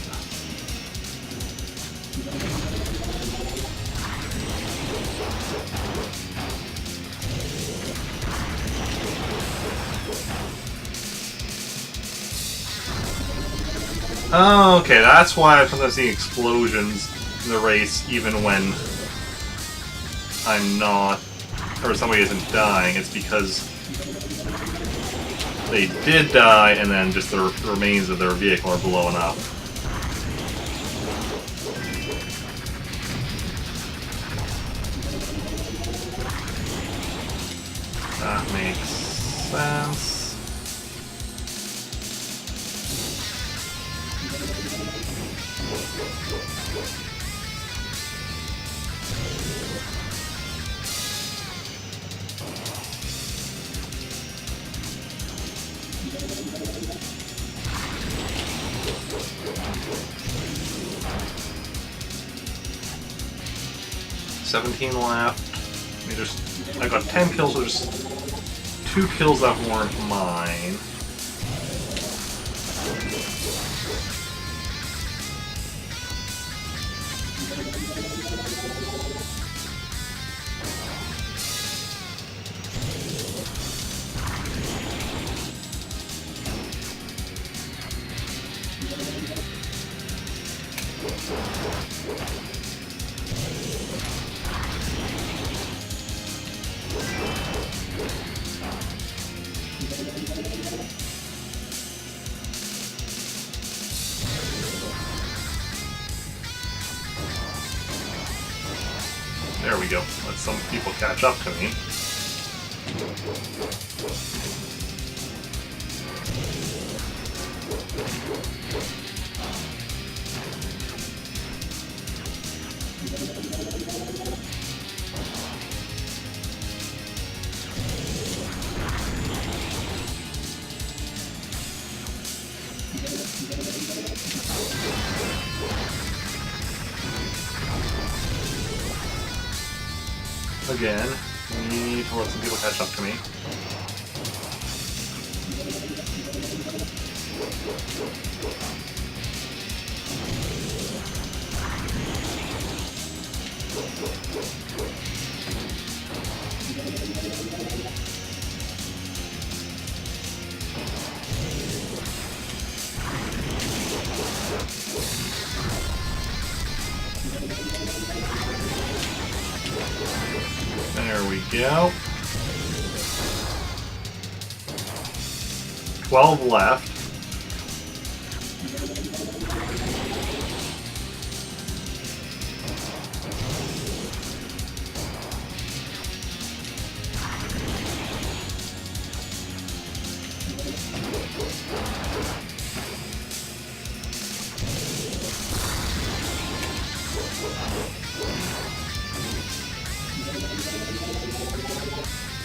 Oh, okay, that's why I'm sometimes seeing explosions in the race even when I'm not, or somebody isn't dying. It's because they did die and then just the remains of their vehicle are blowing up. That makes sense. Left. I got 10 kills, so there's 2 kills that weren't mine. There we go. Let some people catch up to me. Again, need to let some people catch up to me. There we go. 12 left.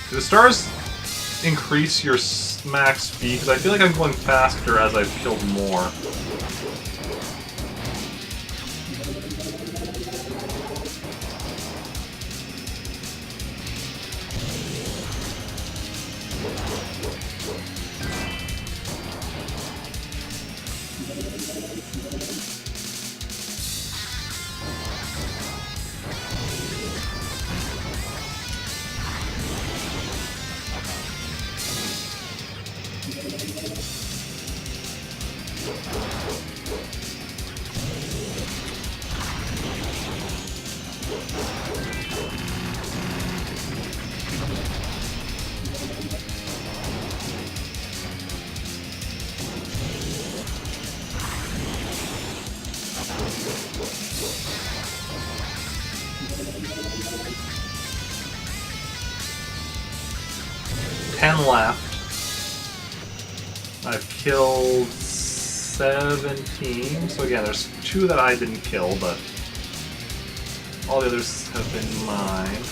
Do the stars increase your max speed? Because I feel like I'm going faster as I've killed more. Ten left. I've killed 17. So again, there's 2 that I didn't kill, but all the others have been mine.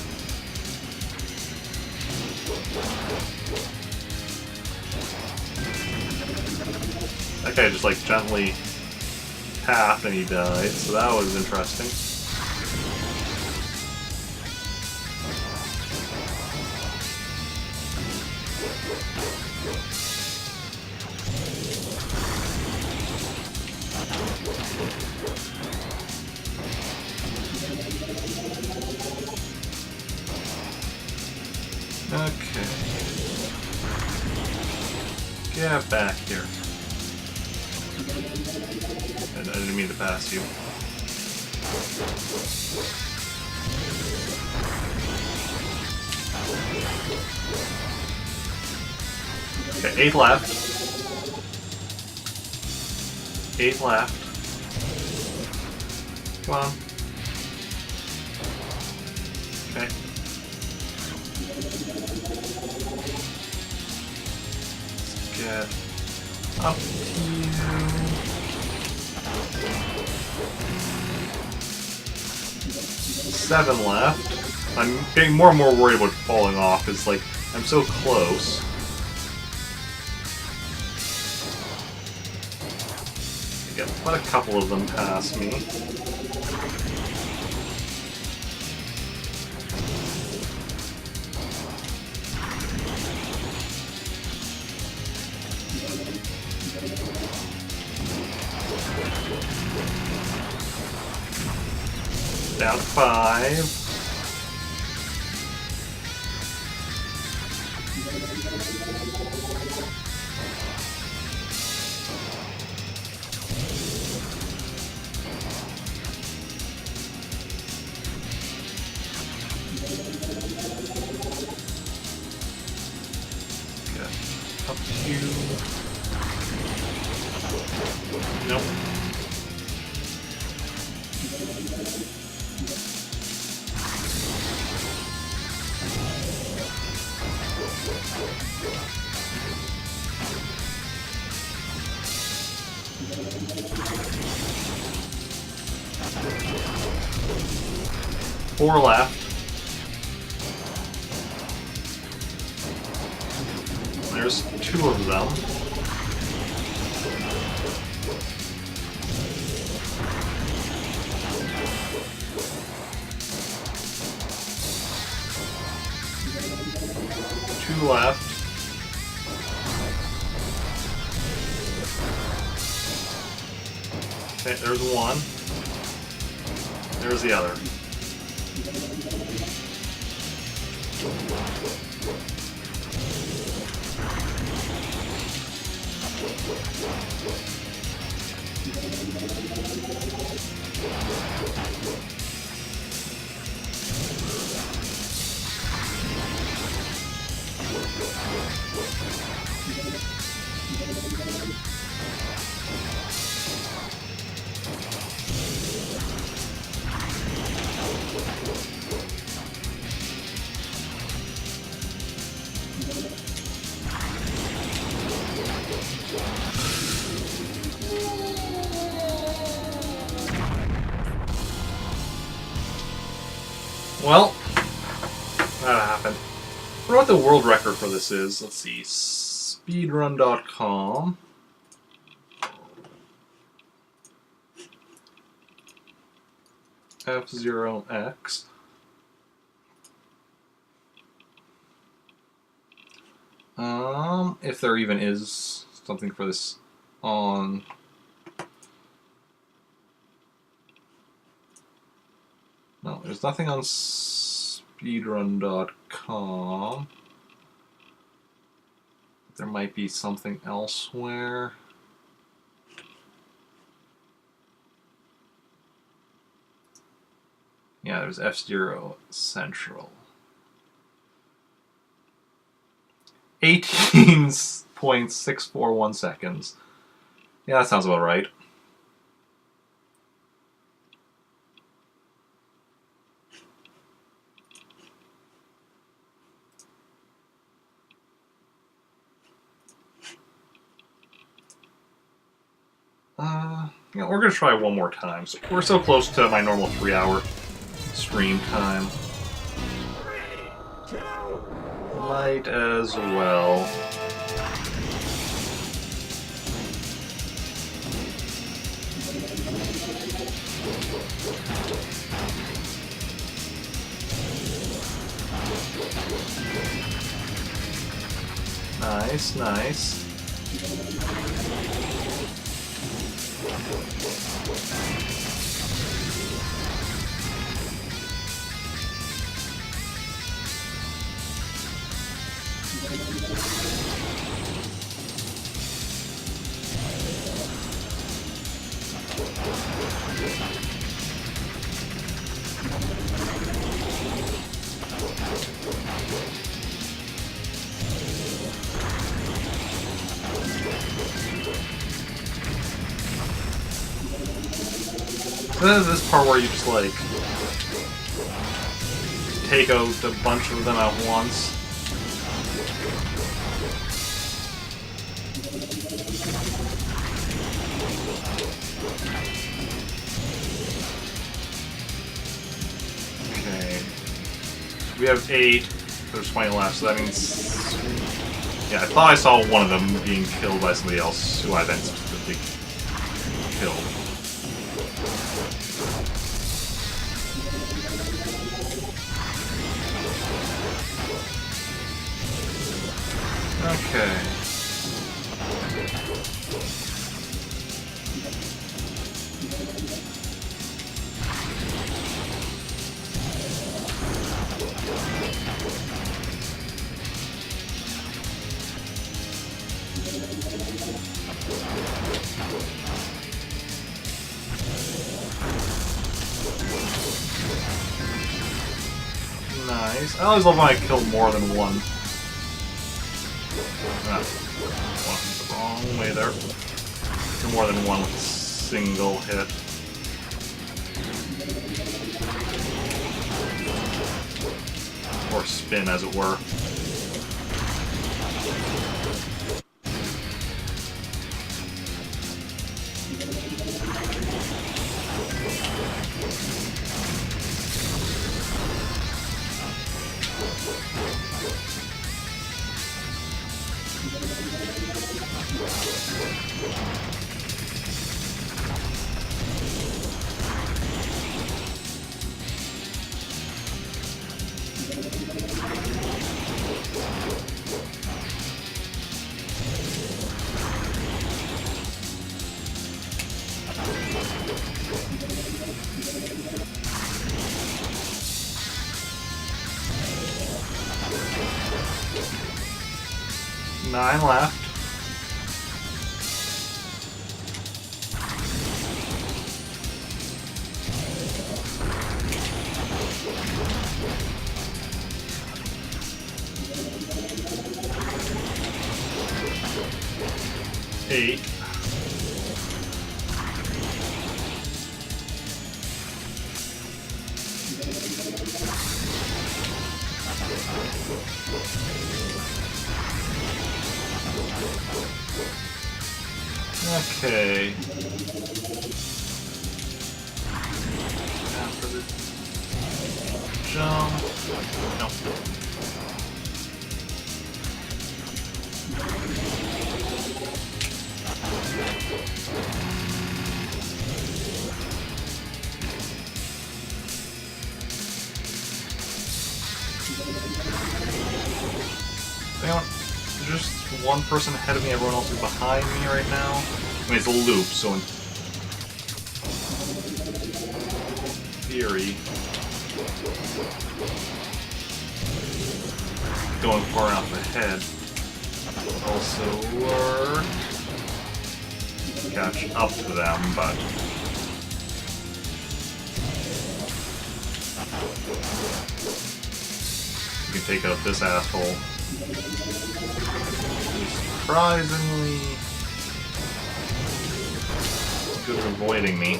That guy just like gently tapped and he died, so that was interesting. Okay. Get back here. I didn't mean to pass you. Okay, 8 left. 8 left. Come on. Okay. Let's get up to you. Seven left. I'm getting more and more worried about falling off. It's like I'm so close. Let a couple of them pass me. Down 5. Up to... Nope. Four left. There's 2 of them. Two left. Okay, there's 1. There's the other. Well, that happened. I wonder what the world record for this is. Let's see. Speedrun.com. F0X. If there even is something for this on There's nothing on speedrun.com. There might be something elsewhere. Yeah, there's F-Zero Central. 18.641 seconds. Yeah, that sounds about right. Yeah, we're gonna try one more time. So we're so close to my normal 3-hour stream time. Might as well. Nice, nice. This part where you just like take out a bunch of them at once. Okay. We have 8. There's 20 left, so that means... Yeah, I thought I saw one of them being killed by somebody else who I then specifically killed. Okay. Nice. I always love when I kill more than one. The wrong way there. Kill more than one with a single hit. Or spin, as it were. Nine left. Eight. Okay. After the jump. No. Anyone? There's just one person ahead of me, everyone else is behind me right now. I mean, it's a loop, so in theory... Going far enough ahead. Also work. Catch up to them, but you can take out this asshole. Surprisingly good at avoiding me.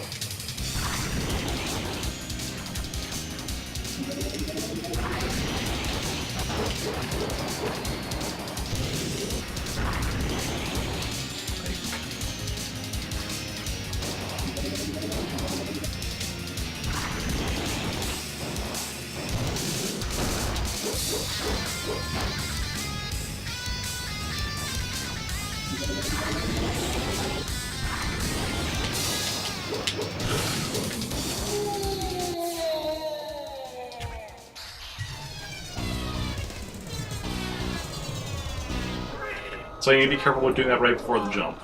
So you need to be careful with doing that right before the jump.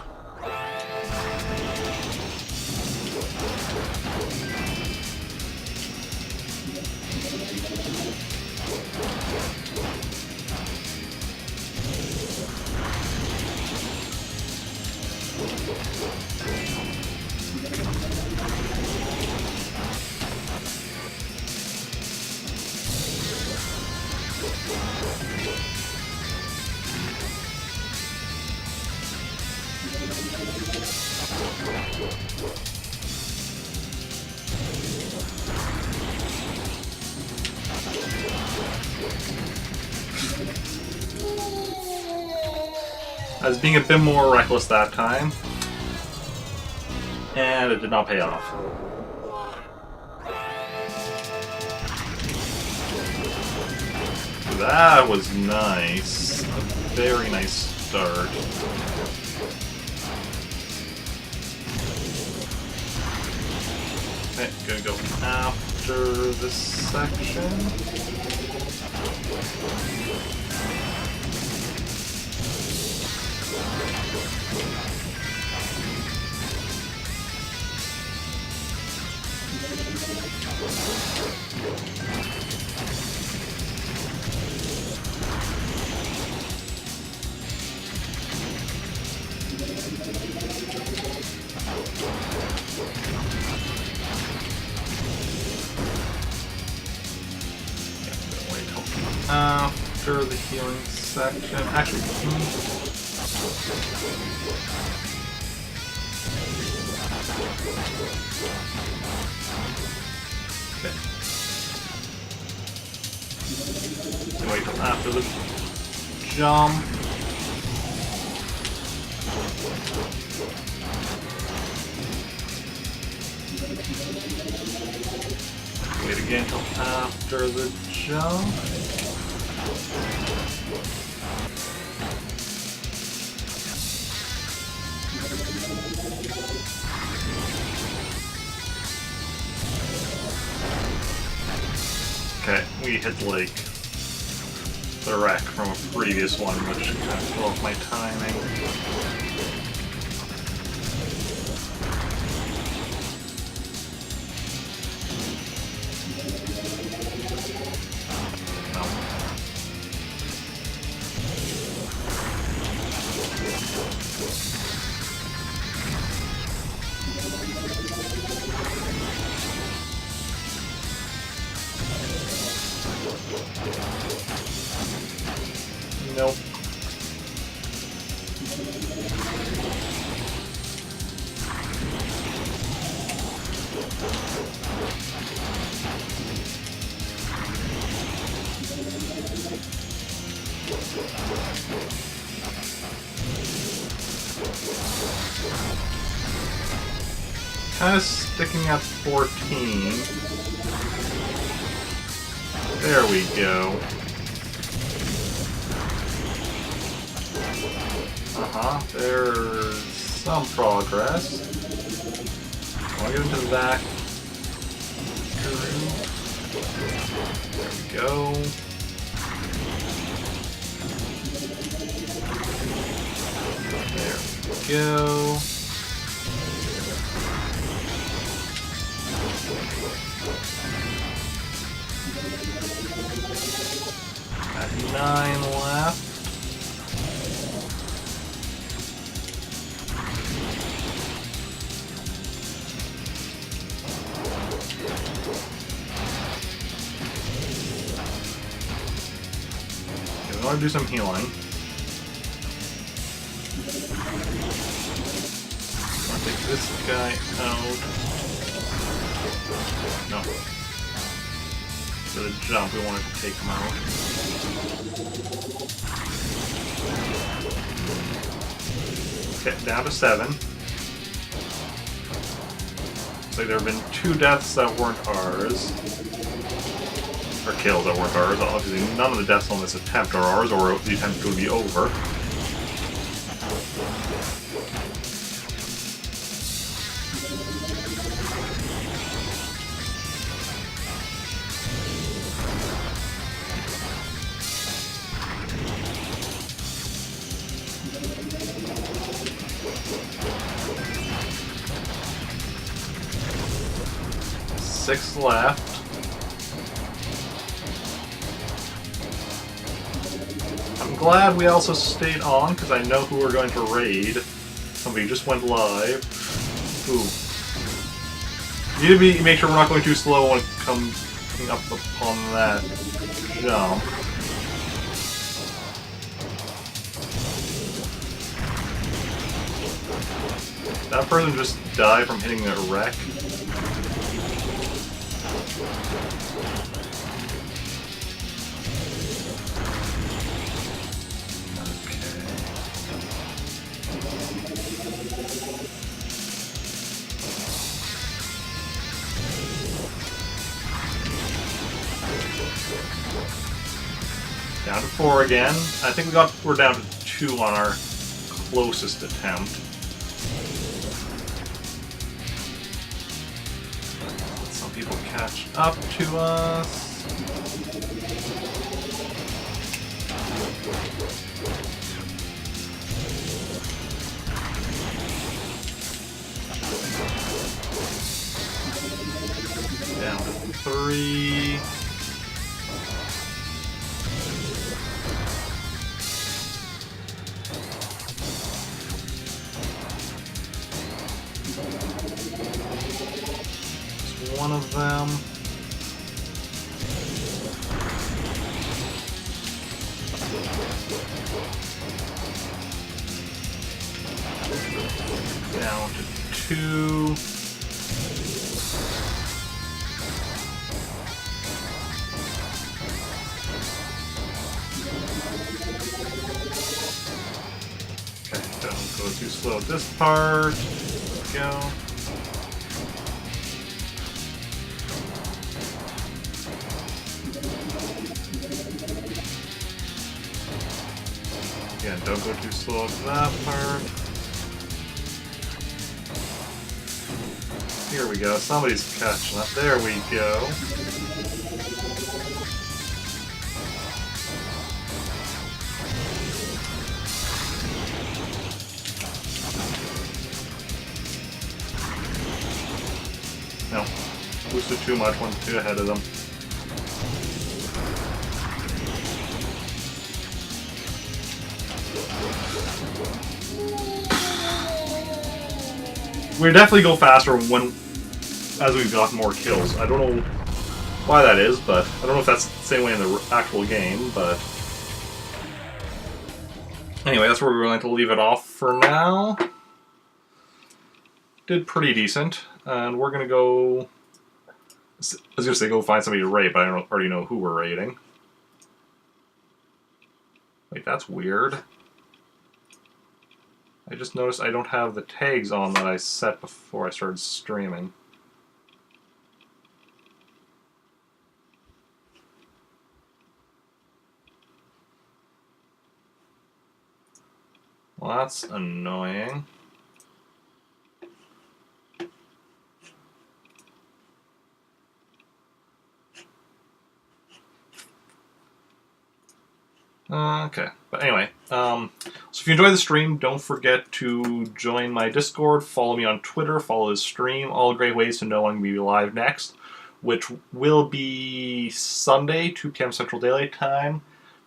I was being a bit more reckless that time, and it did not pay off. That was nice. A very nice start. Okay, gonna go after this section. After the healing section. Actually, okay. Wait till after the jump. Wait again till after the jump. Okay, we hit like the wreck from a previous one, which kind of threw off my timing. Nope. Kind of sticking at 14. There we go. There's some progress. I'll get into that groove. There we go. There we go. At 9 left. Okay, we want to do some healing. I'll take this guy out. No. For the jump, we wanted to take him out. Okay, down to 7. Looks like there have been 2 deaths that weren't ours. Or kills that weren't ours. Obviously, none of the deaths on this attempt are ours, or the attempt would be over. Six left. I'm glad we also stayed on, because I know who we're going to raid. Somebody just went live. Ooh. Need to make sure we're not going too slow when coming up upon that jump. That person just died from hitting that wreck. Down to 4 again. I think we're down to 2 on our closest attempt. Let some people catch up to us. Down to 3. One of them. Down to 2. Okay, don't go too slow at this part. There we go. Again, don't go too slow at that part. Here we go. Somebody's catching up. There we go. No. Boosted too much, went too ahead of them. We definitely go faster as we've got more kills. I don't know why that is, but I don't know if that's the same way in the actual game, but anyway, that's where we're going to leave it off for now. Did pretty decent, and we're gonna go. I was gonna say go find somebody to raid, but I already know who we're raiding. Wait, that's weird. I just noticed I don't have the tags on that I set before I started streaming. Well, that's annoying. Okay, but anyway, so if you enjoyed the stream, don't forget to join my Discord, follow me on Twitter, follow the stream, all great ways to know when I'm going to be live next. which will be Sunday, 2 p.m. Central Daylight Time,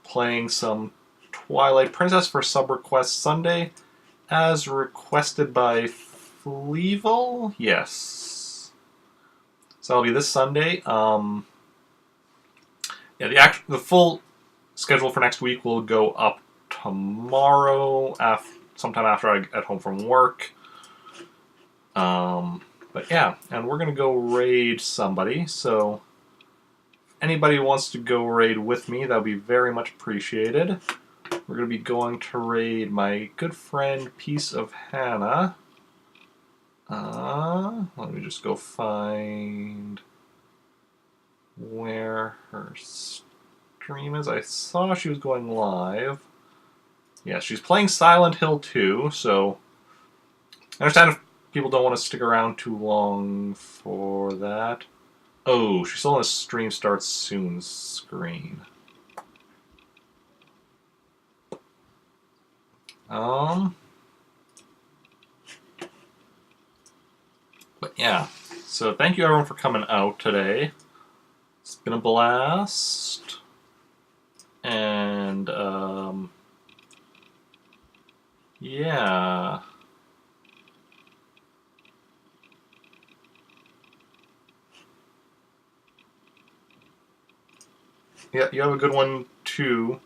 playing some Twilight Princess for Sub Request Sunday, as requested by Fleevel? Yes. So that'll be this Sunday. Yeah, the full schedule for next week will go up tomorrow, sometime after I get home from work. But yeah, and we're gonna go raid somebody. So anybody who wants to go raid with me, that would be very much appreciated. We're gonna be going to raid my good friend Piece of Hannah. Let me just go find where her stream is. I saw she was going live. Yeah, she's playing Silent Hill 2, so I understand if people don't want to stick around too long for that. Oh, she's still on the stream starts soon screen. But yeah, so thank you everyone for coming out today. It's been a blast. And, yeah. Yeah, you have a good one too,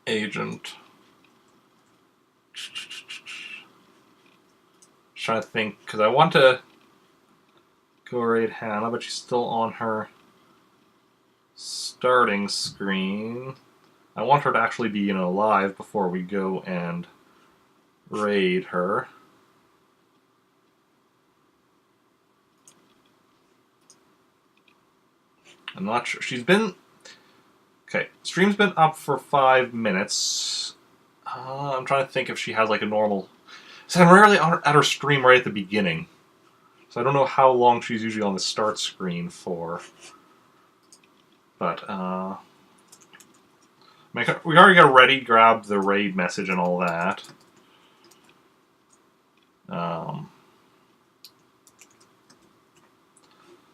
Agent. Trying to think, because I want to go raid Hannah, but she's still on her starting screen. I want her to actually be, live before we go and raid her. I'm not sure. She's been... Okay, stream's been up for 5 minutes. I'm trying to think if she has like a normal... So I'm rarely at her stream right at the beginning. So I don't know how long she's usually on the start screen for. But, we already got ready, grabbed the raid message and all that.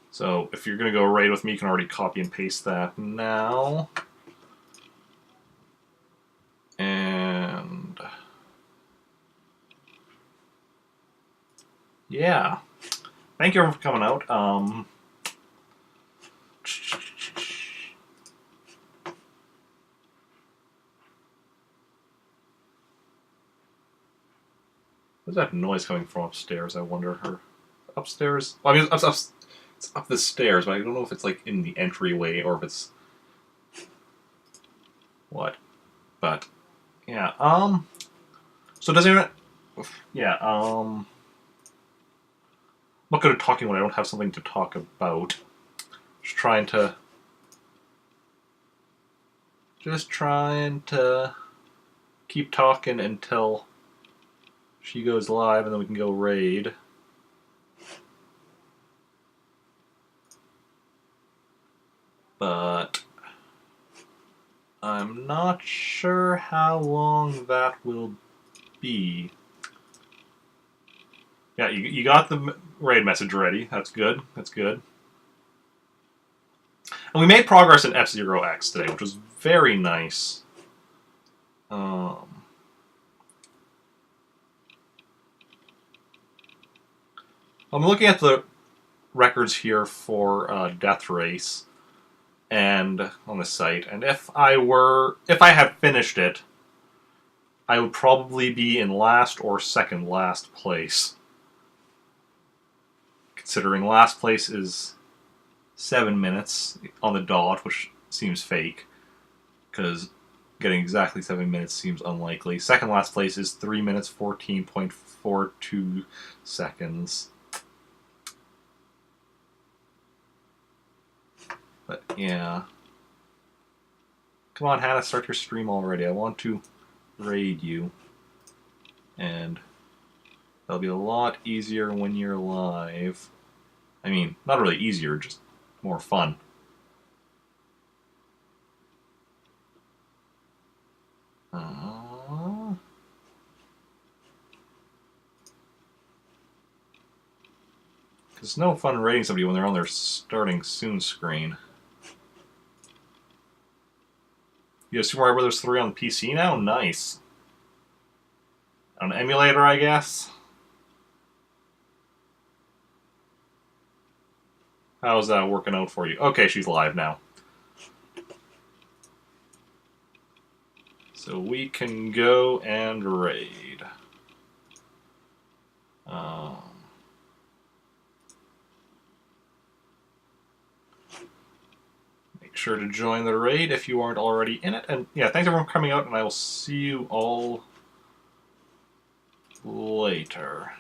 So if you're going to go raid with me, you can already copy and paste that now. And yeah. Thank you everyone for coming out. Where's that noise coming from upstairs? I wonder. Or upstairs? Well, I mean, it's up the stairs, but I don't know if it's like in the entryway or if it's what. But yeah. So does anyone? Yeah. I'm not good at talking when I don't have something to talk about. Just trying to keep talking until she goes live, and then we can go raid. But I'm not sure how long that will be. Yeah, you got the raid message ready. That's good. That's good. And we made progress in F-Zero X today, which was very nice. I'm looking at the records here for Death Race and on the site, and if I had finished it, I would probably be in last or second last place. Considering last place is 7 minutes on the dot, which seems fake, because getting exactly 7 minutes seems unlikely. Second last place is 3 minutes 14.42 seconds. But yeah. Come on, Hannah, start your stream already. I want to raid you. And that'll be a lot easier when you're live. I mean, not really easier, just more fun. Because it's no fun rating somebody when they're on their starting soon screen. You have Super Mario Bros. 3 on the PC now? Nice. On an emulator, I guess? How's that working out for you? Okay, she's live now. So we can go and raid. Make sure to join the raid if you aren't already in it. And yeah, thanks everyone for coming out, and I will see you all later.